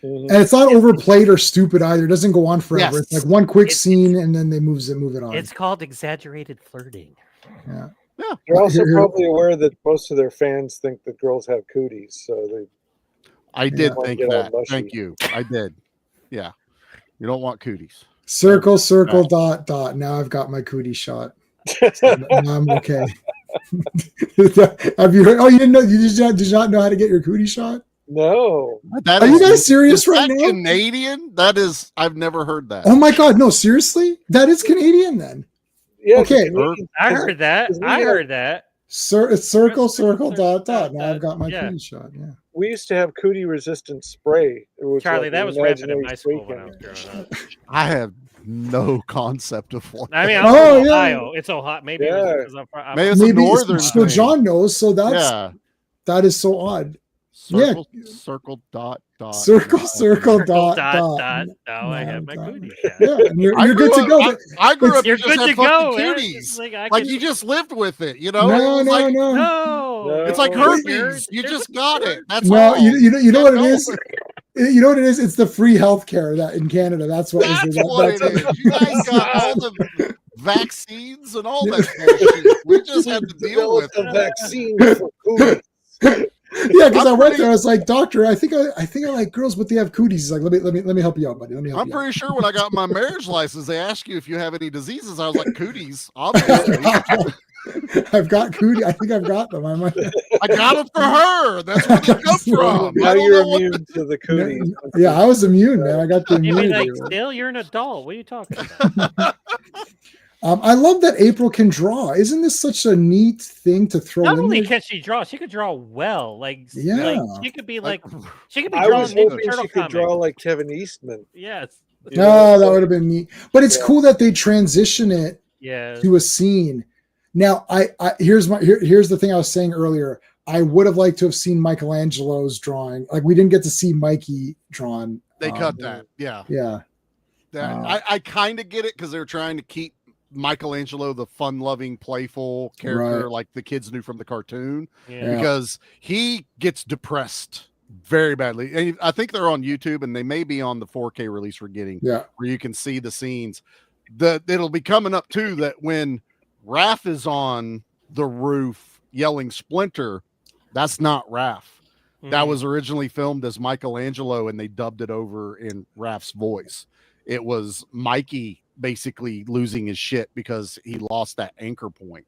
And it's not overplayed or stupid either. It doesn't go on forever. Yes. It's like one quick scene, and then they move it on. It's called exaggerated flirting. Yeah. They're also Here- probably aware that most of their fans think that girls have cooties, so they I did Yeah. think Get all that. mushy. Thank you. I did. Yeah, you don't want cooties. Circle, dot, dot. Now I've got my cootie shot. So now I'm okay. Have you heard? Oh, you didn't know? You did not know how to get your cootie shot? no. That Are you is- guys serious is right that now? Canadian? That is, I've never heard that. Oh my God! No, seriously, that is Canadian then. Yeah, Okay. Canadians- I heard that. Because we I have- heard that. It's circle, Circle, dot, dot. dot, Now I've got my yeah. cootie shot. Yeah. We used to have cootie resistant spray. It was Charlie, like that an was rampant in imaginary my spray school when I was can. growing up. I have no concept of what. I mean, that I'm Oh, from yeah. Ohio. It's Ohio. Maybe it was Yeah. because I'm Maybe it's a Maybe northern so thing. John knows. So Yeah. that is so odd. Circle, circle, dot, dot. Circle, No. circle, dot, dot, dot, dot. Now I have my Dot. cootie shot. Yeah, and you're I good grew to up- go. I grew up. You're you just good had to go. fucking man. cuties. It's like, I Like can- you just lived with it, you know. No, It was no, like, no. No. It's like No. herpes. You just got it. That's No, all. you know what it Kept is. You know what it is. It's the free healthcare that in Canada. That's what. That's that- what it that's is. You guys got all the vaccines and all that bullshit. We just had to deal with Developed it. a vaccine for cooties. Yeah, because I'm I went pretty- there. I was like, doctor, I think I like girls, but they have cooties. He's like, let me help you out, buddy. Let me help I'm you. out. pretty sure when I got my marriage license, they asked you if you have any diseases. I was like, cooties, obviously. I've got cootie. I think I've got them. I might. I got them for her. That's where they come from. Now I don't you're know what- immune to the cooties. Yeah, I was immune, man. I got the I mean, immunity. like, still, you're an adult. What are you talking about? I love that April can draw. Isn't this such a neat thing to throw Not in only there? can she draw, she could draw well. Like she could be Like, she could be I drawing was Ninja hoping Turtle she could comics. draw like Kevin Eastman. Yes. You know, Oh, that so- would have been neat. But it's Yeah. cool that they transition it Yeah. to a scene. Now, here's the thing I was saying earlier. I would have liked to have seen Michelangelo's drawing. Like we didn't get to see Mikey drawn. They cut that. Yeah. Yeah. I kind of get it because they're trying to keep Michelangelo the fun-loving, playful character Right. like the kids knew from the cartoon, Yeah. because he gets depressed very badly. And I think they're on YouTube, and they may be on the 4K release we're getting, Yeah. where you can see the scenes. It'll be coming up too that when Raph is on the roof yelling Splinter, that's not Raph. That was originally filmed as Michelangelo, and they dubbed it over in Raph's voice. It was Mikey basically losing his shit because he lost that anchor point.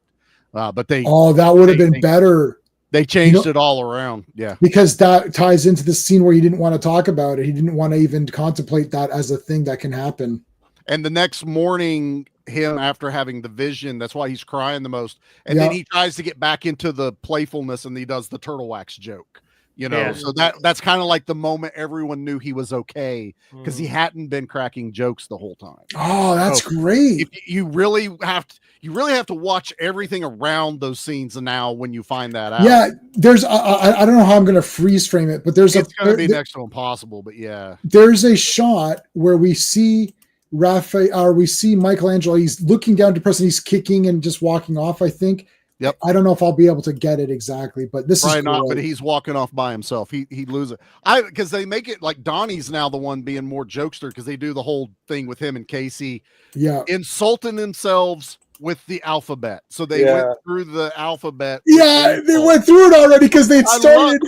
But that would have been better. They changed it all around. Yeah. Because that ties into the scene where he didn't want to talk about it. He didn't want to even contemplate that as a thing that can happen. And the next morning, him after having the vision, that's why he's crying the most. And then he tries to get back into the playfulness, and he does the turtle wax joke. So that's kind of like the moment everyone knew he was okay, because he hadn't been cracking jokes the whole time. Oh, that's great. You really have to watch everything around those scenes now when you find that out. Yeah, there's I don't know how I'm going to freeze frame it, but it's going to be next to impossible. But yeah, there's a shot where we see Raphael, or we see Michelangelo. He's looking down depressed, and he's kicking and just walking off, I think. Yep. I don't know if I'll be able to get it exactly, but this probably is not. great. But he's walking off by himself. He loses it. Because they make it like Donnie's now the one being more jokester, because they do the whole thing with him and Casey, insulting themselves with the alphabet. So they went through the alphabet. Yeah, they went through it already because they'd started.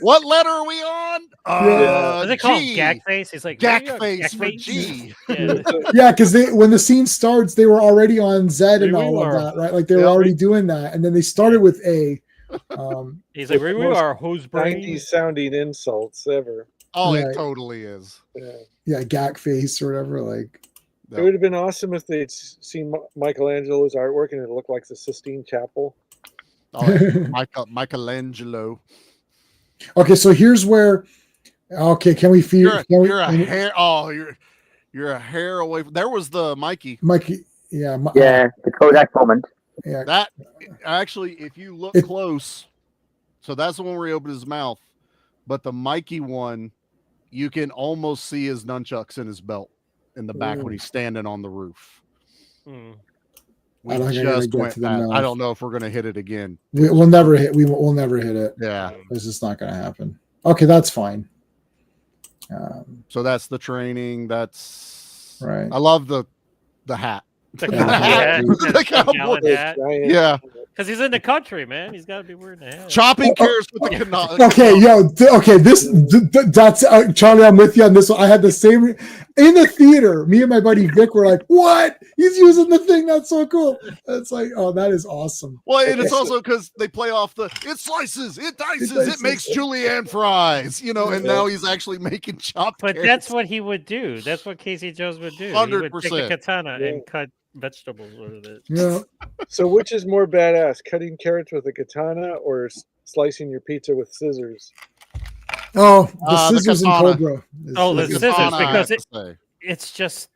What letter are we on? Is it called G. Gag Face? He's like Gag Face for G. Yeah, because when the scene starts, they were already on Z and all of that, right? Like they were already doing that, and then they started with A. He's like, we are whose brain? 90s sounding insults ever. Oh, it totally is. Yeah, Gag Face or whatever. Like, it would have been awesome if they'd seen Michelangelo's artwork and it looked like the Sistine Chapel. Oh, Michelangelo. Okay, so here's where. Okay, can we feel? You're a hair away. There was the Mikey. Mikey, yeah, the Kodak moment. Yeah, that actually, if you look close, so that's the one where he opened his mouth, but the Mikey one, you can almost see his nunchucks in his belt in the back when he's standing on the roof. We just went that. I don't know if we're going to hit it again. We'll never hit. We'll never hit it. Yeah, it's just not going to happen. Okay, that's fine. So that's the training. That's right. I love the hat. The cowboy hat. Yeah. Because he's in the country, man. He's got to be wearing a hat. Chopping carrots with the canal. Okay, that's Charlie. I'm with you on this one. I had the same in the theater. Me and my buddy Vic were like, "What? He's using the thing? That's so cool." It's like, oh, that is awesome. Well, and it's also because they play off it slices, it dices, it makes julienne fries, and now he's actually making chopped But carrots. that's what he would do. That's what Casey Jones would do. 100%. He would take the katana and cut vegetables with it. Yeah. So which is more badass, cutting carrots with a katana or slicing your pizza with scissors? Oh, the scissors and Cobra. The scissors, because it's just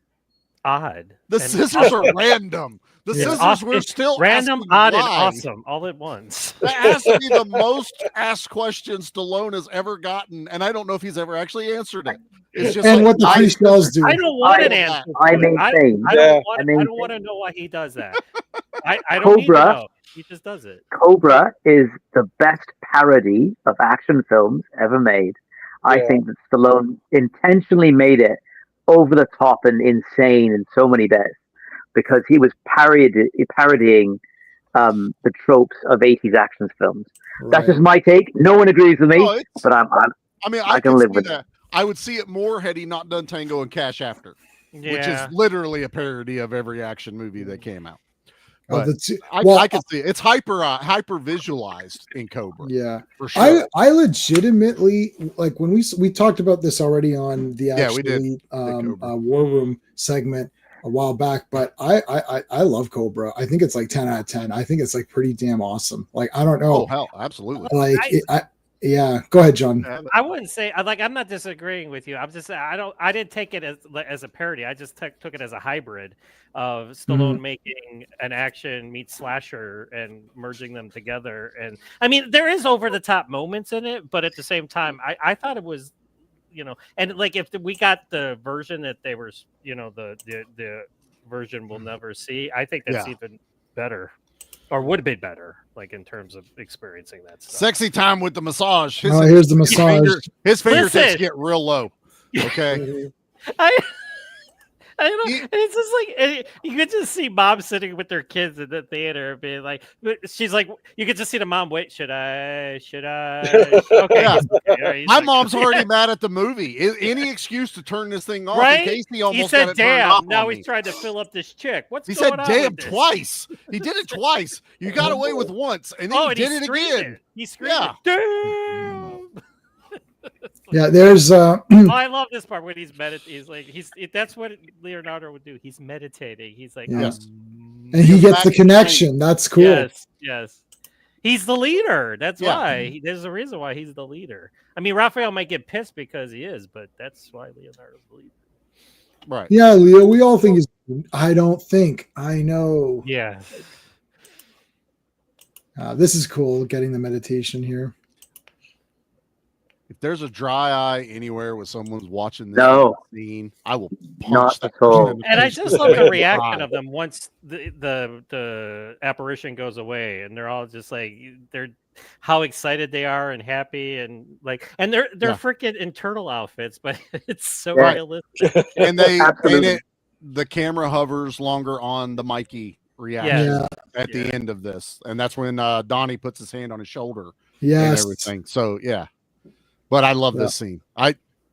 odd. The scissors are random. The scissors were still random, odd, and awesome all at once. That has to be the most asked question Stallone has ever gotten, and I don't know if he's ever actually answered it. It's just and what the pre-shells do. I don't want an answer. I don't want to know why he does that. I don't need to know. He just does it. Cobra is the best parody of action films ever made. I think that Stallone intentionally made it over the top and insane in so many ways because he was parodying the tropes of 80s action films. Right. That's just my take. No one agrees with me, but I can live with it. I would see it more had he not done Tango and Cash After, which is literally a parody of every action movie that came out. But I can see it. It's hyper visualized in Cobra. Yeah, for sure. I legitimately like when we talked about this already on the we did. War Room segment. a while back, but I love Cobra. I think it's like 10 out of 10. I think it's like pretty damn awesome. Like, I don't know. Oh hell, absolutely. Like, yeah, go ahead, John. I wouldn't say like I'm not disagreeing with you. I'm just I didn't take it as a parody. I just took it as a hybrid of Stallone making an action meets slasher and merging them together. And I mean, there is over the top moments in it, but at the same time, I thought it was, and like if we got the version that they were, the version we'll never see, I think that's even better. Or would have been better, like in terms of experiencing that stuff. Sexy time with the massage. Here's the massage. His fingertips get real low. Okay. I don't know. It's just like you could just see mom sitting with their kids in the theater, being like, she's like, you could just see the mom. Wait, should I? Okay. Yeah. Okay. My mom's already mad at the movie. Any excuse to turn this thing off? Right? In case he almost He said, got it turned off "Damn!" Now on he's me. trying to fill up this chick. What's He going said, on? "Damn!" with this? Twice. He did it twice. You got away with once, and then he did it again. He screamed, "Damn!" Yeah, there's Oh, I love this part when he's meditating. That's what Leonardo would do. He's meditating. He's like, Yes. and he gets the connection. That's cool. Yes. He's the leader. That's why. There's a reason why he's the leader. I mean, Raphael might get pissed because he is, but that's why Leonardo's the leader. Right. Yeah, Leo, we all think he's. I don't think. I know. Yeah. This is cool, getting the meditation here. If there's a dry eye anywhere where someone's watching this scene, I will punch Not that at all. person in the And I face just with love the my reaction eye. of them once the apparition goes away, and they're all just like they're how excited they are and happy and like and they're freaking internal outfits, but it's so realistic. And the camera hovers longer on the Mikey reaction at the end of this, and that's when Donnie puts his hand on his shoulder and everything. So but I love this scene.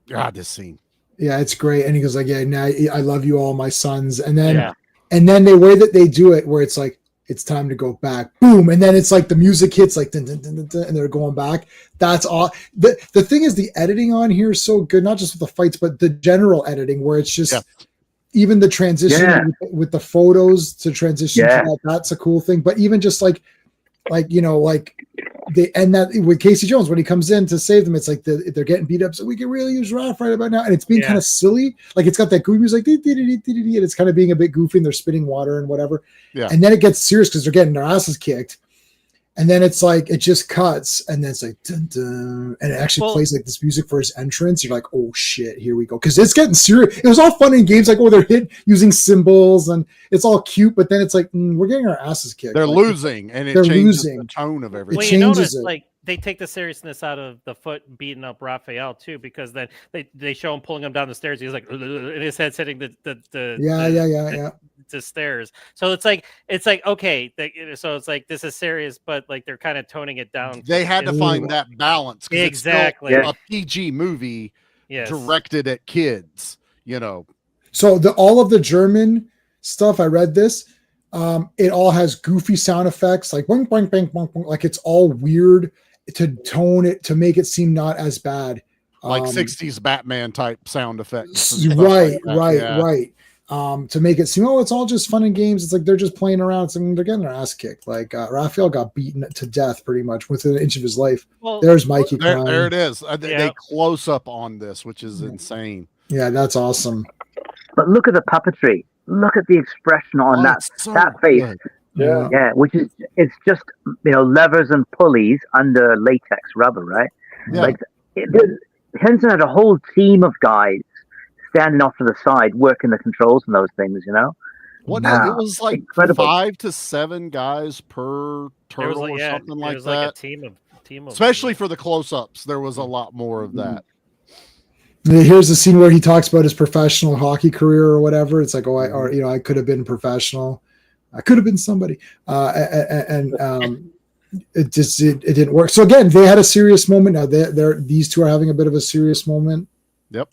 This scene. Yeah, it's great. And he goes like, "Yeah, now I love you all, my sons." And then the way that they do it, where it's like, it's time to go back, boom, and then it's like the music hits like dun, dun, dun, dun, dun, and they're going back. That's all. The thing is, the editing on here is so good, not just with the fights, but the general editing, where it's just even the transition with the photos to transition to that. That's a cool thing. But even just like they end that with Casey Jones when he comes in to save them, it's like they're getting beat up, so we can really use Raph right about now, and it's being kind of silly, like it's got that goofy music, and it's kind of being a bit goofy, and they're spitting water and whatever, and then it gets serious because they're getting their asses kicked, and then it's like it just cuts, and then it's like dun, dun, and it actually plays like this music for his entrance. You're like, oh shit, here we go, because it's getting serious. It was all fun in games, like they're hit using symbols and it's all cute, but then it's like we're getting our asses kicked. They're losing, and it changes the tone of everything. Well, you notice like they take the seriousness out of the foot beating up Raphael too, because then they show him pulling him down the stairs. He's like, and his head's hitting the stairs. So it's like okay, so it's like this is serious, but like they're kind of toning it down. They had to find that balance. Exactly. It's still a PG movie directed at kids, So all of the German stuff, I read this. It all has goofy sound effects, like boing, boing, boing, boing, boing, like it's all weird to tone it to make it seem not as bad, like 60s Batman type sound effects. Right. To make it seem, it's all just fun and games. It's like they're just playing around. It's like they're getting their ass kicked. Like Raphael got beaten to death pretty much within an inch of his life. Well, there's Mikey. There it is. They close up on this, which is insane. Yeah, that's awesome. But look at the puppetry. Look at the expression on that face. Good. Yeah, which is it's just levers and pulleys under latex rubber, right? Yeah. Like Henson had a whole team of guys standing off to the side working the controls and those things. It was like incredible. 5 to 7 guys per turtle or something like that. Like a team of especially for the close-ups, there was a lot more of that. Here's the scene where he talks about his professional hockey career or whatever. It's like, I could have been professional. I could have been somebody. It didn't work. So again, they had a serious moment. Now these two are having a bit of a serious moment. Yep.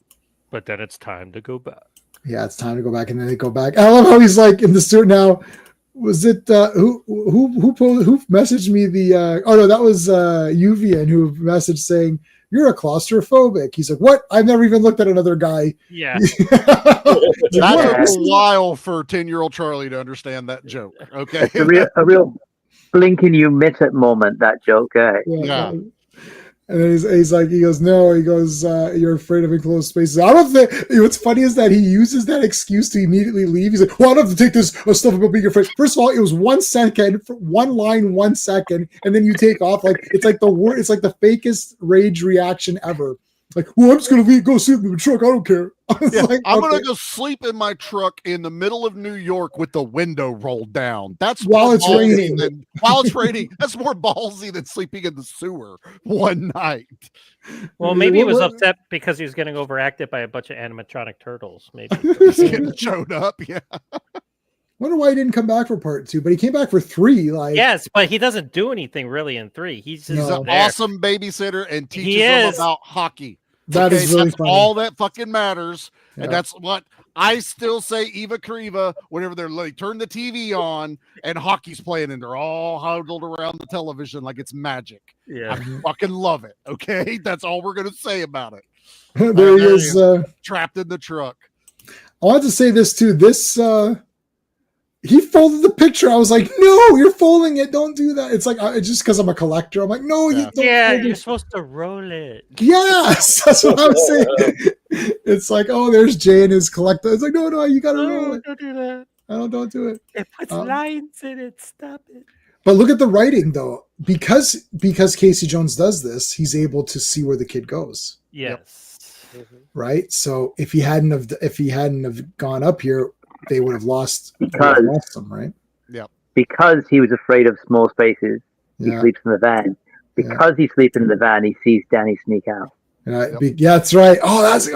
But then it's time to go back. Yeah, it's time to go back, and then they go back. I love how he's like in the studio now. Was it who messaged me the? Oh no, that was Uvian who messaged saying you're a claustrophobic. He's like, what? I've never even looked at another guy. Yeah. That took a while for 10-year-old Charlie to understand that joke. Okay. It's a real blink and you miss it moment, that joke. Yeah. And then he's like, he goes, no, he goes, you're afraid of enclosed spaces. I don't think, what's funny is that he uses that excuse to immediately leave. He's like, well, I don't have to take this stuff about being afraid. First of all, it was 1 second, one line, 1 second, and then you take off. Like, it's like it's like the fakest rage reaction ever. Like, well, I'm just going to go sleep in the truck. I don't care. Yeah, like, I'm okay. going to go sleep in my truck in the middle of New York with the window rolled down. That's while it's raining. While it's raining. That's more ballsy than sleeping in the sewer one night. Well, maybe he was upset because he was getting overacted by a bunch of animatronic turtles. Maybe he's getting showed up. Yeah. Wonder why he didn't come back for part 2, but he came back for 3. Like, yes, but he doesn't do anything really in 3. He's an there. awesome babysitter and teaches them about hockey. That is really that's funny. all that fucking matters. Yeah. And that's what I still say Eva Kriva whenever they turn the TV on and hockey's playing and they're all huddled around the television like it's magic. Yeah. I fucking love it. Okay. That's all we're going to say about it. There he is. Trapped in the truck. I wanted to say this too. He folded the picture. I was like, no, you're folding it. Don't do that. It's like, just because I'm a collector. I'm like, no, you don't. Yeah, you're supposed to roll it. Yes, that's what I'm saying. It's like, oh, there's Jay and his collector. It's like, no, you got to roll it. Don't do that. Don't do it. It puts lines in it. Stop it. But look at the writing, though. Because Casey Jones does this, he's able to see where the kid goes. Yes. Right. So if he hadn't have gone up here, they would have lost them, right? Yeah. Because he was afraid of small spaces, he sleeps in the van. Because he's sleeping in the van, he sees Danny sneak out. Yeah, that's right. That's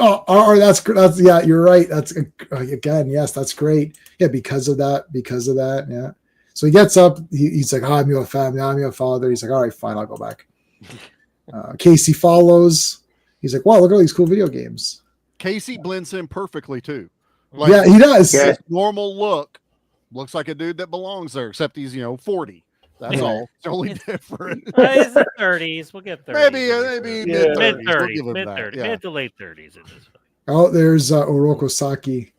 yeah, you're right. That's again, yes, that's great. Yeah, because of that. Yeah. So he gets up. He's like, I'm your family. I'm your father. He's like, all right, fine, I'll go back. Casey follows. He's like, wow, look at all these cool video games. Casey blends in perfectly too. Like, yeah, he does. His normal look looks like a dude that belongs there, except he's 40. That's all. It's totally different. He's in 30s. We'll get 30s. Maybe mid-30s. Mid to late 30s. Oh, there's Orokosaki.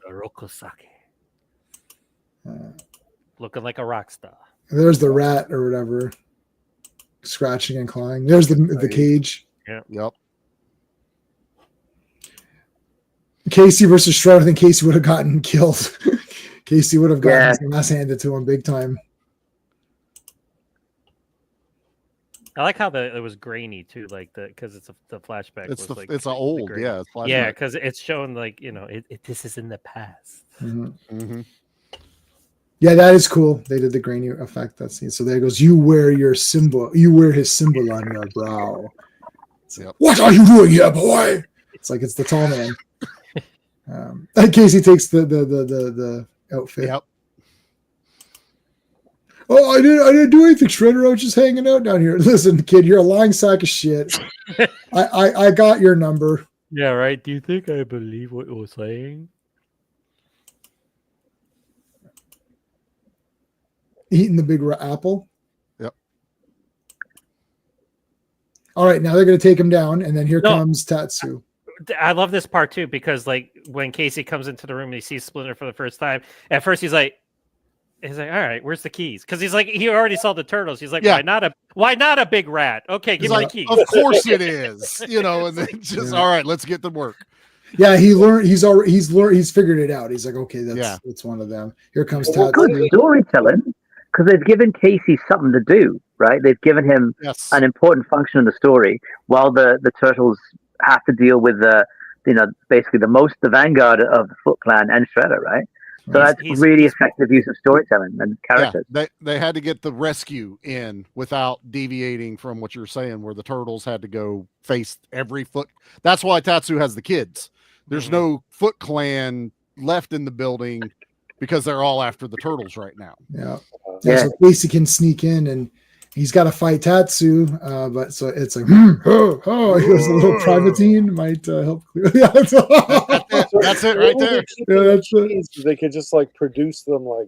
Looking like a rock star. There's the rat or whatever, scratching and clawing. There's the cage. Yeah. Yep. Casey versus Shredder. I think Casey would have gotten killed. Casey would have gotten his ass handed to him big time. I like how it was grainy too, like because it's the flashback. It's was it's old, yeah. It's yeah, because it's shown like this is in the past. Mm-hmm. Mm-hmm. Yeah, that is cool. They did the grainy effect. That scene. So there goes. You wear his symbol on your brow. Yep. What are you doing here, boy? It's like it's the tall man. Casey takes the outfit. Yep. Oh, I didn't do anything, Shredder. I was just hanging out down here. Listen, kid, you're a lying sack of shit. I got your number. Yeah, right. Do you think I believe what you're saying? Eating the big apple. Yep. All right, now they're going to take him down, and then here comes Tatsu. I love this part too because like when Casey comes into the room and he sees Splinter for the first time, at first he's like, all right, where's the keys? Because he's like, he already saw the turtles. He's like, why not a big rat? Okay, give me the keys. Of course it is, and then just all right, let's get to work. Yeah, he learned. He's figured it out. He's like, okay, that's one of them. Here comes Tatsu. Good storytelling because they've given Casey something to do, right? They've given him an important function in the story, while the turtles have to deal with basically the vanguard of the Foot Clan and Shredder, right? So that's really effective use of storytelling and characters. Yeah, they had to get the rescue in without deviating from what you're saying, where the turtles had to go face every Foot. That's why Tatsu has the kids. There's no Foot Clan left in the building because they're all after the turtles right now. Yeah. So Casey can sneak in and he's got to fight Tatsu, but so it's like, he goes a little privatine might help clear. That's it right there. Yeah, that's it. They could just like produce them like,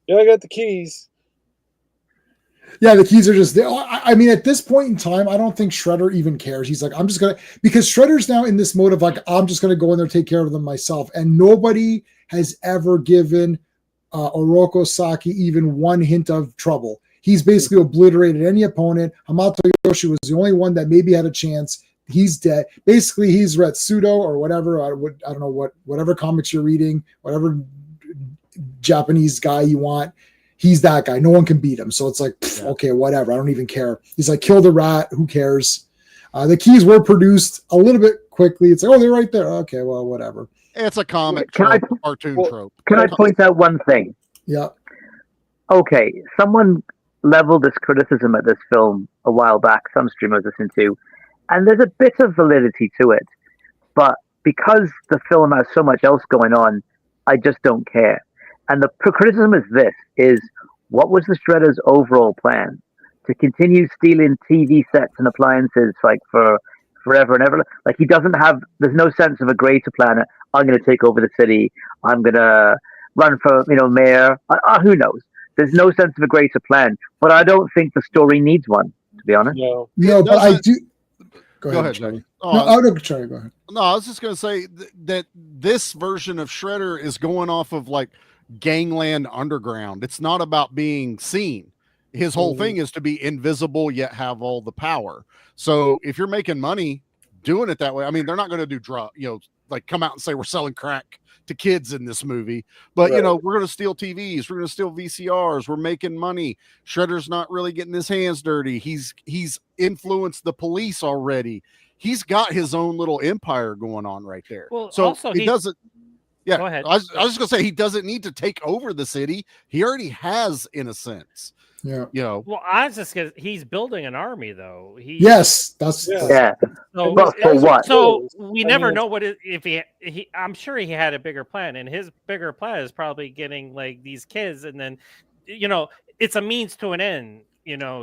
I got the keys. Yeah, the keys are just there. I mean, at this point in time, I don't think Shredder even cares. He's like, I'm just gonna, because Shredder's now in this mode of like, I'm just gonna go in there, take care of them myself, and nobody has ever given Oroku Saki even one hint of trouble. He's basically obliterated any opponent. Hamato Yoshi was the only one that maybe had a chance. He's dead. Basically, he's Retsudo or whatever. I don't know whatever comics you're reading, whatever Japanese guy you want. He's that guy. No one can beat him. So it's like, okay, whatever. I don't even care. He's like, kill the rat. Who cares? The keys were produced a little bit quickly. It's like, oh, they're right there. Okay, well, whatever. It's a comic trope, cartoon trope. Can I point out one thing? Yeah. Okay, someone leveled this criticism at this film a while back, some stream I was listening to, and there's a bit of validity to it. But because the film has so much else going on, I just don't care. And the criticism is this, is what was the Shredder's overall plan? To continue stealing TV sets and appliances like for forever and ever? Like he doesn't have, there's no sense of a greater plan. I'm going to take over the city. I'm going to run for, mayor. Who knows? There's no sense of a greater plan. But I don't think the story needs one, to be honest. No, but I do. Go ahead, Johnny. Charlie, go ahead. No, I was just going to say that this version of Shredder is going off of like Gangland Underground. It's not about being seen. His whole thing is to be invisible yet have all the power. So if you're making money doing it that way, I mean, they're not going to do like come out and say we're selling crack to kids in this movie, but we're going to steal TVs, we're going to steal VCRs, we're making money. Shredder's not really getting his hands dirty. He's influenced the police already. He's got his own little empire going on right there. Well, so also he doesn't. Yeah, go ahead. I was just gonna say he doesn't need to take over the city. He already has, in a sense. Yeah. Well, I was just gonna. He's building an army, though. That's yeah. So, but for what? So we never know what if he. I'm sure he had a bigger plan, and his bigger plan is probably getting like these kids, and then, it's a means to an end.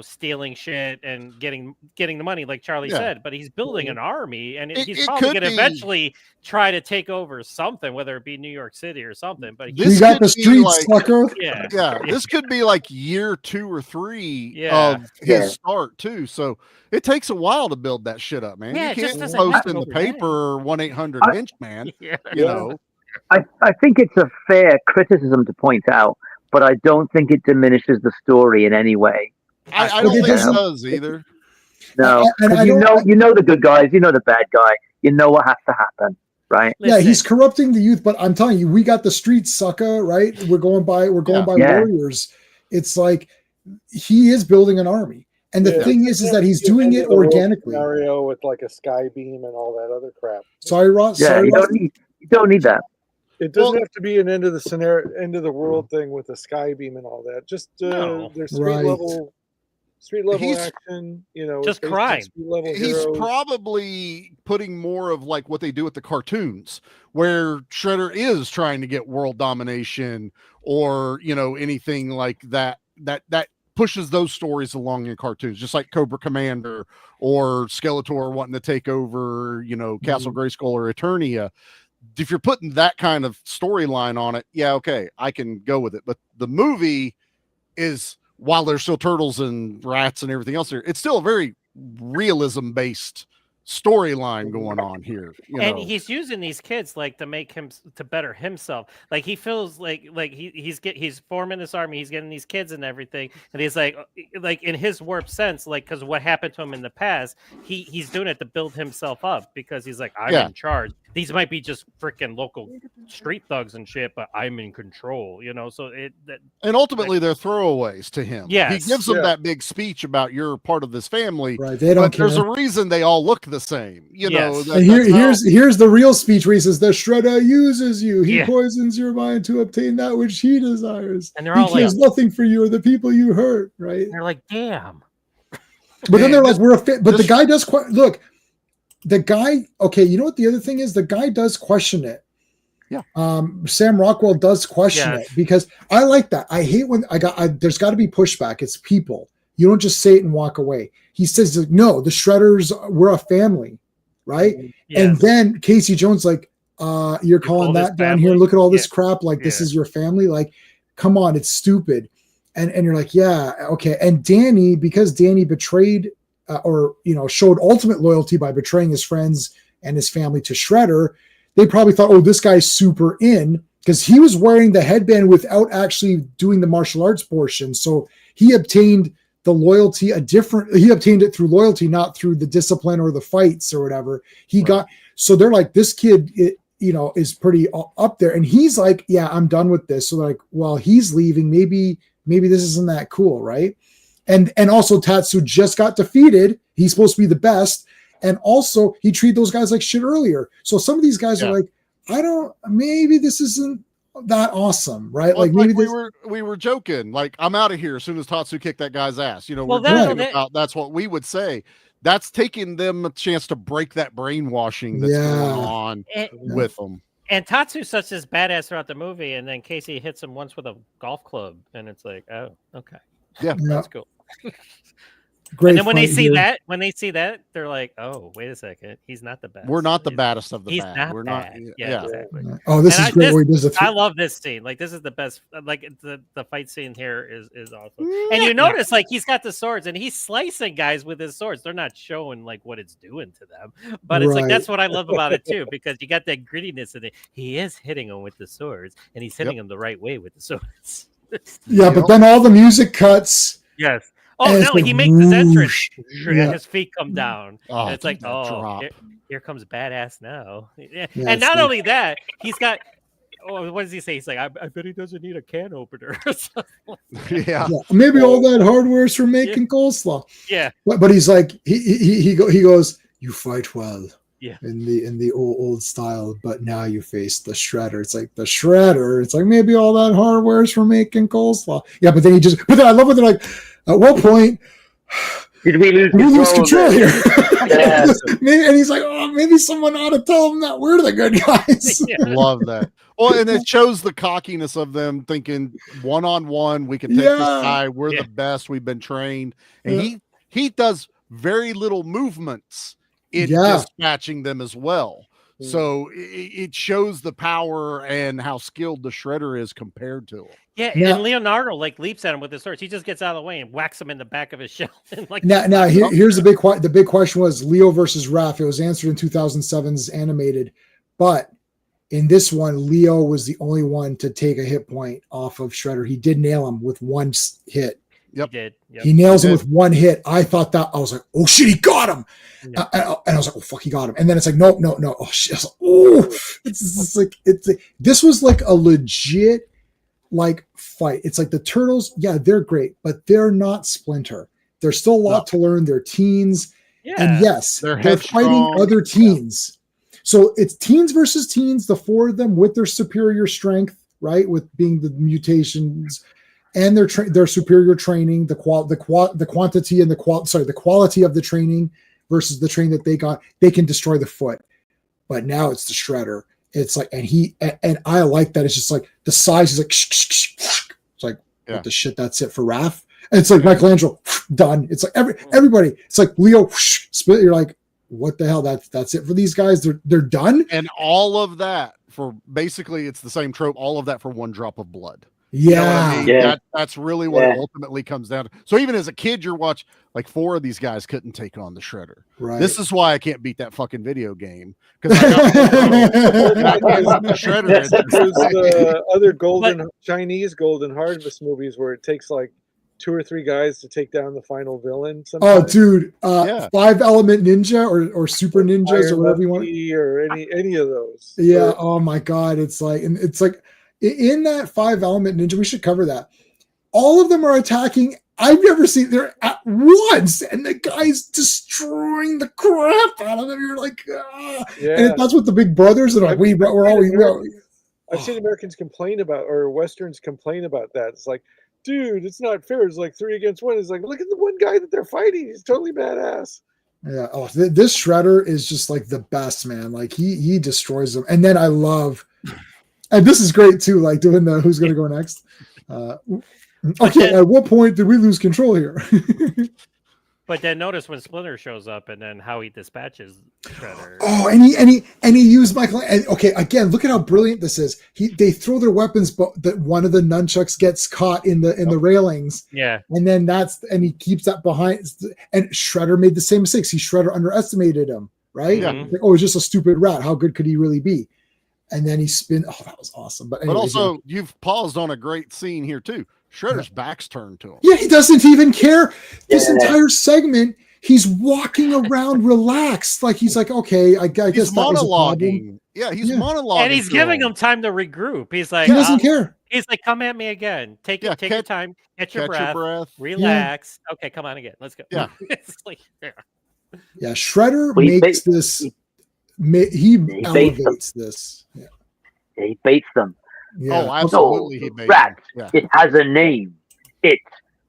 Stealing shit and getting the money, like Charlie said, but he's building an army, and he's probably going to eventually try to take over something, whether it be New York City or something. But he got the streets, sucker. Yeah. This could be like year 2 or 3 of his start too. So it takes a while to build that shit up, man. You can't post in the paper 1-800-INCH, man. I think it's a fair criticism to point out, but I don't think it diminishes the story in any way. I don't think it does either. No, you know the good guys, you know the bad guy, you know what has to happen, right? Yeah, he's corrupting the youth, but I'm telling you, we got the streets, sucker, right? We're going by warriors. It's like he is building an army, and the thing is that he's doing it organically. Scenario with like a sky beam and all that other crap. Sorry, Ross. Yeah, sorry, you don't need that. It doesn't have to be an end of the scenario, end of the world thing with a sky beam and all that. Just there's street level action, just crime. He's probably putting more of like what they do with the cartoons, where Shredder is trying to get world domination or anything like that pushes those stories along in cartoons, just like Cobra Commander or Skeletor wanting to take over, Castle Grayskull or Eternia. If you're putting that kind of storyline on it, okay, I can go with it. But the movie is, while there's still turtles and rats and everything else there, it's still a very realism based storyline going on here. And he's using these kids like to make him to better himself. Like he feels like he's forming this army, he's getting these kids and everything, and he's like in his warped sense, like because what happened to him in the past, he's doing it to build himself up because he's like, I'm in charge. These might be just freaking local street thugs and shit, but I'm in control, So and ultimately they're throwaways to him. Yeah, he gives them that big speech about you're part of this family, right? They don't care. There's a reason they all look the same, here's the real speech where he says the Shredder uses you. He poisons your mind to obtain that which he desires. And they're all he cares nothing for you or the people you hurt, right? And they're like, damn. But then they're like, we're a fit. But the guy does look. The guy, okay, you know what the other thing is? The guy does question it. Yeah. Sam Rockwell does question it because I like that. I hate when there's got to be pushback. It's people. You don't just say it and walk away. He says, no, the Shredders, we're a family, right? Yes. And then Casey Jones, like, you're calling that down here. Look at all this crap. Like, this is your family. Like, come on, it's stupid. And you're like, yeah, okay. And Danny, because Danny betrayed or showed ultimate loyalty by betraying his friends and his family to Shredder, they probably thought, oh, this guy's super in, because he was wearing the headband without actually doing the martial arts portion. So he obtained the loyalty he obtained it through loyalty, not through the discipline or the fights or whatever. So they're like, this kid, is pretty up there. And he's like, yeah, I'm done with this. So they're like, well, he's leaving. Maybe this isn't that cool, right? And also Tatsu just got defeated. He's supposed to be the best. And also he treated those guys like shit earlier. So some of these guys are like, maybe this isn't that awesome, right? Well, like maybe we were joking, like, I'm out of here as soon as Tatsu kicked that guy's ass. That's what we would say. That's taking them a chance to break that brainwashing that's going on with them. And Tatsu's such this badass throughout the movie, and then Casey hits him once with a golf club, and it's like, oh, okay, that's cool. Great. And then when they see that, they're like, "Oh, wait a second, he's not the best. We're not the baddest of the he's bad. Not We're bad. not. Yeah, exactly. Oh, this is great. I love this scene. Like, this is the best. Like, the fight scene here is awesome. And you notice, like, he's got the swords, and he's slicing guys with his swords. They're not showing like what it's doing to them, but it's like that's what I love about it too, because you got that grittiness in it. He is hitting them with the swords, and he's hitting them the right way with the swords. But then all the music cuts. Yes. Oh no! He makes his entrance. His feet come down. And it's like, here comes badass now. Yeah. And not only that, he's got. Oh, what does he say? He's like, I bet he doesn't need a can opener. Yeah. Maybe all that hardware is for making coleslaw. Yeah. But he's like, he goes, you fight well. Yeah. In the old style, but now you face the Shredder. It's like the Shredder. It's like maybe all that hardware is for making coleslaw. Yeah, but then I love when they're like, at what point did we lose control here? And he's like, oh, maybe someone ought to tell them that we're the good guys. Love that. Well, and it shows the cockiness of them thinking one-on-one, we can take this guy. We're the best. We've been trained. And he does very little movements in dispatching them as well. So it shows the power and how skilled the Shredder is compared to him. Yeah, and Leonardo like leaps at him with his swords. He just gets out of the way and whacks him in the back of his shell. And Here's the big question was Leo versus Raph. It was answered in 2007's animated, but in this one, Leo was the only one to take a hit point off of Shredder. He did nail him with one hit. Yep. He did. Yep. He nails him with one hit. I thought that I was like, oh shit, he got him. And I was like, oh fuck, he got him. And then it's like, no. Oh shit. I was like, this was like a legit like fight. It's like the Turtles. Yeah, they're great, but they're not Splinter. There's still a lot to learn. They're teens. Yeah. And yes, they're fighting other teens. So it's teens versus teens, the four of them with their superior strength, right? With being the mutations and their superior training, the quantity and the quality of the training versus the training that they got, they can destroy the foot. But now it's the Shredder. It's like, and I like that. It's just like the size is like, it's like, what the shit, that's it for Raph. And it's like Michelangelo, done. It's like everybody, it's like Leo, split. You're like, what the hell? That's it for these guys. They're done. And all of that for basically, it's the same trope. All of that for one drop of blood. Yeah. You know what I mean? That's really what it ultimately comes down to. So even as a kid, you're watching, like, four of these guys couldn't take on the Shredder. Right. This is why I can't beat that fucking video game. Because I got the Shredder. There's the other Chinese Golden Harvest movies where it takes like 2 or 3 guys to take down the final villain. Sometimes. Oh, dude, 5 Element Ninja or Super Ninjas or whatever you want, or any of those. Yeah. Oh my God, it's like in that 5 Element Ninja, we should cover that. All of them are attacking. I've never seen they're at once, and the guy's destroying the crap out of them. You're like, and that's what the big brothers are like. I've seen Americans complain about, or Westerns complain about that. It's like, dude, it's not fair. It's like 3 against 1. It's like, look at the one guy that they're fighting. He's totally badass. Yeah. Oh, this Shredder is just like the best, man. Like he destroys them. And then I love, and this is great too. Like doing the who's going to go next. Okay. At what point did we lose control here? But then notice when Splinter shows up and then how he dispatches Shredder. Oh, and he used Michael. And, okay, again, look at how brilliant this is. They throw their weapons, but one of the nunchucks gets caught in the railings. Yeah, and then he keeps that behind. And Shredder made the same mistakes. Shredder underestimated him, right? Yeah. Like, oh, he's just a stupid rat. How good could he really be? And then he spin. Oh, that was awesome. But also, you've paused on a great scene here too. Shredder's back's turned to him. Yeah, he doesn't even care. This entire segment, he's walking around relaxed, like he's like, okay, I guess He's that was a problem. monologuing. Yeah, he's monologuing. and he's giving him time to regroup. He's like, He doesn't care. He's like, come at me again. Take your time. Catch your breath. Relax. Yeah. Okay, come on again. Let's go. Yeah. It's like, yeah. Shredder makes this. He elevates this. Yeah. He baits them. Yeah. Oh, absolutely. He baits rat. them. It has a name. It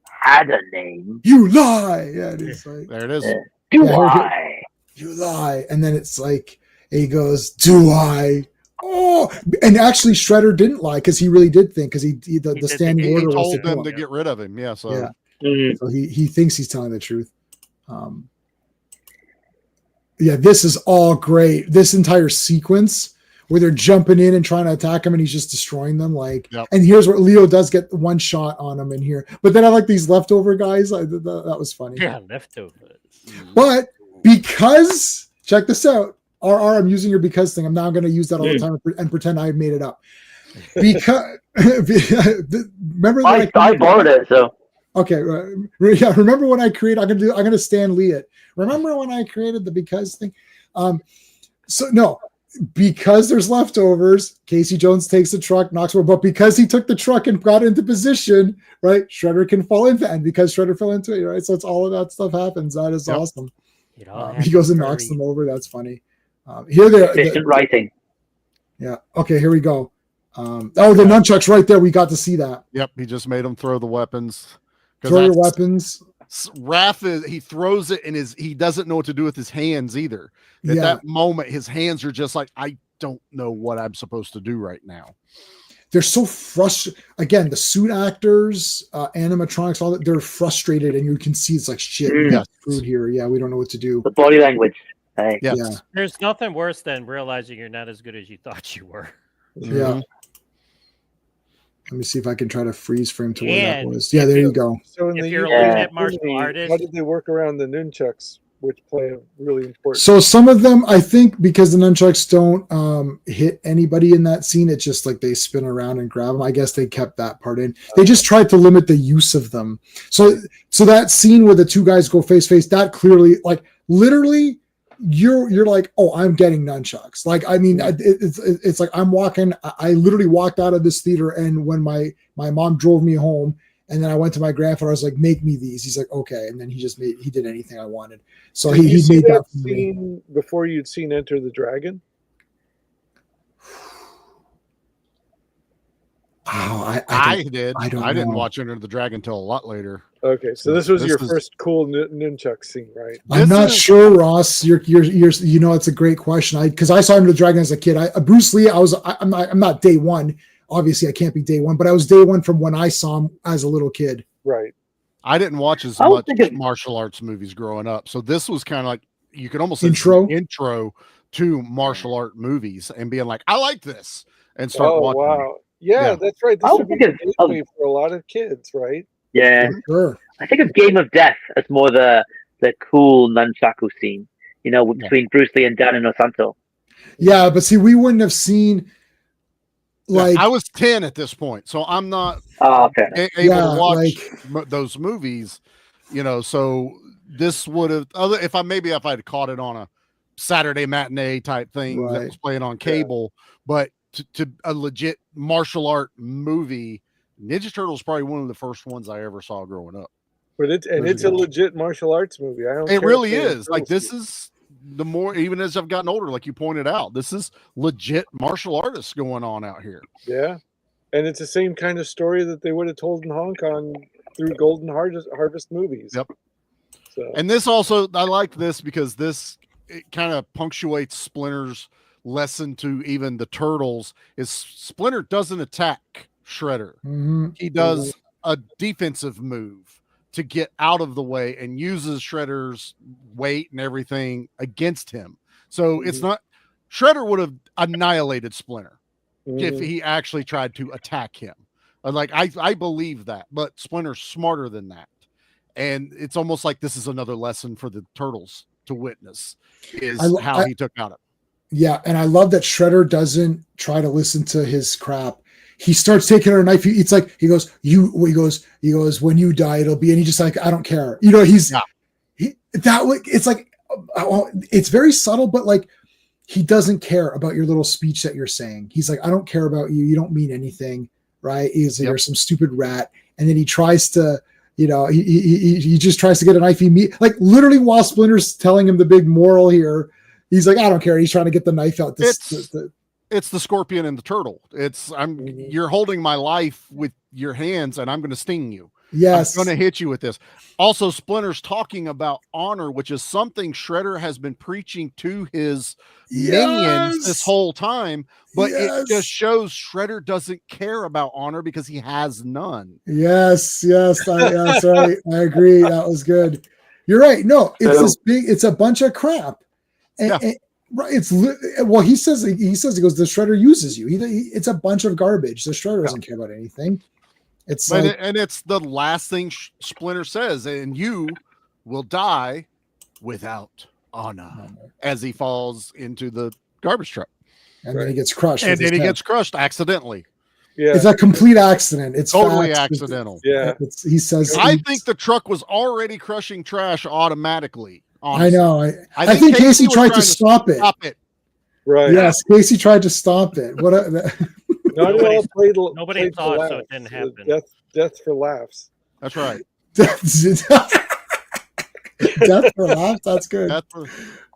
had a name. You lie. Yeah. And it's like, there it is. Do I? You lie. And then it's like, he goes, do I? Oh, and actually, Shredder didn't lie because he really did think, because the standing order was told them to get rid of him. Yeah, so so he thinks he's telling the truth. Yeah, this is all great. This entire sequence where they're jumping in and trying to attack him, and he's just destroying them. Like, and here's where Leo does get one shot on him in here. But then I like these leftover guys. That was funny. Yeah, leftovers. But because check this out. RR, I'm using your because thing. I'm now going to use that all the time and pretend I made it up. Because remember, I borrowed it. So okay, yeah. Remember when I created? I'm going to Stan Lee it. Remember when I created the because thing? So no, because there's leftovers. Casey Jones takes the truck, knocks over, but because he took the truck and got into position, right? Shredder can fall into it, and because Shredder fell into it, right? So it's all of that stuff happens. That is awesome. He goes and knocks them over. That's funny. Here they are. Writing. Yeah. Okay. Here we go. The nunchucks right there. We got to see that. Yep. He just made them throw the weapons. Throw your weapons. Raph he throws it and he doesn't know what to do with his hands either. At that moment, his hands are just like, I don't know what I'm supposed to do right now. They're so frustrated. Again, the suit actors, animatronics, all that, they're frustrated, and you can see it's like shit. We got screwed here. Yeah, we don't know what to do. The body language. Hey. Yeah. There's nothing worse than realizing you're not as good as you thought you were. Yeah. Let me see if I can try to freeze frame to where that was. Yeah, there you go. So in if the you're a legit martial artist, how did they work around the nunchucks, which play a really important? So some of them, I think, because the nunchucks don't hit anybody in that scene, it's just like they spin around and grab them. I guess they kept that part in. They just tried to limit the use of them. So that scene where the two guys go face to face, that clearly, like, literally, you're like, oh, I'm getting nunchucks. Like, I mean, it's like I'm walking. I literally walked out of this theater, and when my mom drove me home, and then I went to my grandfather, I was like, make me these. He's like, okay, and then he did anything I wanted. So he made that scene before you'd seen Enter the Dragon. Oh, I did. I didn't watch Enter the Dragon until a lot later. Okay, so this was your first cool nunchuck scene, right? I'm not sure, Ross. You're it's a great question. Because I saw Enter the Dragon as a kid. Bruce Lee. I'm not day one. Obviously, I can't be day one, but I was day one from when I saw him as a little kid. Right. I didn't watch as much martial arts movies growing up, so this was kind of like you could almost say intro to martial art movies and being like, I like this, and start watching. Oh wow. Yeah, that's right. This would be a gateway for a lot of kids, right? Yeah, sure. I think of Game of Death as more the cool nunchaku scene, between Bruce Lee and Dan Inosanto. Yeah, but see, we wouldn't have seen. Like, I was 10 at this point, so I'm not able to watch those movies. So this would have if I had caught it on a Saturday matinee type thing that was playing on cable, but to a legit martial art movie, Ninja Turtles is probably one of the first ones I ever saw growing up. But it's a legit martial arts movie. It really is. Like, this is the more, even as I've gotten older, like you pointed out, this is legit martial artists going on out here. Yeah. And it's the same kind of story that they would have told in Hong Kong through Golden Harvest movies. Yep. So. And this also, I like this because it kind of punctuates Splinter's lesson to even the Turtles is Splinter doesn't attack Shredder. Mm-hmm. He does a defensive move to get out of the way and uses Shredder's weight and everything against him. So it's not Shredder would have annihilated Splinter if he actually tried to attack him. Like I believe that, but Splinter's smarter than that. And it's almost like this is another lesson for the Turtles to witness is how he took out it. Yeah, and I love that Shredder doesn't try to listen to his crap. He starts taking her knife. It's like he goes, when you die, it'll be, and he just like, I don't care. You know, it's like, it's very subtle, but like he doesn't care about your little speech that you're saying. He's like, I don't care about you. You don't mean anything, right? You're some stupid rat. And then he tries to, you know, he just tries to get a knife. Like literally while Splinter's telling him the big moral here, he's like, I don't care. He's trying to get the knife out. It's the scorpion and the turtle. You're holding my life with your hands and I'm going to sting you. Yes. I'm going to hit you with this. Also, Splinter's talking about honor, which is something Shredder has been preaching to his minions this whole time, but it just shows Shredder doesn't care about honor because he has none. Yes. That's right. I agree. That was good. You're right. No, it's a bunch of crap. And he says the Shredder uses you. It's a bunch of garbage. The Shredder doesn't care about anything. It's the last thing Splinter says, and you will die without honor as he falls into the garbage truck. And then he gets crushed. And then he gets crushed accidentally. Yeah. It's a complete accident. It's totally accidental. Yeah. He says, I think the truck was already crushing trash automatically. I Honestly. know. I think Casey tried to stop it. Right. Yes, Casey tried to stop it. Nobody thought so. It didn't happen. Death for laughs. That's right. Death for laughs. That's good.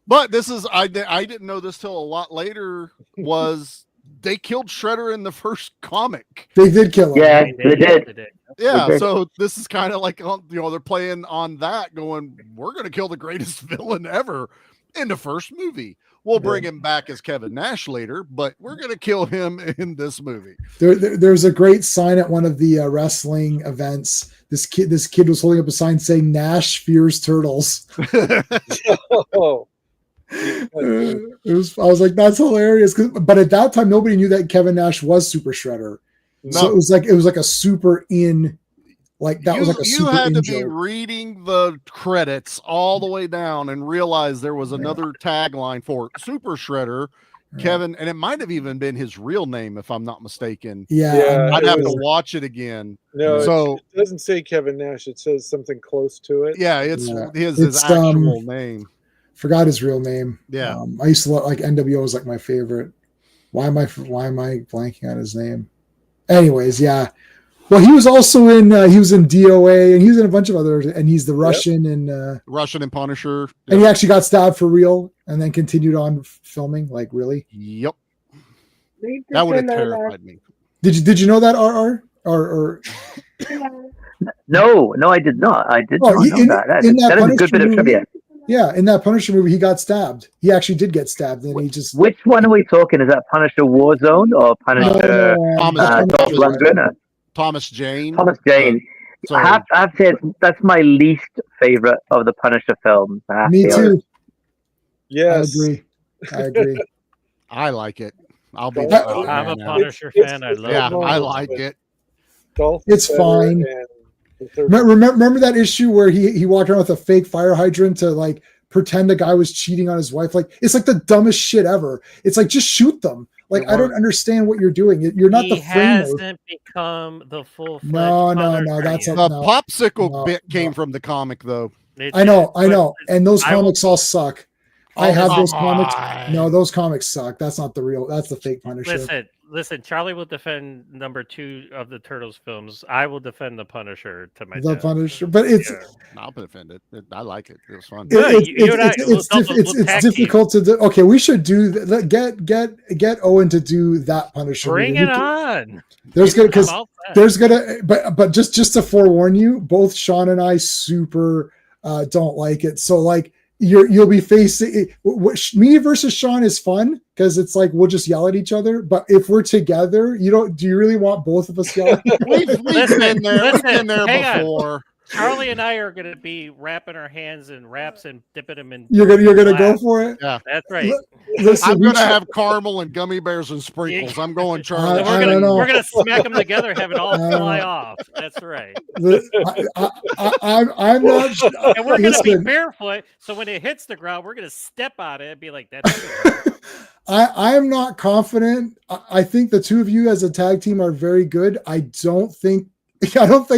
But this is I didn't know this till a lot later. Was they killed Shredder in the first comic? They did kill him. Yeah, they did. Yeah, so this is kind of like, they're playing on that, going, we're going to kill the greatest villain ever in the first movie. We'll bring him back as Kevin Nash later, but we're going to kill him in this movie. There's a great sign at one of the wrestling events. This kid was holding up a sign saying Nash fears turtles. Oh. I was like, that's hilarious. But at that time, nobody knew that Kevin Nash was Super Shredder. No. So it was like a super in, like that was like a super. You had to be joke. reading the credits all the way down and realize there was another tagline for Super Shredder, Kevin, and it might have even been his real name if I'm not mistaken. Yeah, I'd have to watch it again. No, so it doesn't say Kevin Nash. It says something close to it. Yeah, it's his actual name. Forgot his real name. Yeah, I used to like NWO was like my favorite. Why am I blanking on his name? Anyways, yeah. Well, he was also in DOA, and he was in a bunch of other, and he's the Russian and Russian and Punisher. Yep. And he actually got stabbed for real, and then continued on filming. Like really? Yep. That would have terrified me. Did you know that RR or? No, I did not. I did not know that. That is a good bit of trivia. Yeah, in that Punisher movie, he got stabbed. He actually did get stabbed, and he just. Which one are we talking? Is that Punisher Warzone or Punisher Dolph Lundgren? Thomas Jane. Thomas Jane. I have to say that's my least favorite of the Punisher films. Me too. Yes, I agree. I like it. I'm a Punisher fan. I love it. I like it. It's fine. Remember that issue where he walked around with a fake fire hydrant to like pretend the guy was cheating on his wife? Like it's like the dumbest shit ever. It's like just shoot them. Like I don't understand what you're doing. You're not the framer. He hasn't become the full. No. That's the popsicle bit came from the comic though. I know, and those comics all suck. I have those comics. No, those comics suck. That's not the real. That's the fake Punisher. Listen. Charlie will defend number 2 of the Turtles films. I will defend the Punisher to my. The Punisher, but it's. I'll defend it. I like it. It was fun. It's difficult to do. Okay, we should do that. Get Owen to do that Punisher. Bring it on. But just to forewarn you, both Sean and I super don't like it. So like. You'll be facing me versus Sean is fun because it's like we'll just yell at each other. But if we're together, do you really want both of us yelling? We've been there. We've been there before. Charlie and I are going to be wrapping our hands in wraps and dipping them in. You're gonna go glass. for it. Yeah, That's right. Listen, I'm gonna have caramel and gummy bears and sprinkles. I'm going Charlie. I don't know. We're gonna smack them together, have it all fly off. That's right. I'm not. And we're gonna be Listen, barefoot, so when it hits the ground, we're gonna step on it and be like, "That's good." I'm not confident. I think the two of you as a tag team are very good. I don't think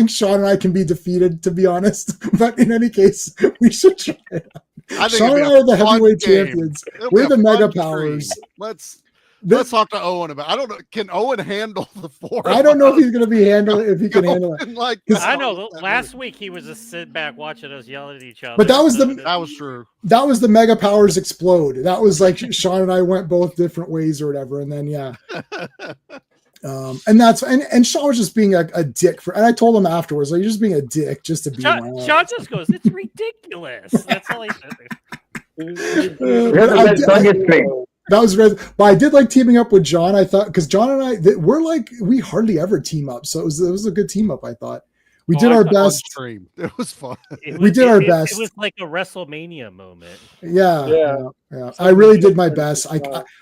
Sean and I can be defeated, to be honest. But in any case, we should try it. I think Sean and I are the heavyweight champions. We're the mega powers. Let's talk to Owen about. I don't know. Can Owen handle the four? I don't know if he's going to be if he can handle it. Like, I know. Last week he was just sitting back watching us yelling at each other. But that was that was true. That was the mega powers explode. That was like Sean and I went both different ways or whatever, and then yeah. And that's and Sean was just being a dick and I told him afterwards, like, you're just being a dick just to be Sean just goes, "It's ridiculous." That's all he said. That was red. But I did like teaming up with John. I thought, because John and I, we hardly ever team up, so it was a good team up. I thought we did our best. It was fun. We did our best. It was like a WrestleMania moment. Yeah. I really did my best. I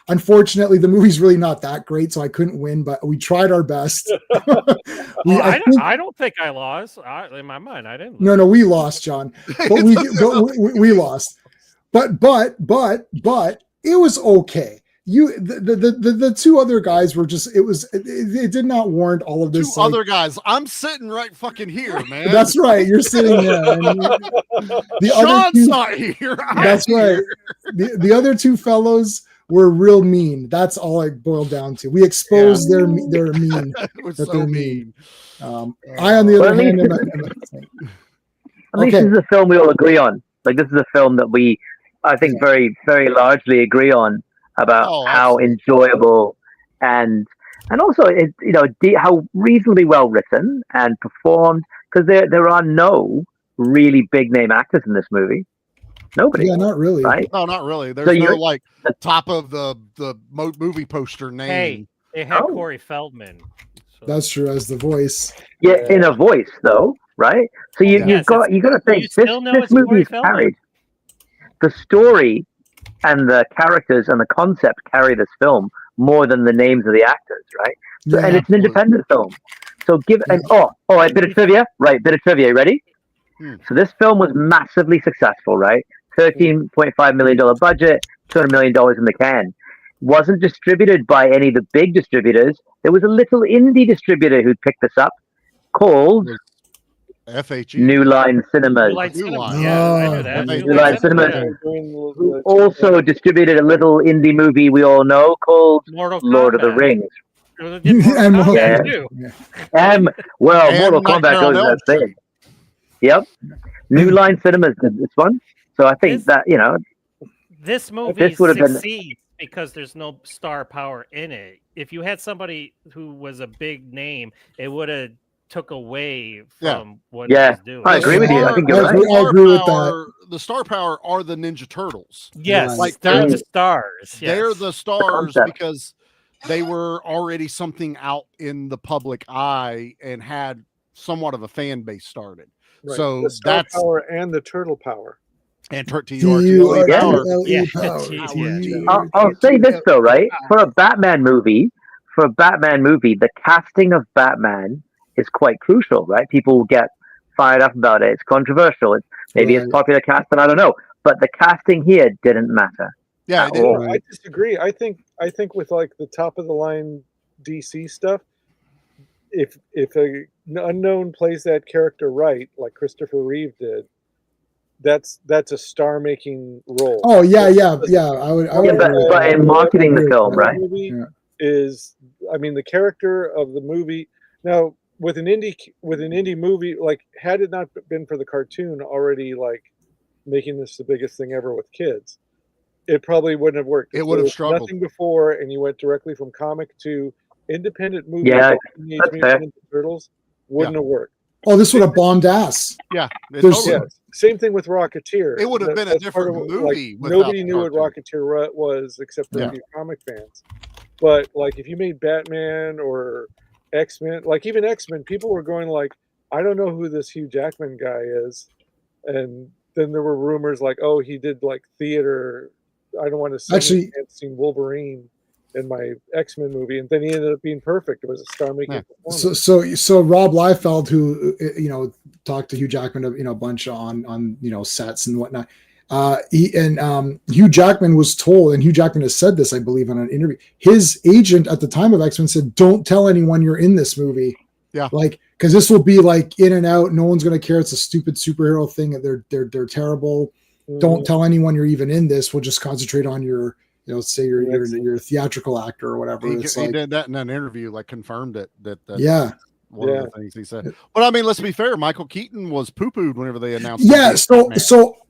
unfortunately, the movie's really not that great, so I couldn't win, but we tried our best. I don't think I lost. In my mind, I didn't lose. No, we lost, John. But we lost. But it was okay. The two other guys were just it did not warrant all of this. Two other guys. I'm sitting right fucking here, man. That's right. You're sitting there. Sean's not here. That's right. The other two fellows were real mean. That's all it boiled down to. We exposed their mean. They're mean. I, on the other hand, at least this is a film we all agree on. Like, this is a film that we, I think, very, very largely agree on about how enjoyable and also how reasonably well written and performed, because there are no really big name actors in this movie. Nobody. Yeah, not really. Right? No, not really. There's no like top of the movie poster name. Hey, they had Corey Feldman. So. That's true, as the voice. Yeah, in a voice though, right? So you've got to think this movie is carried. The story and the characters and the concept carry this film more than the names of the actors, right? So, and it's an independent film. So a bit of trivia, right? Bit of trivia, ready? So this film was massively successful, right? $13.5 million budget, $200 million in the can. Wasn't distributed by any of the big distributors. There was a little indie distributor who picked this up called FHE. New Line Cinemas. Yeah, I knew that. New Line Cinemas. Who also distributed a little indie movie we all know called Lord of the Rings. Mortal Kombat goes without saying. Yep. New Line Cinemas did this one. So I think this movie succeeds because there's no star power in it. If you had somebody who was a big name, it would have took away from what he was doing. I agree with you. I think you're right. I agree with that. The star power are the Ninja Turtles. Yes, like they're the stars. Yes. They're the stars because they were already something out in the public eye and had somewhat of a fan base started. Right. So the star that's power and the turtle power. And TURTLE power. I'll say this though, right? For a Batman movie, the casting of Batman is quite crucial, right? People will get fired up about it. It's controversial. It's popular casting. I don't know, but the casting here didn't matter. Yeah, I disagree. I think with like the top of the line DC stuff, if an unknown plays that character right, like Christopher Reeve did, that's a star making role. Oh yeah. I would but in marketing the film, right? Is the character of the movie now with an indie movie, like had it not been for the cartoon already like making this the biggest thing ever with kids, it probably wouldn't have worked. It would have struggled. Nothing before, and you went directly from comic to independent movie. Yeah, Ninja Turtles wouldn't have worked. Oh, this would have bombed ass. Yeah, same thing with Rocketeer. It would have been a different movie. Like, nobody knew what Rocketeer was except for a few comic fans. But like, if you made Batman or X-Men, like even X-Men, people were going like, I don't know who this Hugh Jackman guy is. And then there were rumors like, oh, he did like theater. I don't want to say Actually- I had seen Wolverine in my X-Men movie, and then he ended up being perfect. It was a star-making performance. So Rob Liefeld, who talked to Hugh Jackman, a bunch on sets and whatnot. Hugh Jackman was told, and Hugh Jackman has said this, I believe, in an interview. His agent at the time of X-Men said, "Don't tell anyone you're in this movie." Yeah, like because this will be like in and out. No one's going to care. It's a stupid superhero thing, and they're terrible. Mm-hmm. Don't tell anyone you're even in this. We'll just concentrate on your. Say you're a theatrical actor or whatever. He did that in an interview, like confirmed it. That one of the things he said. But I mean, let's be fair. Michael Keaton was poo-pooed whenever they announced. Yeah. So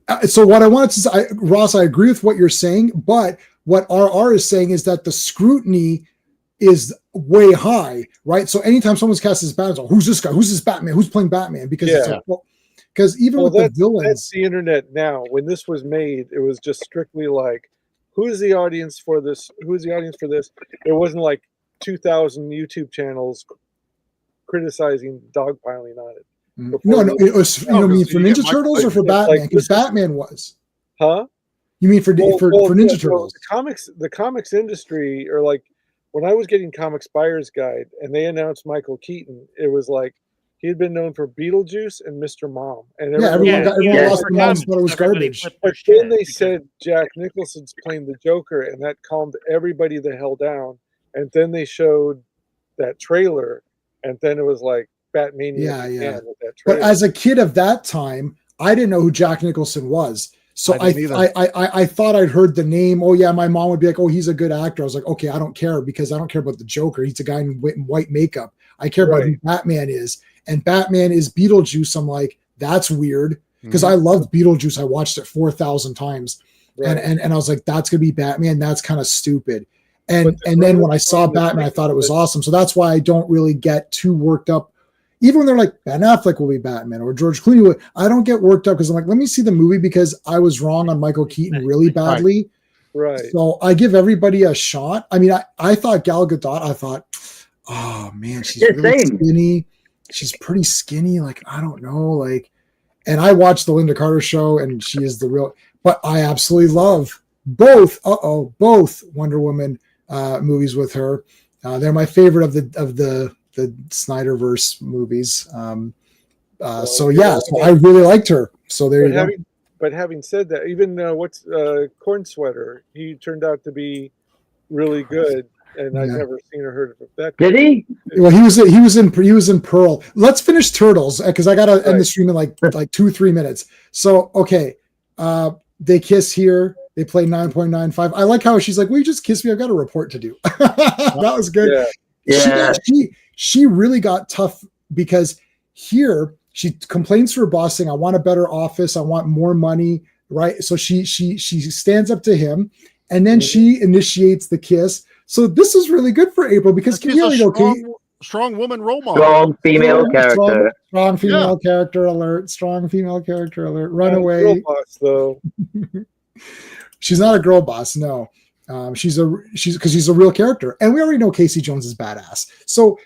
what I wanted to say, Ross, I agree with what you're saying, but what RR is saying is that the scrutiny is way high, right? So anytime someone's cast as Batman, who's this guy? Who's this Batman? Who's playing Batman? Because even with the villains, that's the internet now. When this was made, it was just strictly like, who's the audience for this? Who's the audience for this? It wasn't like 2,000 YouTube channels criticizing dogpiling on it. No, it was. You mean for Ninja Turtles or for Batman? Because Batman was. Huh? You mean for Ninja Turtles? The comics industry, or like when I was getting Comics Buyer's Guide and they announced Michael Keaton, it was like he had been known for Beetlejuice and Mr. Mom, and everyone lost their minds, thought it was garbage. But then they said Jack Nicholson's playing the Joker, and that calmed everybody the hell down. And then they showed that trailer, and then it was like Batmania. Yeah. With that trailer. But as a kid of that time, I didn't know who Jack Nicholson was. So I thought I'd heard the name. Oh yeah, my mom would be like, "Oh, he's a good actor." I was like, "Okay, I don't care because I don't care about the Joker. He's a guy in white makeup. I care about who Batman is." And Batman is Beetlejuice. I'm like, that's weird because I loved Beetlejuice. I watched it 4,000 times, and I was like, that's gonna be Batman. That's kind of stupid. And then when I saw Batman, I thought it was awesome. So that's why I don't really get too worked up. Even when they're like, Ben Affleck will be Batman or George Clooney will, I don't get worked up because I'm like, let me see the movie because I was wrong on Michael Keaton really badly. Right. So I give everybody a shot. I mean, I thought Gal Gadot, I thought, oh man, she's really skinny. She's pretty skinny. Like, I don't know. Like, and I watched the Linda Carter show and she is the real, but I absolutely love both Wonder Woman movies with her. They're my favorite of the Snyderverse movies. So I really liked her. So there you go. But having said that, even Corn Sweater, he turned out to be really good. And I've never seen or heard of that. Did he? Well, he was in Pearl. Let's finish Turtles because I gotta end the stream in like 2-3 minutes. So okay, they kiss here. They play 9.95. I like how she's like, "Will you just kiss me? I've got a report to do." That was good. Yeah. She really got tough because here she complains to her boss saying, "I want a better office. I want more money." Right. So she stands up to him, and then she initiates the kiss. So this is really good for April because strong woman role model. Strong female character. Strong female character alert. Strong female character alert. Runaway. Girl boss, though. She's not a girl boss, no. She's because she's a real character. And we already know Casey Jones is badass. So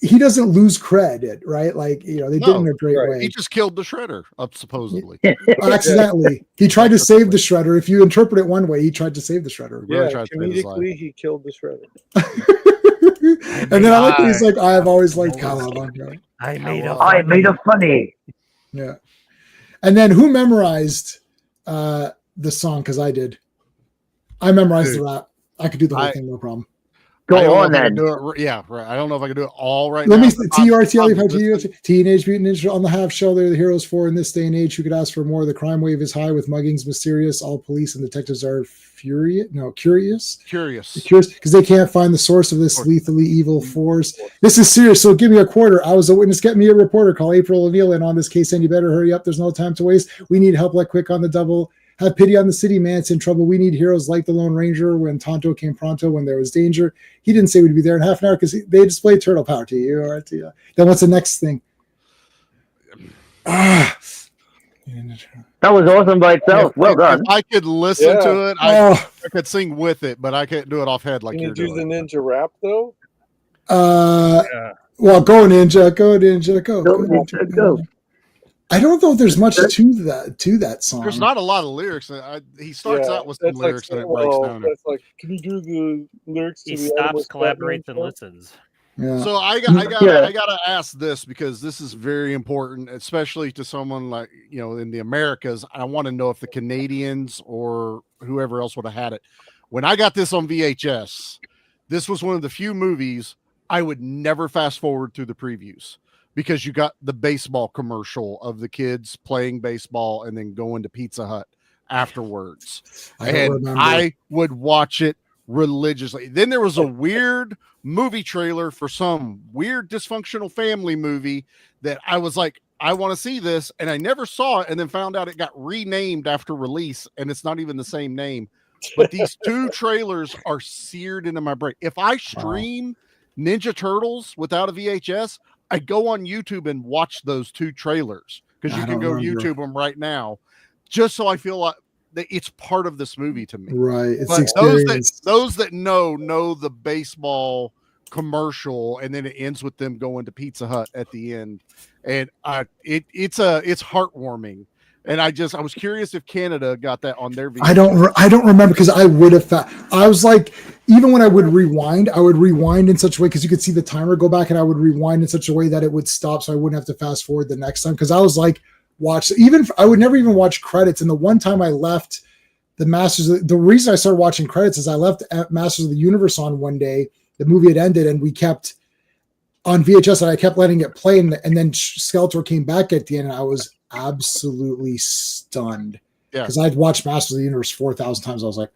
he doesn't lose credit, right? Like, they did it in a great way. He just killed the Shredder, supposedly. Accidentally. He tried to save the Shredder. If you interpret it one way, he tried to save the Shredder. Comedically, he killed the Shredder. And then I like that he's like, I've always liked Cowabunga. I made a funny. Yeah. And then who memorized the song? Because I did. I memorized the rap. I could do the whole thing, no problem. Go on then. Yeah, right. I don't know if I can do it all right now. Let me Teenage Mutant Ninja on the half shell. They're the heroes for in this day and age. Who could ask for more? The crime wave is high with muggings mysterious. All police and detectives are curious because they can't find the source of this lethally evil force. This is serious. So give me a quarter. I was a witness. Get me a reporter. Call April O'Neil in on this case, and you better hurry up. There's no time to waste. We need help like quick on the double. Have pity on the city, man. It's in trouble. We need heroes like the Lone Ranger when Tonto came pronto when there was danger. He didn't say we'd be there in half an hour because they displayed turtle power to you. All right, then what's the next thing? That was awesome by itself. Well done. If I could listen to it. I could sing with it, but I can't do it off head like you're doing. Can you do the ninja rap though? Well, go Ninja, go Ninja, go. Go, Ninja, go. I don't know if there's much to that song. There's not a lot of lyrics. He starts out with some lyrics and it breaks down. That's like, can you do the lyrics? He to the stops, Animal collaborates, and Batman listens. Yeah. So I gotta ask this because this is very important, especially to someone like in the Americas. I want to know if the Canadians or whoever else would have had it. When I got this on VHS, this was one of the few movies I would never fast forward through the previews because you got the baseball commercial of the kids playing baseball and then going to Pizza Hut afterwards. I would watch it religiously. Then there was a weird movie trailer for some weird dysfunctional family movie that I was like, I want to see this, and I never saw it, and then found out it got renamed after release, and it's not even the same name. But these two trailers are seared into my brain. If I stream Ninja Turtles without a VHS, I go on YouTube and watch those two trailers because you can go YouTube them right now, just so I feel like that it's part of this movie to me. Right. It's but experience. those that know the baseball commercial, and then it ends with them going to Pizza Hut at the end, and it's heartwarming. And I was curious if Canada got that on their VHS. I don't remember because I would have I was like, even when I would rewind in such a way because you could see the timer go back, and I would rewind in such a way that it would stop so I wouldn't have to fast forward the next time. Because I was like, I would never even watch credits. And the one time I left the reason I started watching credits is I left Masters of the Universe on one day. The movie had ended, and we kept on VHS, and I kept letting it play, and then Skeletor came back at the end, and I was absolutely stunned because I'd watched Masters of the Universe 4,000 times. I was like,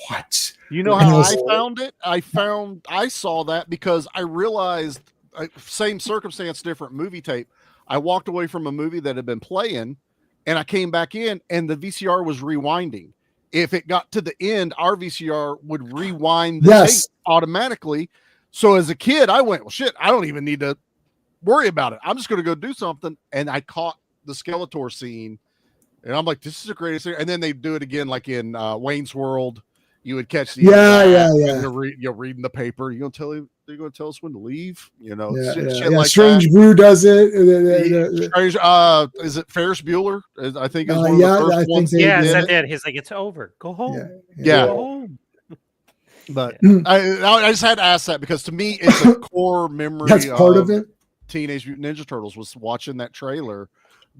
what? You know how I found it? I saw that because I realized same circumstance, different movie tape. I walked away from a movie that had been playing, and I came back in, and the VCR was rewinding. If it got to the end, our VCR would rewind the tape automatically. So as a kid, I went, well, shit, I don't even need to worry about it. I'm just going to go do something. And I caught the Skeletor scene, and I'm like, this is the greatest thing. And then they do it again, like in Wayne's World. You would catch the you're reading the paper. You're going to tell us when to leave. Shit like Strange that. Brew does it. Strange, is it Ferris Bueller? I think it's one of the first ones. Did. He's like, it's over. Go home. Yeah. Go home. But I just had to ask that because to me it's a core memory. That's part of it. Teenage Mutant Ninja Turtles was watching that trailer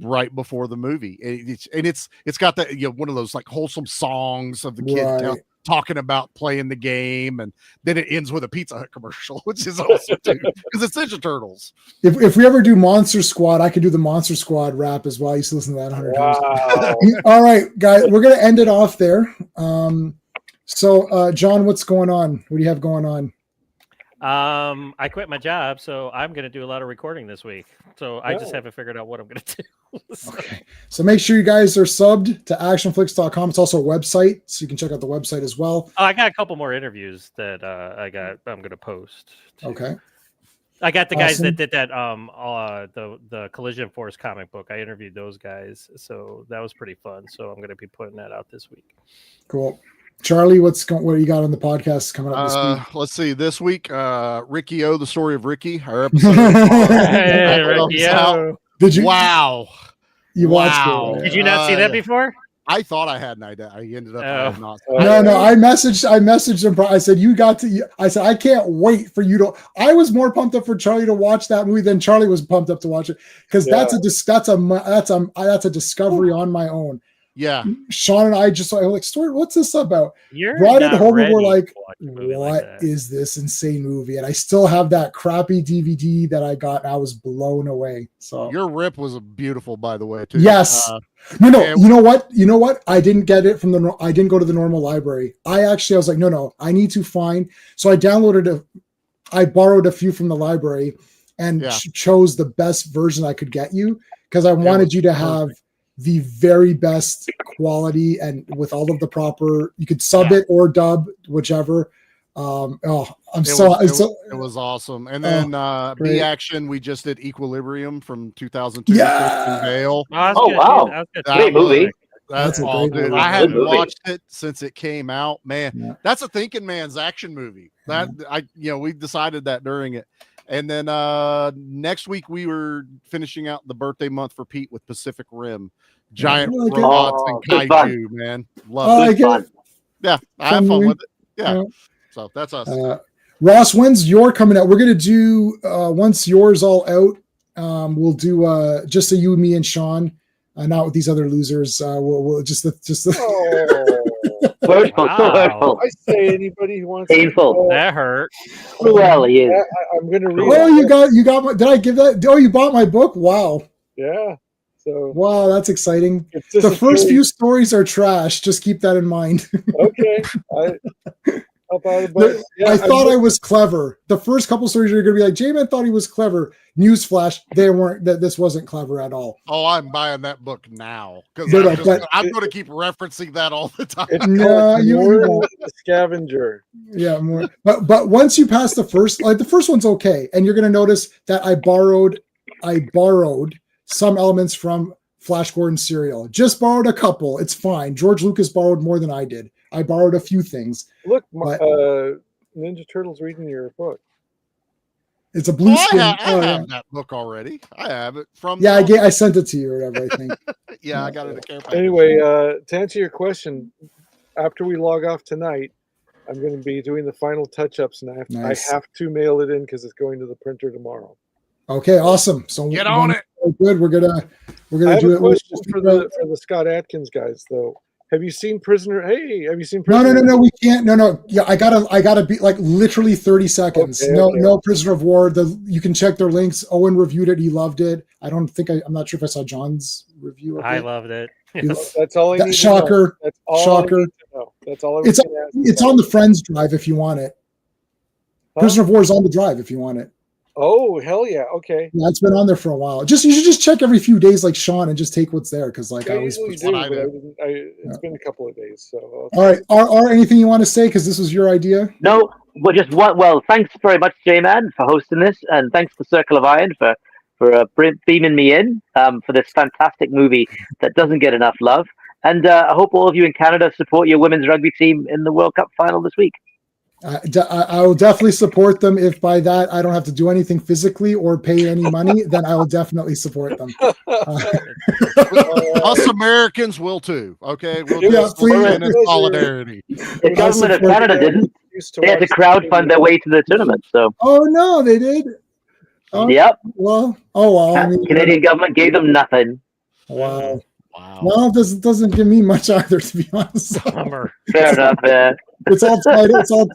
right before the movie, and it's got that one of those like wholesome songs of the kid talking about playing the game, and then it ends with a Pizza Hut commercial, which is awesome too because it's Ninja Turtles. If we ever do Monster Squad, I could do the Monster Squad rap as well. I used to listen to that 100 times. All right, guys, we're gonna end it off there. So, John, what's going on? What do you have going on? I quit my job, so I'm going to do a lot of recording this week. So I just haven't figured out what I'm going to do. Okay. So make sure you guys are subbed to actionflix.com. It's also a website, so you can check out the website as well. Oh, I got a couple more interviews that I'm going to post. Okay. I got the guys that did that the Collision Force comic book. I interviewed those guys, so that was pretty fun. So I'm going to be putting that out this week. Cool. Charlie, what you got on the podcast coming up this week? Let's see. This week, Ricky O, the story of Ricky, our episode. Ricky O. Did you? Wow. You watched it. Did you not see that before? I thought I had an idea. I ended up I have not. No. I messaged him. I said, I can't wait for you to. I was more pumped up for Charlie to watch that movie than Charlie was pumped up to watch it because that's a discovery on my own. Yeah, Sean and I just like, story. What's this about? Brought it home and we're like, what is this insane movie? And I still have that crappy DVD that I got. And I was blown away. So your rip was beautiful, by the way. Too. Yes. No. You know what? I didn't get it from I didn't go to the normal library. I was like, no. I need to find. So I borrowed a few from the library and chose the best version I could get you because I wanted you to have the very best quality and with all of the proper, you could sub it or dub, whichever. It was awesome. And then B Action, we just did Equilibrium from 2002. Yeah. Oh, wow. Great movie. That's all, dude. I hadn't watched it since it came out, man. Yeah. That's a thinking man's action movie. We decided that during it. And then next week we were finishing out the birthday month for Pete with Pacific Rim, giant I like it. robots and good fun. kaiju, man. Oh, Love I it. get it. Yeah, I have fun with it. Yeah. Yeah. So that's us. Ross, when's your coming out? We're gonna do once yours all out. We'll do just so you, me, and Sean, not with these other losers. We'll just Hurtful, so hurtful. I say anybody who wants Painful. That hurt. Cruel he is. I'm going to read. Oh, you got my, did I give that? Oh, you bought my book? Wow. Yeah. So wow, that's exciting. it's The first few stories are trash. Just keep that in mind. Okay. I thought I was clever. The first couple stories you're going to be like, J-Man thought he was clever. Newsflash, they weren't. This wasn't clever at all. Oh, I'm buying that book now because No, I'm going to keep referencing that all the time. No, you the scavenger. Yeah, more. But once you pass the first one's okay, and you're going to notice that I borrowed some elements from Flash Gordon's serial. Just borrowed a couple. It's fine. George Lucas borrowed more than I did. I borrowed a few things. Look, Ninja Turtles reading your book. It's a blue skin. I have that book already. I have it from. Yeah, I sent it to you or whatever, I think. Yeah, I got it at care package. Anyway, to answer your question, after we log off tonight, I'm going to be doing the final touch-ups, and I have to mail it in because it's going to the printer tomorrow. Okay, awesome. So get on it. Good. We're gonna I have do a it. question for the Scott Adkins guys, though. Have you seen Prisoner? Hey, have you seen Prisoner? No, we can't. No. Yeah, I gotta be like literally 30 seconds. Okay, no Prisoner of War. You can check their links. Owen reviewed it. He loved it. I'm not sure if I saw John's review of it. I loved it. That's all I need. Shocker. To know. That's all Shocker. I need to know. That's all I was going to ask. It's on the Friends drive if you want it. Prisoner of War is on the drive if you want it. Oh, hell yeah. Okay. Yeah, it's been on there for a while. You should just check every few days like Sean and just take what's there because like I always it's been a couple of days. So all right. Are anything you want to say because this was your idea? No, well, thanks very much, J-Man, for hosting this, and thanks to Circle of Iron for beaming me in for this fantastic movie that doesn't get enough love. And I hope all of you in Canada support your women's rugby team in the World Cup final this week. I will definitely support them. If by that I don't have to do anything physically or pay any money, then I will definitely support them. Us Americans will too. Okay, we'll in solidarity. The government of Canada didn't. They had to crowdfund their way to the tournament. So. Oh no, they did. Yep. Well. I mean, Canadian government gave them nothing. Wow. Well, this doesn't give me much either, to be honest. Fair enough. It's all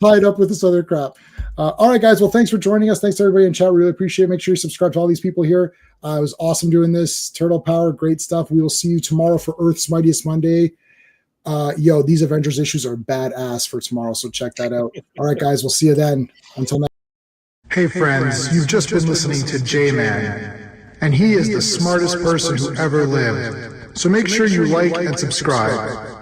tied up with this other crap. All right, guys. Well, thanks for joining us. Thanks to everybody in chat. We really appreciate it. Make sure you subscribe to all these people here. It was awesome doing this. Turtle Power, great stuff. We will see you tomorrow for Earth's Mightiest Monday. These Avengers issues are badass for tomorrow, so check that out. All right, guys. We'll see you then. Until next. Hey, friends. You've just been listening to J-Man, and he is the smartest person who ever lived. So make sure you like and subscribe.